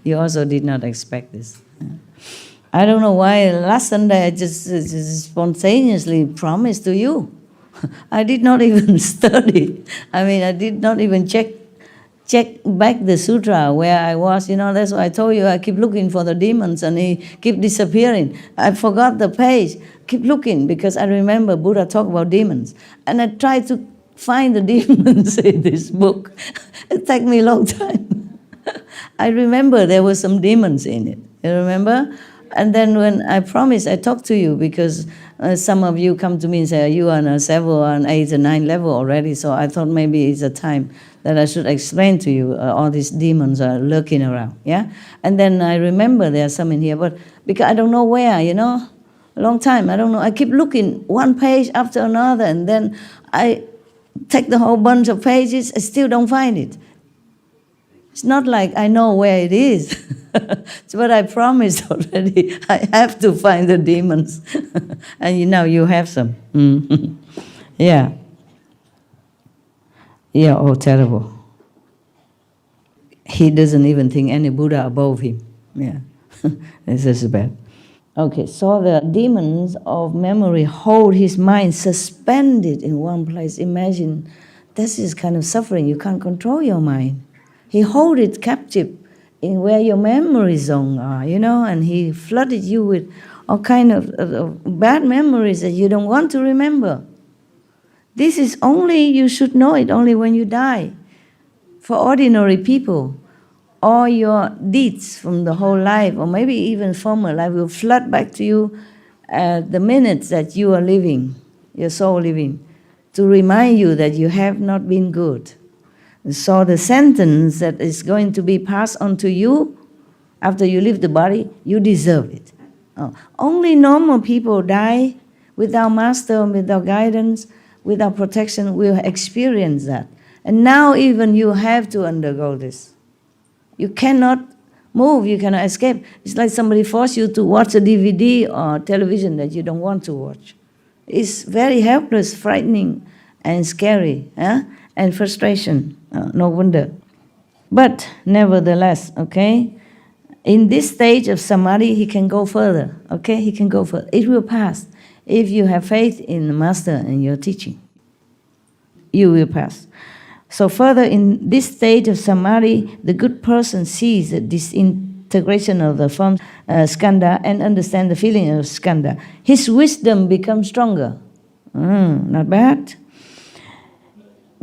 You also did not expect this. I don't know why last Sunday I just spontaneously promised to you. I did not even study. I did not even check back the sutra where I was. That's why I told you I keep looking for the demons and he keep disappearing. I forgot the page. Keep looking because I remember Buddha talked about demons. And I tried to find the demons in this book. It took me a long time. I remember there were some demons in it. You remember? And then when I promised, I talked to you because some of you come to me and say, you are on a 7 or an 8 or 9 level already. So I thought maybe it's a time that I should explain to you all these demons are lurking around. Yeah. And then I remember there are some in here, but because I don't know where, a long time, I don't know. I keep looking one page after another, and then I take the whole bunch of pages, I still don't find it. It's not like I know where it is. It's what I promised already. I have to find the demons. And you have some. Yeah. Yeah, oh, terrible. He doesn't even think any Buddha above him. Yeah, this is bad. Okay, so the demons of memory hold his mind suspended in one place. Imagine, this is kind of suffering. You can't control your mind. He hold it captive in where your memory zone are, and he flooded you with all kind of bad memories that you don't want to remember. This is only, you should know it only when you die. For ordinary people, all your deeds from the whole life, or maybe even former life, will flood back to you at the minutes that you are living, your soul living, to remind you that you have not been good. So the sentence that is going to be passed on to you After you leave the body, you deserve it. Only normal people die without master, without guidance, without protection, will experience that. And now even you have to undergo this. You cannot move, you cannot escape. It's like somebody force you to watch a DVD or television that you don't want to watch. It's very helpless, frightening, and scary, and frustration. No wonder. But nevertheless, okay, in this stage of samadhi, he can go further, okay? He can go further. It will pass. If you have faith in the master and your teaching, you will pass. So further, in this state of samadhi, the good person sees the disintegration of the form skandha and understands the feeling of skandha. His wisdom becomes stronger. Not bad.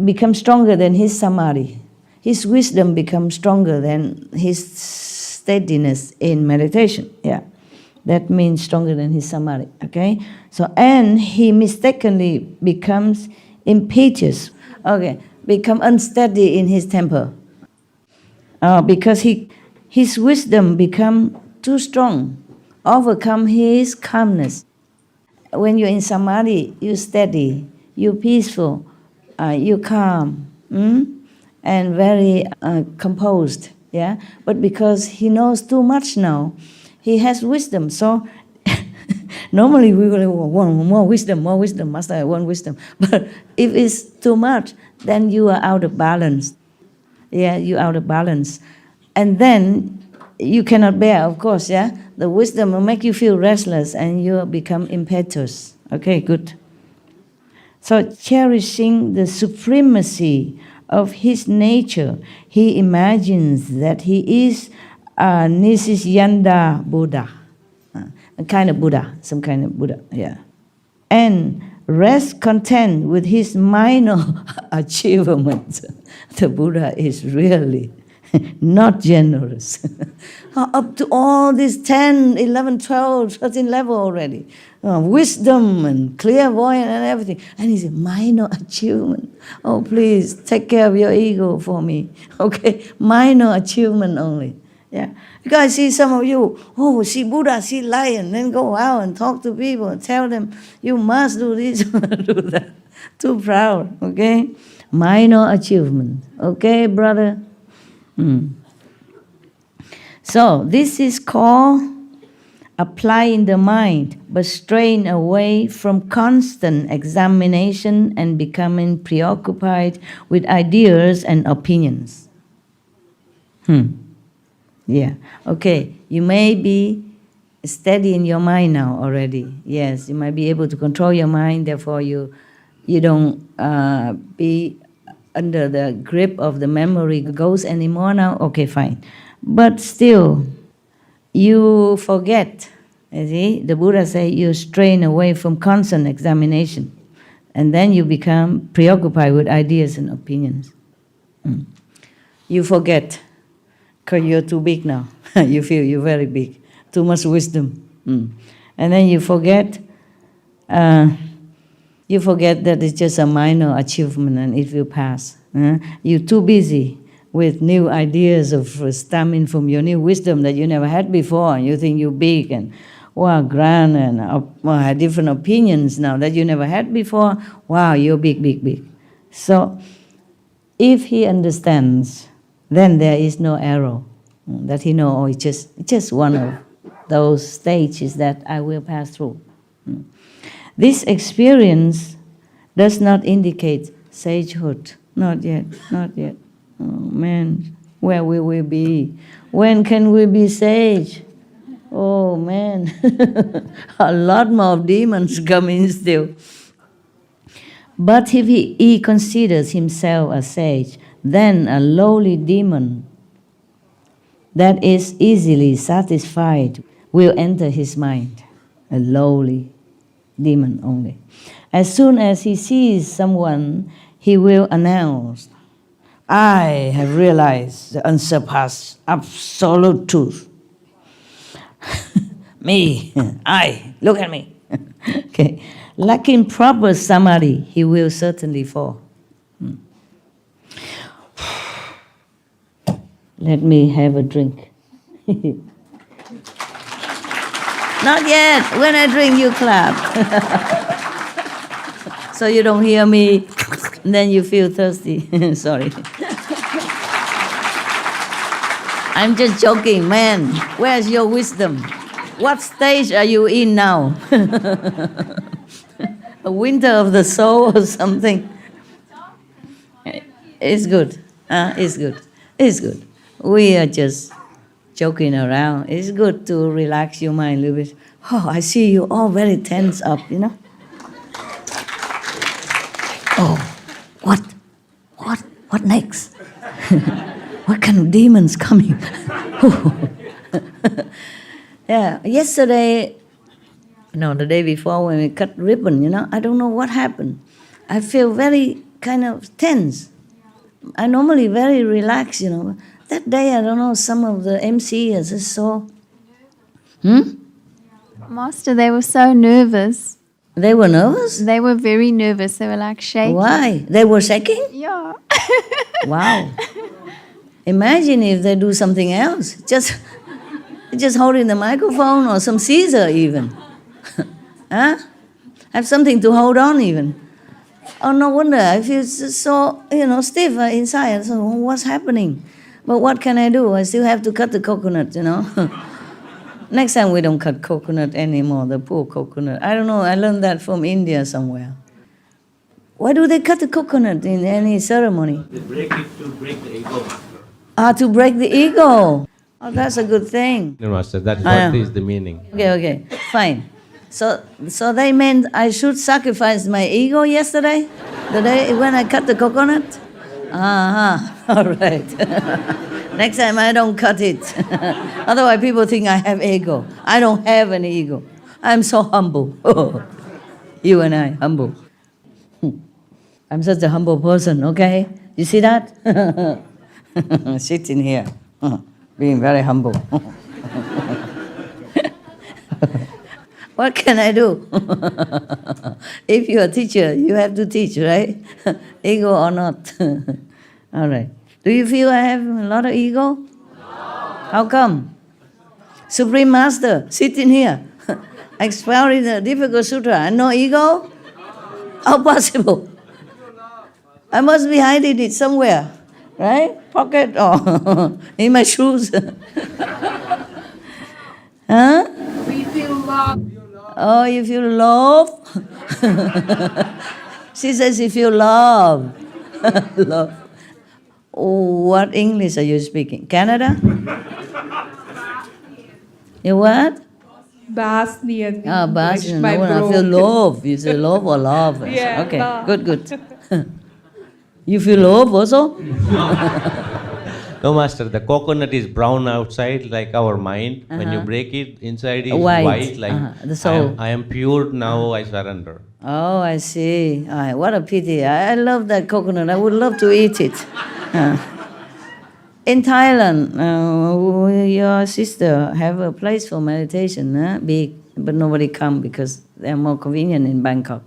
Becomes stronger than his samadhi. His wisdom becomes stronger than his steadiness in meditation. Yeah, that means stronger than his samadhi. Okay. So and he mistakenly becomes impetuous. Okay. Become unsteady in his temper, because his wisdom become too strong, overcome his calmness. When you're in samadhi, you're steady, you're peaceful, you're calm, and very composed. Yeah, but because he knows too much now, he has wisdom. So normally we will want more wisdom, master. I want wisdom. But if it's too much, then you are out of balance. Yeah, you're out of balance. And then you cannot bear, of course, yeah? The wisdom will make you feel restless and you become impetuous. Okay, good. So cherishing the supremacy of his nature, he imagines that he is a Nisisyanda Buddha, a kind of Buddha, some kind of Buddha, yeah. And rest content with his minor achievements. The Buddha is really not generous. Up to all these 10, 11, 12, 13 level already. Wisdom and clairvoyance and everything. And he said, minor achievement. Oh, please, take care of your ego for me. Okay, minor achievement only. Yeah, because I see some of you, see Buddha, see lion, then go out and talk to people and tell them, you must do this, do that. Too proud, okay? Minor achievement, okay, brother? So this is called applying the mind, but straying away from constant examination and becoming preoccupied with ideas and opinions. Yeah, okay, you may be steady in your mind now already. Yes, you might be able to control your mind, therefore you don't be under the grip of the memory ghost anymore now. Okay, fine. But still, you forget. You see, the Buddha said you strain away from constant examination, and then you become preoccupied with ideas and opinions. You forget. Because you're too big now. You feel you're very big. Too much wisdom. And then you forget that it's just a minor achievement and it will pass. You're too busy with new ideas of stemming from your new wisdom that you never had before. And you think you're big and grand and different opinions now that you never had before. Wow, you're big, big, big. So if he understands, then there is no error. That he knows, it's just one of those stages that I will pass through. This experience does not indicate sagehood. Not yet, not yet. Oh man, where will we be? When can we be sage? Oh man, a lot more demons coming still. But if he considers himself a sage, then a lowly demon that is easily satisfied will enter his mind. A lowly demon only. As soon as he sees someone, he will announce, I have realized the unsurpassed absolute truth. Me, I, look at me. Okay. Lacking proper samadhi, he will certainly fall. Let me have a drink. Not yet. When I drink, you clap. So you don't hear me, and then you feel thirsty. Sorry. I'm just joking, man. Where's your wisdom? What stage are you in now? A winter of the soul or something? It's good. It's good. It's good. We are just joking around. It's good to relax your mind a little bit. Oh, I see you all very tense up, you know? Oh, what next? What kind of demons coming? Yeah, yesterday, no, the day before when we cut ribbon, you know, I don't know what happened. I feel very kind of tense. I normally very relaxed, you know. That day, I don't know, some of the MCs I saw. Master, they were so nervous. They were nervous? They were very nervous. They were like shaking. Why? They were shaking? Yeah. Wow. Imagine if they do something else. Just holding the microphone or some scissor even. Huh? Have something to hold on even. Oh, no wonder. I feel so, stiff inside. So what's happening? But what can I do? I still have to cut the coconut, you know. Next time we don't cut coconut anymore, the poor coconut. I don't know, I learned that from India somewhere. Why do they cut the coconut in any ceremony? They break it to break the ego, Master. To break the ego. Oh, that's a good thing. No, Master, that's what is the meaning. Okay, fine. So they meant I should sacrifice my ego yesterday? The day when I cut the coconut? All right. Next time I don't cut it. Otherwise people think I have ego. I don't have any ego. I'm so humble. You and I, humble. I'm such a humble person, okay? You see that? Sitting here, being very humble. What can I do? If you're a teacher, you have to teach, right? Ego or not. All right. Do you feel I have a lot of ego? No. How come? Supreme Master, sitting here, expounding the difficult sutra, and no ego? How possible? I must be hiding it somewhere, right? Pocket or in my shoes. Huh? We feel love. Oh, you feel love? She says you feel love. Love. Oh, what English are you speaking? Canada? You what? Bosnian. Bosnian. No, I feel love. You say love or love? Yeah, okay, love. good. You feel love also? No, Master, the coconut is brown outside like our mind. When you break it, inside is white like the soul. I am pure, now I surrender. Oh, I see. What a pity. I love that coconut. I would love to eat it. In Thailand, your sister have a place for meditation, big, but nobody come because they're more convenient in Bangkok.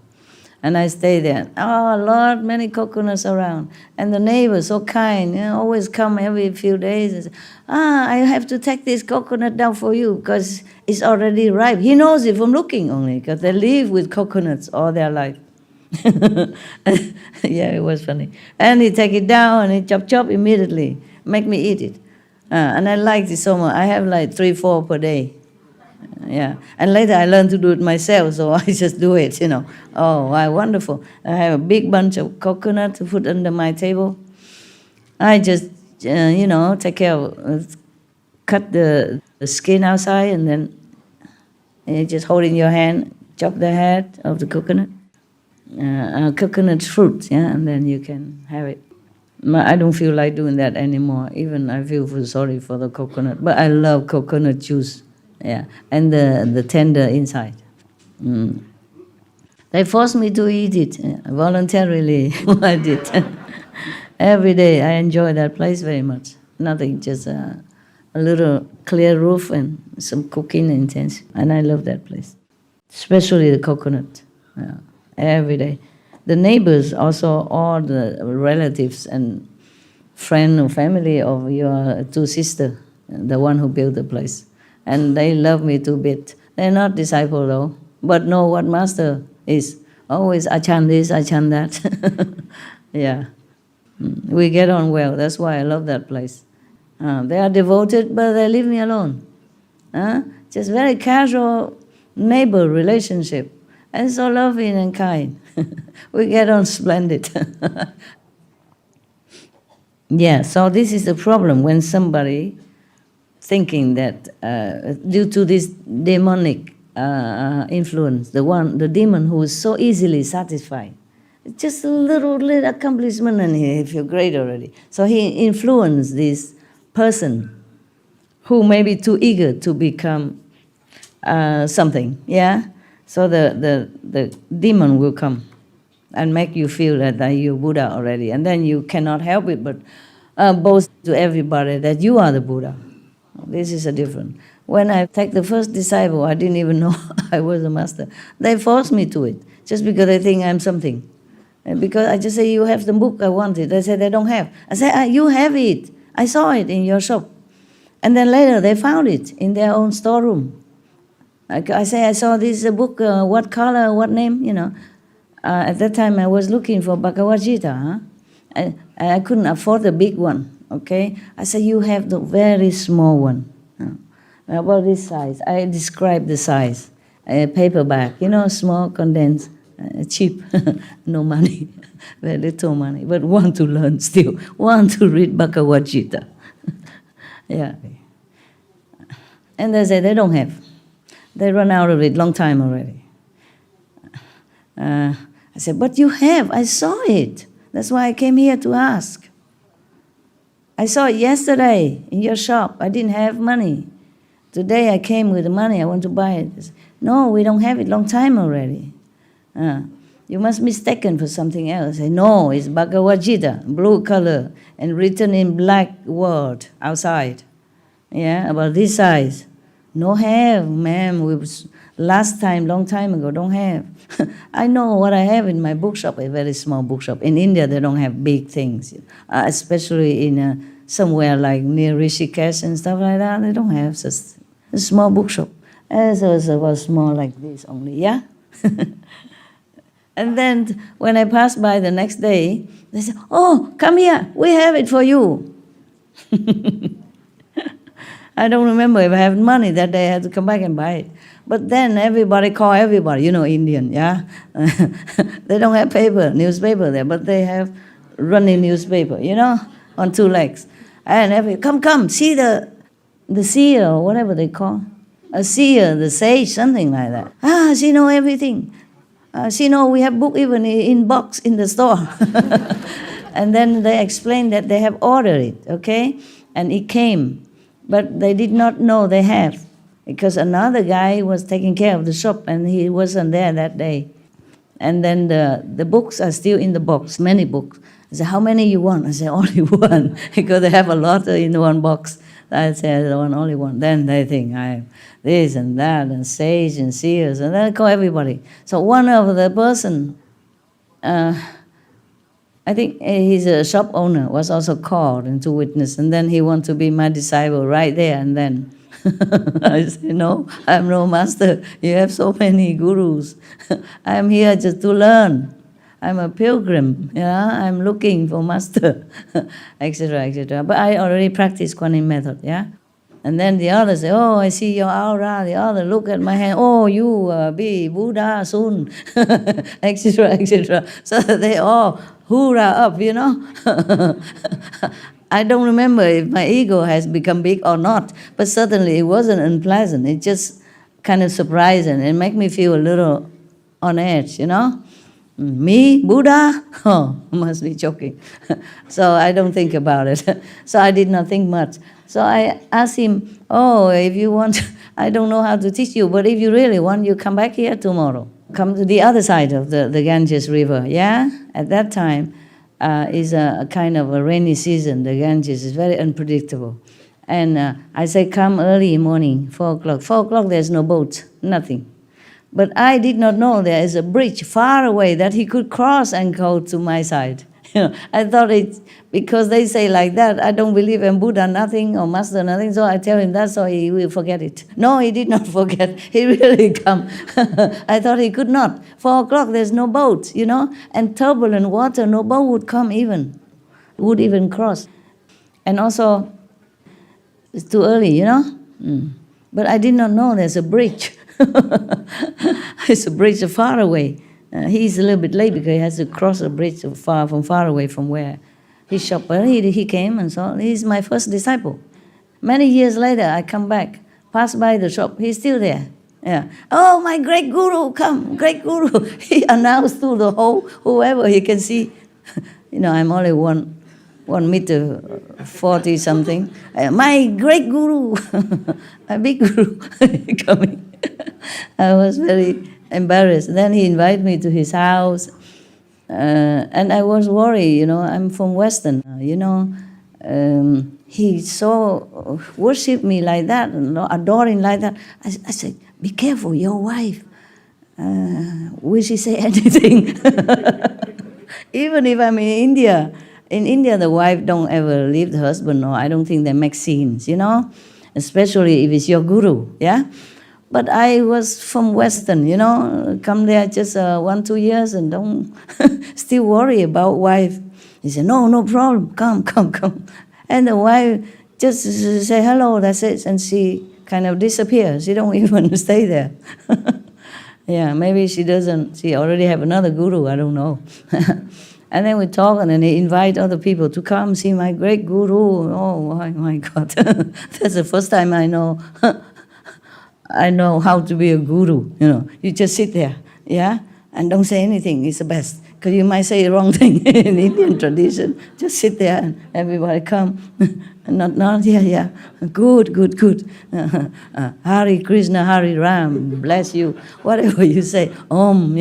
And I stay there. Oh, Lord, many coconuts around. And the neighbors so kind, always come every few days and say, I have to take this coconut down for you because it's already ripe. He knows it from looking only because they live with coconuts all their life. Yeah, it was funny. And he take it down and he chop immediately, make me eat it. And I liked it so much. I have like 3-4 per day. Yeah, and later I learned to do it myself, so I just do it, Oh, wow, wonderful. I have a big bunch of coconut to put under my table. I just, take care of, cut the skin outside and then you just hold in your hand, chop the head of the coconut. Coconut fruit, and then you can have it. I don't feel like doing that anymore. Even I feel sorry for the coconut, but I love coconut juice. Yeah, and the tender inside. They forced me to eat it voluntarily. I did. Every day I enjoy that place very much. Nothing, just a little clear roof and some cooking intense. And I love that place, especially the coconut. Every day. The neighbors also, all the relatives and friend or family of your two sisters, the one who built the place. And they love me to bit. They're not disciple though, but know what master is. Always I chant this, I chant that. Yeah. We get on well. That's why I love that place. They are devoted, but they leave me alone. Just very casual neighbor relationship. And so loving and kind. We get on splendid. Yeah, so this is the problem when somebody thinking that due to this demonic influence, the demon who is so easily satisfied, just a little accomplishment and he feel great already. So he influenced this person who may be too eager to become something, yeah? So the demon will come and make you feel that you're Buddha already. And then you cannot help it but boast to everybody that you are the Buddha. This is a different. When I take the first disciple, I didn't even know I was a master. They forced me to it, just because they think I'm something. And because I just say, you have the book, I want it. They say they don't have. I say, you have it. I saw it in your shop. And then later they found it in their own storeroom. I say, I saw this book, what color, what name, you know. At that time I was looking for Bhagavad Gita. I couldn't afford the big one, okay. I said, you have the very small one. About this size. I described the size. Paperback, you know, small, condensed, cheap, no money, very little money, but want to learn still, want to read Bhagavad Gita. Yeah. And they say they don't have. They run out of it long time already. I said, but you have, I saw it. That's why I came here to ask. I saw it yesterday in your shop. I didn't have money. Today I came with the money, I want to buy it. Said, no, we don't have it, long time already. You must be mistaken for something else. I say, no, it's Bhagavad Gita, blue color, and written in black word outside. Yeah, about this size. No have, ma'am. Last time, long time ago, don't have. I know what I have in my bookshop, a very small bookshop. In India, they don't have big things, especially in somewhere like near Rishikesh and stuff like that. They don't have such a small bookshop. So it was small like this only, yeah? And then when I passed by the next day, they said, oh, come here, we have it for you. I don't remember if I had money that day. I had to come back and buy it. But then everybody call everybody, you know, Indian, yeah? They don't have paper, newspaper there, but they have running newspaper, you know, on two legs. And come, see the seer or whatever they call. A seer, the sage, something like that. She know everything. She know we have book even in box in the store. And then they explained that they have ordered it, okay? And it came. But they did not know they have, because another guy was taking care of the shop and he wasn't there that day. And then the books are still in the box, many books. I said, how many you want? I said, only one, because they have a lot in one box. I said, only one. Then they think I have this and that and sage and seers, and then I call everybody. So one of the person, I think he's a shop owner, was also called into witness, and then he wanted to be my disciple right there and then. I said, no, I'm no master. You have so many gurus. I'm here just to learn. I'm a pilgrim, yeah. I'm looking for master, etc., etc. But I already practice Kuan Yin method, yeah. And then the other say, oh, I see your aura. The other look at my hand. Oh, you be Buddha soon, etc., etc. So they all hoorah up, you know. I don't remember if my ego has become big or not, but certainly it wasn't unpleasant. It just kind of surprising. It made me feel a little on edge, you know. Me, Buddha? Oh, must be joking. So I don't think about it. So I did not think much. So I asked him, oh, if you want, I don't know how to teach you, but if you really want, you come back here tomorrow. Come to the other side of the Ganges River, yeah? At that time, is a kind of a rainy season. The Ganges is very unpredictable. And I say, come early morning, 4 o'clock. 4 o'clock, there's no boat, nothing. But I did not know there is a bridge far away that he could cross and go to my side. I thought it, because they say like that, I don't believe in Buddha nothing or Master nothing, so I tell him that so he will forget it. No, he did not forget. He really come. I thought he could not. 4 o'clock, there's no boat, and turbulent water, no boat would come even, would even cross. And also, it's too early, But I did not know there's a bridge. It's a bridge far away. He's a little bit late because he has to cross a bridge far away from where he shopped. But he came and saw. He's my first disciple. Many years later, I come back, pass by the shop. He's still there. Yeah. Oh, my great guru, come, great guru. He announced to the whole, whoever he can see. I'm only 1 meter 40 something. My great guru, a big guru coming. I was very embarrassed. Then he invited me to his house, and I was worried. I'm from Western. He so worshipped me like that, adoring like that. I said, "Be careful, your wife. Will she say anything?" Even if I'm in India. In India, the wife don't ever leave the husband, or I don't think they make scenes, especially if it's your guru, yeah? But I was from Western, come there just 1-2 years and don't still worry about wife. He said, no problem, come. And the wife just say hello, that's it, and she kind of disappears. She don't even stay there. Yeah, maybe she already have another guru, I don't know. And then we talk, and then he invite other people to come see my great guru. Oh my God, that's the first time I know how to be a guru. You just sit there, yeah, and don't say anything. It's the best, because you might say the wrong thing in Indian tradition. Just sit there and everybody come. Not yeah. Good. Hare Krishna, Hare Ram, bless you. Whatever you say, Om,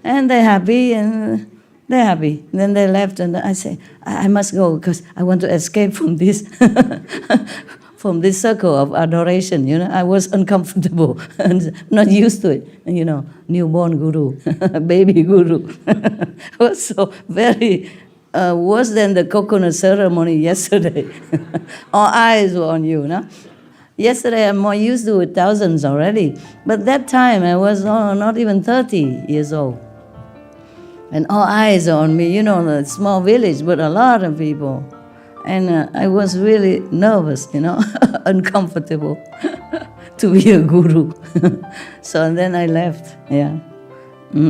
and they're happy and. They're happy. Then they left, and I say, I must go because I want to escape from this, from this circle of adoration. I was uncomfortable and not used to it. Newborn guru, baby guru, was so very worse than the coconut ceremony yesterday. All eyes were on you, Yesterday I'm more used to it, thousands already, but that time I was not even 30 years old. And all eyes are on me, the small village, but a lot of people. And I was really nervous, uncomfortable to be a guru. So then I left, yeah.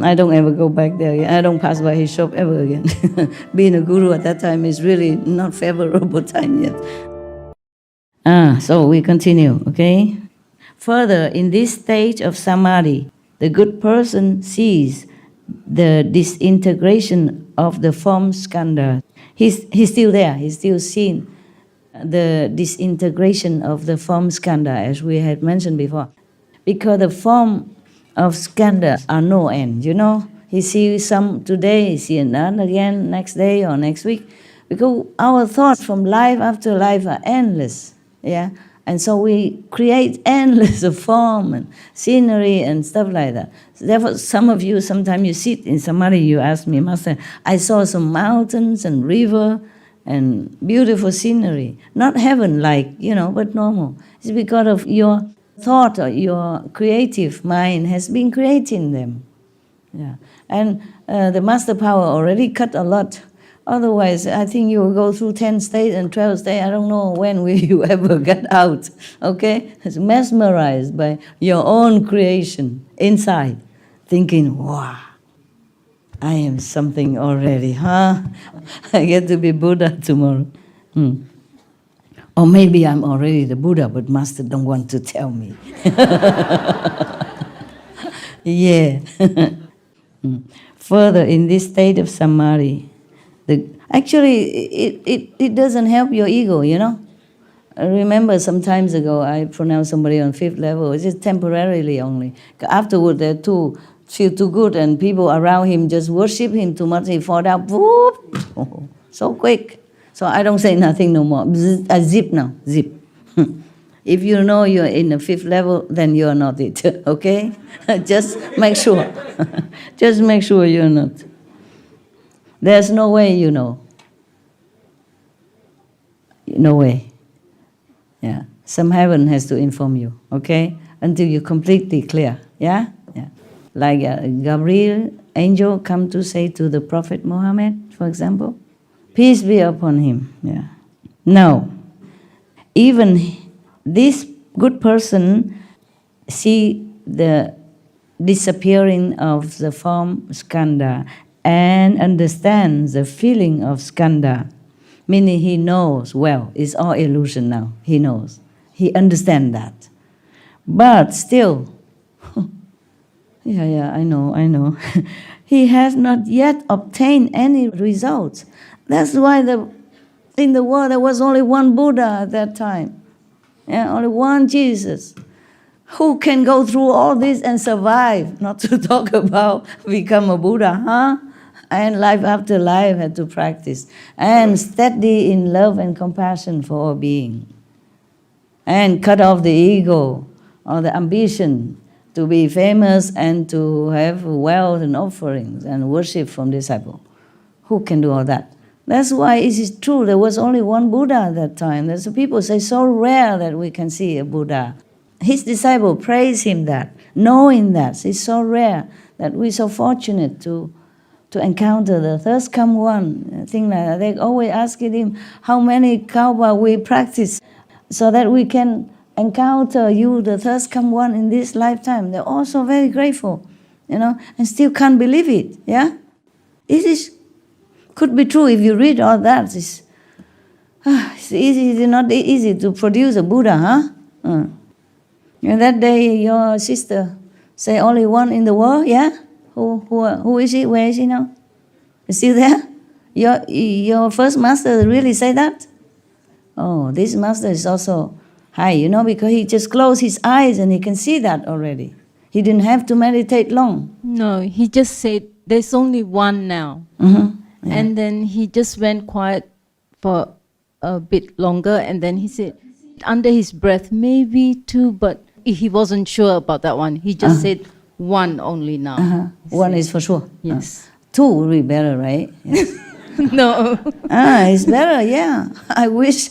I don't ever go back there. I don't pass by his shop ever again. Being a guru at that time is really not favorable time yet. So we continue, okay? Further, in this stage of samadhi, the good person sees the disintegration of the form skandha. He's still there. He's still seeing the disintegration of the form skandha, as we had mentioned before. Because the form of skandha are no end, He sees some today, he sees another again next day or next week. Because our thoughts from life after life are endless, yeah? And so we create endless of form and scenery and stuff like that. So therefore, some of you, sometimes you sit in samadhi, you ask me, Master, I saw some mountains and river and beautiful scenery. Not heaven-like, but normal. It's because of your thought or your creative mind has been creating them. Yeah. And the Master Power already cut a lot. Otherwise, I think you will go through 10 states and 12 states. I don't know when will you ever get out, okay? It's mesmerized by your own creation inside, thinking, wow, I am something already, huh? I get to be Buddha tomorrow. Or maybe I'm already the Buddha, but Master don't want to tell me. Yeah. Further, in this state of samadhi, actually, it doesn't help your ego, I remember some times ago, I pronounced somebody on 5th level, it's just temporarily only. Afterward, they feel too good, and people around him just worship him too much, he fall down, whoop, so quick. So I don't say nothing no more. I zip now, zip. If you know you're in the 5th level, then you're not it, okay? Just make sure. Just make sure you're not. There's no way you know. No way. Yeah. Some heaven has to inform you, okay? Until you're completely clear, yeah? Yeah. Like Gabriel, angel, come to say to the Prophet Muhammad, for example, peace be upon him, yeah. Now, even this good person see the disappearing of the form skanda and understands the feeling of skanda, meaning he knows, well, it's all illusion now, he knows. He understands that. But still, I know. He has not yet obtained any results. That's why in the world there was only one Buddha at that time. Yeah, only one Jesus. Who can go through all this and survive? Not to talk about become a Buddha, huh? And life after life had to practice. And steady in love and compassion for all being. And cut off the ego or the ambition to be famous and to have wealth and offerings and worship from disciple. Who can do all that? That's why it is true, there was only one Buddha at that time. There's people say so rare that we can see a Buddha. His disciple praise him that, knowing that it's so rare that we're so fortunate to encounter the first come one, thing like that. They always asking him how many kalpa we practice so that we can encounter you, the first come one in this lifetime. They're also very grateful, and still can't believe it, yeah? Could be true if you read all that. It's not easy to produce a Buddha, huh? And that day your sister say only one in the world, yeah? Who is she? Where is she now? Is still there? Your first master really say that? Oh, this master is also high, because he just closed his eyes and he can see that already. He didn't have to meditate long. No, he just said, there's only one now. Mm-hmm. Yeah. And then he just went quiet for a bit longer, and then he said, under his breath, maybe two, but he wasn't sure about that one. He just said one only now. One is for sure. Yes. Two would be better, right? Yes. No. It's better, yeah. I wish,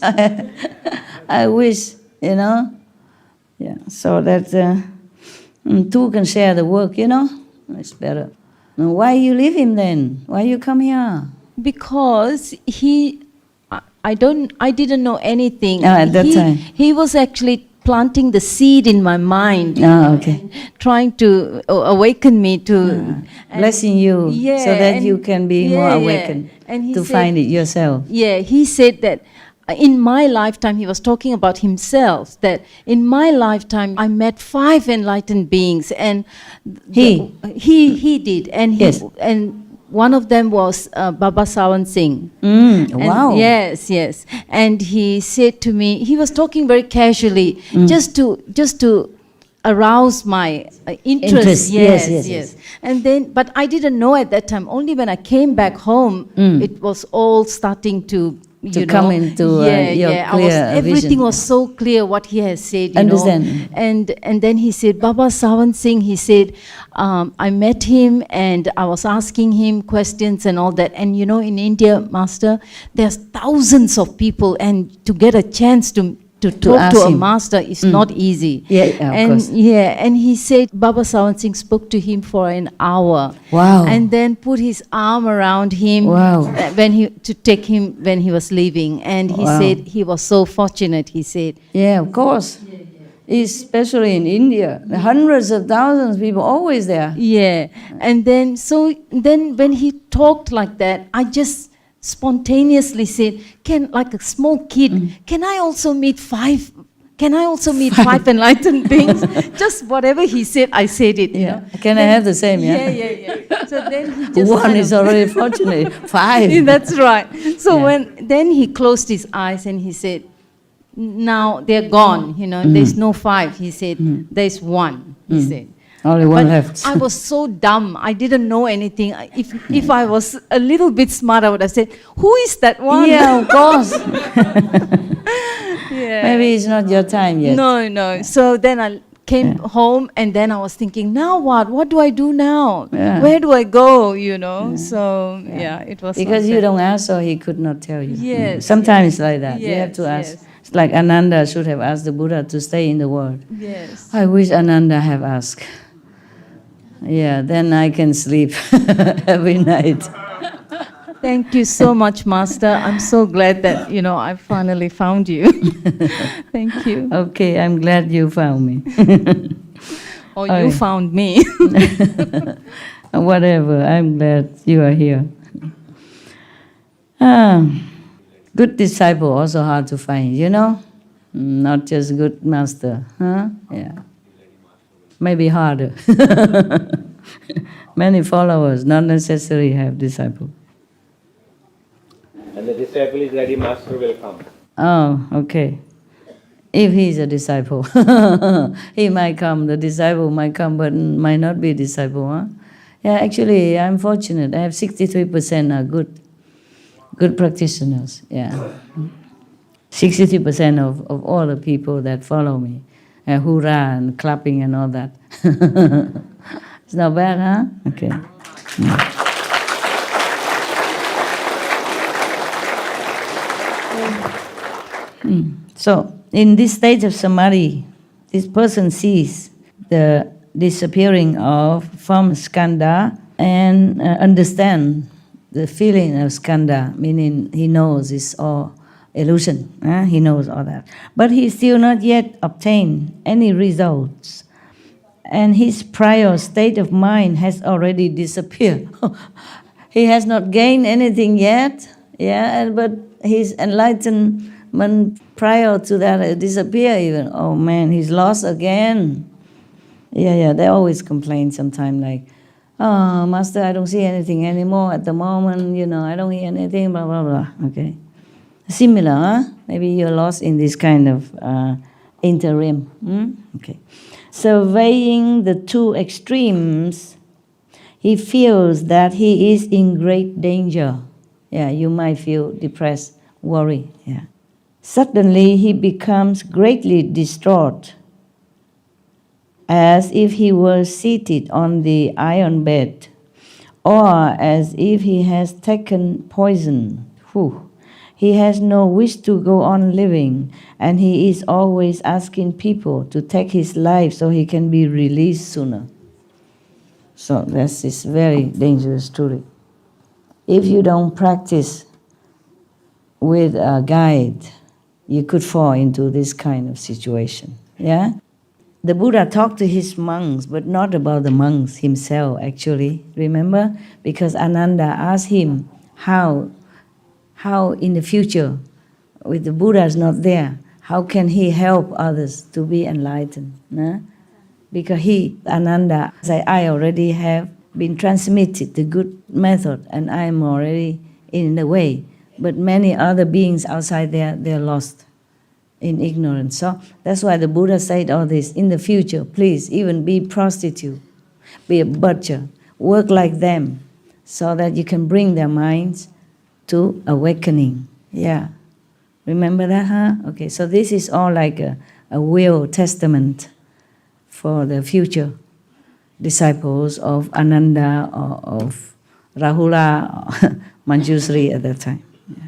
Yeah. So that two can share the work, It's better. Now, why you leave him then? Why you come here? Because I didn't know anything. At that time. He was actually planting the seed in my mind. Okay. Trying to awaken me to... blessing you so that you can be more awakened to find it yourself. Yeah, he said that in my lifetime, he was talking about himself, that in my lifetime I met 5 enlightened beings, and he did, and and one of them was Baba Sawan Singh. Wow. Yes. And he said to me, he was talking very casually, just to arouse my interest. Yes. And then, but I didn't know at that time. Only when I came back home, it was all starting to come into your clear everything vision. was so clear what he has said. Understand. And then he said, Baba Sawan Singh, he said, I met him and I was asking him questions and all that. And in India, Master, there's thousands of people, and to get a chance to talk to a master is not easy. Of course. And he said Baba Sawan Singh spoke to him for an hour. Wow. And then put his arm around him to take him when he was leaving. And he said he was so fortunate, he said. Yeah, of course. Especially in India. Hundreds of thousands of people always there. Yeah. And then when he talked like that, I just spontaneously said, like a small kid, can I also meet 5 enlightened beings? Just whatever he said, I said it. Can I have the same? Yeah. So then he just one is already fortunate. 5. That's right. So then he closed his eyes and he said, now they're gone. There's no 5. He said, there's 1. He said. Only one left. I was so dumb. I didn't know anything. If I was a little bit smart, I would have said, who is that one? Yeah, of course. Maybe it's not your time yet. No. So then I came home, and then I was thinking, now what? What do I do now? Yeah. Where do I go? You know. So it was Because like you that. don't ask, so he could not tell you. Yes, Sometimes it's like that. You have yes, to ask. yes. It's like Ananda should have asked the Buddha to stay in the world. Yes. I wish Ananda have asked. Yeah, then I can sleep every night. Thank you so much, Master. I'm so glad that I finally found you. Thank you. Okay, I'm glad you found me. Or you found me. Whatever, I'm glad you are here. Good disciple also hard to find, Not just good master, huh? Yeah. Maybe harder. Many followers, not necessarily have disciple. And the disciple is ready, master will come. Oh, okay. If he's a disciple, he might come, the disciple might come, but might not be disciple, huh? Yeah, actually, I'm fortunate. I have 63% are good practitioners, yeah. 63% of all the people that follow me. Hoorah and clapping and all that. It's not bad, huh? Okay. So, in this state of samadhi, this person sees the disappearing of form skandha and understand the feeling of skandha, meaning he knows it's all illusion. He knows all that. But he still not yet obtained any results. And his prior state of mind has already disappeared. He has not gained anything yet, but his enlightenment prior to that disappeared even. Oh man, he's lost again. They always complain sometimes like, oh, Master, I don't see anything anymore at the moment, I don't hear anything, blah, blah, blah, okay. Similar, huh? Maybe you're lost in this kind of interim. Okay. Surveying the two extremes, he feels that he is in great danger. Yeah, you might feel depressed, worried. Yeah. Suddenly, he becomes greatly distraught, as if he were seated on the iron bed, or as if he has taken poison. Whew. He has no wish to go on living, and he is always asking people to take his life so he can be released sooner. So this is very dangerous truly. If you don't practice with a guide, you could fall into this kind of situation. Yeah? The Buddha talked to his monks, but not about the monks himself actually. Remember? Because Ananda asked him how in the future, with the Buddha's not there, how can he help others to be enlightened? Nah? Because Ananda, said, I already have been transmitted the good method and I am already in the way. But many other beings outside there, they're lost in ignorance. So that's why the Buddha said all this. In the future, please, even be prostitute, be a butcher, work like them, so that you can bring their minds to awakening. Yeah. Remember that, huh? Okay, so this is all like a will testament for the future disciples of Ananda or of Rahula or Manjusri at that time. Yeah.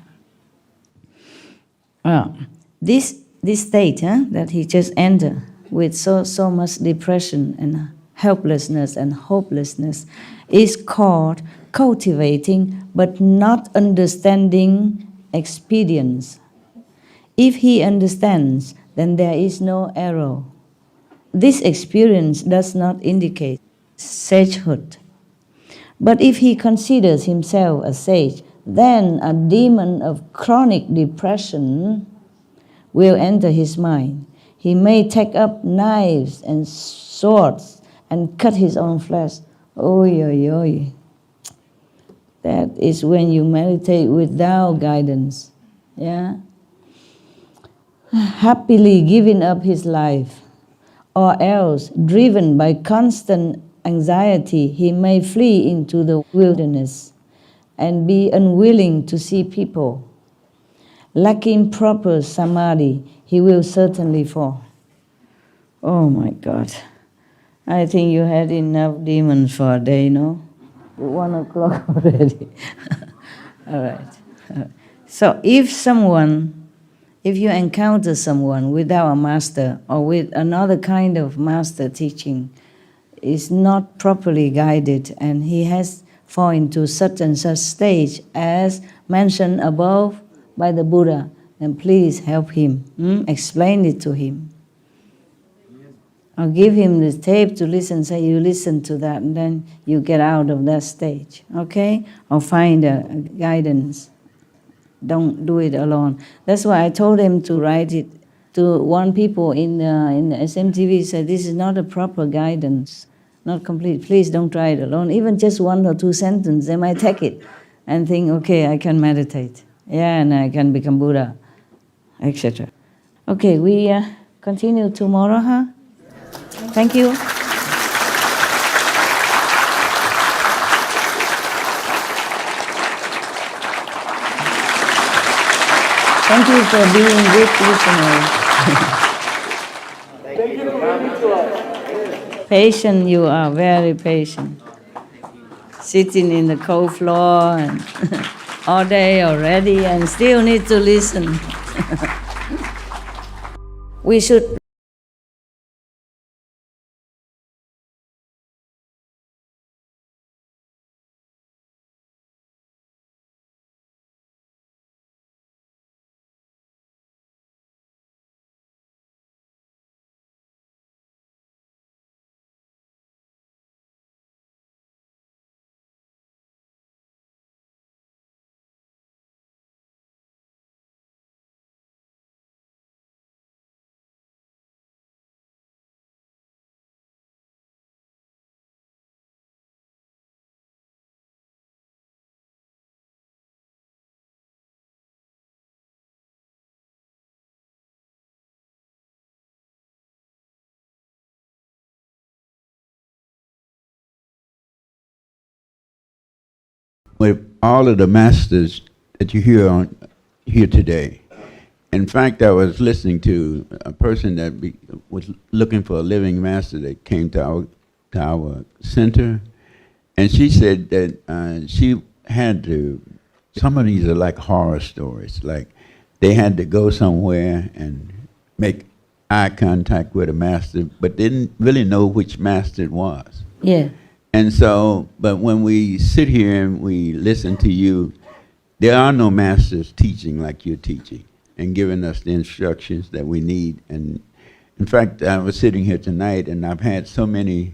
Well, this state that he just entered with so much depression and helplessness and hopelessness is called cultivating but not understanding experience. If he understands, then there is no error. This experience does not indicate sagehood. But if he considers himself a sage, then a demon of chronic depression will enter his mind. He may take up knives and swords and cut his own flesh. Oy, oy, oy. That is when you meditate without guidance. Yeah? Happily giving up his life, or else, driven by constant anxiety, he may flee into the wilderness and be unwilling to see people. Lacking proper samadhi, he will certainly fall. Oh my God. I think you had enough demons for a day, no? 1 o'clock already. All right. So if you encounter someone without a master or with another kind of master teaching, is not properly guided and he has fallen into such and such stage as mentioned above by the Buddha, then please help him. Explain it to him. Or give him the tape to listen, say you listen to that and then you get out of that stage, okay? Or find a guidance. Don't do it alone. That's why I told him to write it to warn people in the SMTV, said this is not a proper guidance, not complete. Please don't try it alone. Even just 1 or 2 sentences, they might take it and think, okay, I can meditate. Yeah, and I can become Buddha, etc. Okay, we continue tomorrow, huh? Thank you. Thank you for being good listeners. Patient, you are very patient. Sitting in the cold floor and all day already and still need to listen. We should with all of the masters that you hear here today. In fact, I was listening to a person that was looking for a living master that came to our center, and she said that she had to. Some of these are like horror stories. Like they had to go somewhere and make eye contact with a master, but didn't really know which master it was. Yeah. And so, but when we sit here and we listen to you, there are no masters teaching like you're teaching and giving us the instructions that we need. And in fact, I was sitting here tonight and I've had so many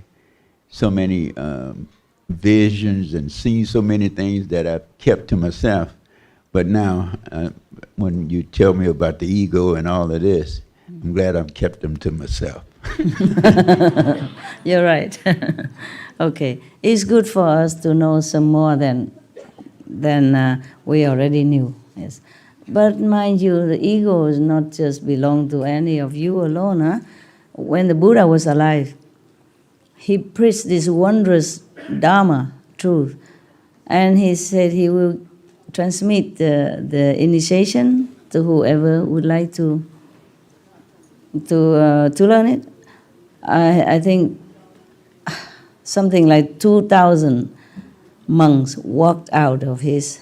visions and seen so many things that I've kept to myself. But now, when you tell me about the ego and all of this, I'm glad I've kept them to myself. You're right. Okay, it's good for us to know some more than we already knew. Yes, but mind you, the ego is not just belong to any of you alone. Huh? When the Buddha was alive, he preached this wondrous Dharma truth, and he said he will transmit the initiation to whoever would like to learn it. I think something like 2,000 monks walked out of his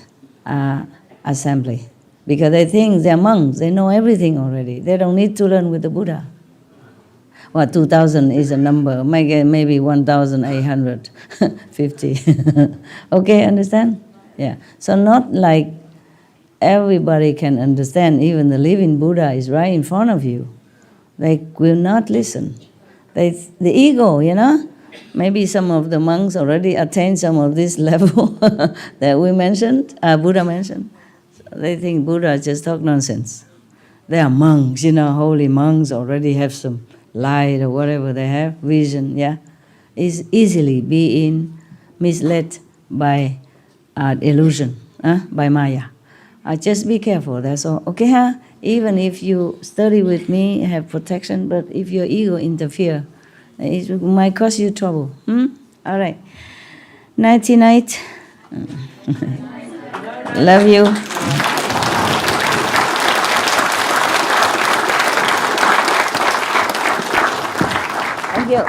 assembly because they think they're monks. They know everything already. They don't need to learn with the Buddha. Well, 2,000 is a number, maybe 1,850. Okay, understand? Yeah. So not like everybody can understand. Even the living Buddha is right in front of you. They will not listen. The ego, you know, maybe some of the monks already attained some of this level that we mentioned, Buddha mentioned. So they think Buddha just talk nonsense. They are monks, you know, holy monks already have some light or whatever they have, vision, yeah. Is easily being misled by illusion, by Maya. Just be careful, that's all. Okay, huh? Even if you study with me, have protection, but if your ego interfere, it might cause you trouble. All right. Nighty night. Love you. you.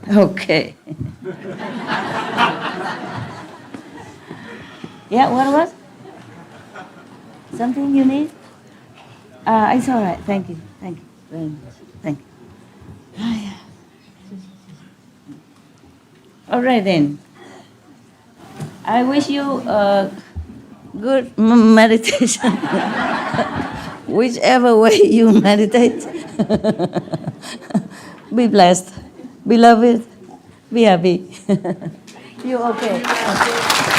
Okay. Yeah, what was? Something you need? It's all right. Thank you. Thank you very much. Thank you. All right then. I wish you a good meditation. Whichever way you meditate. Be blessed. Be loved. Be happy. You okay?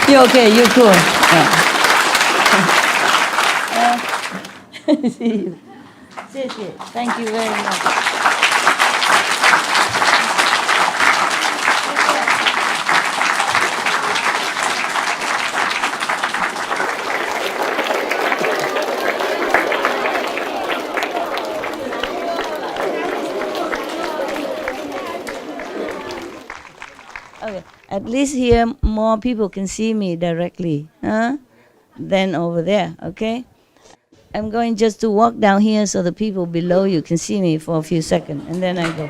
You okay? You cool? See you. Thank you very much. Okay, at least here more people can see me directly, than over there, okay? I'm going just to walk down here so the people below you can see me for a few seconds, and then I go.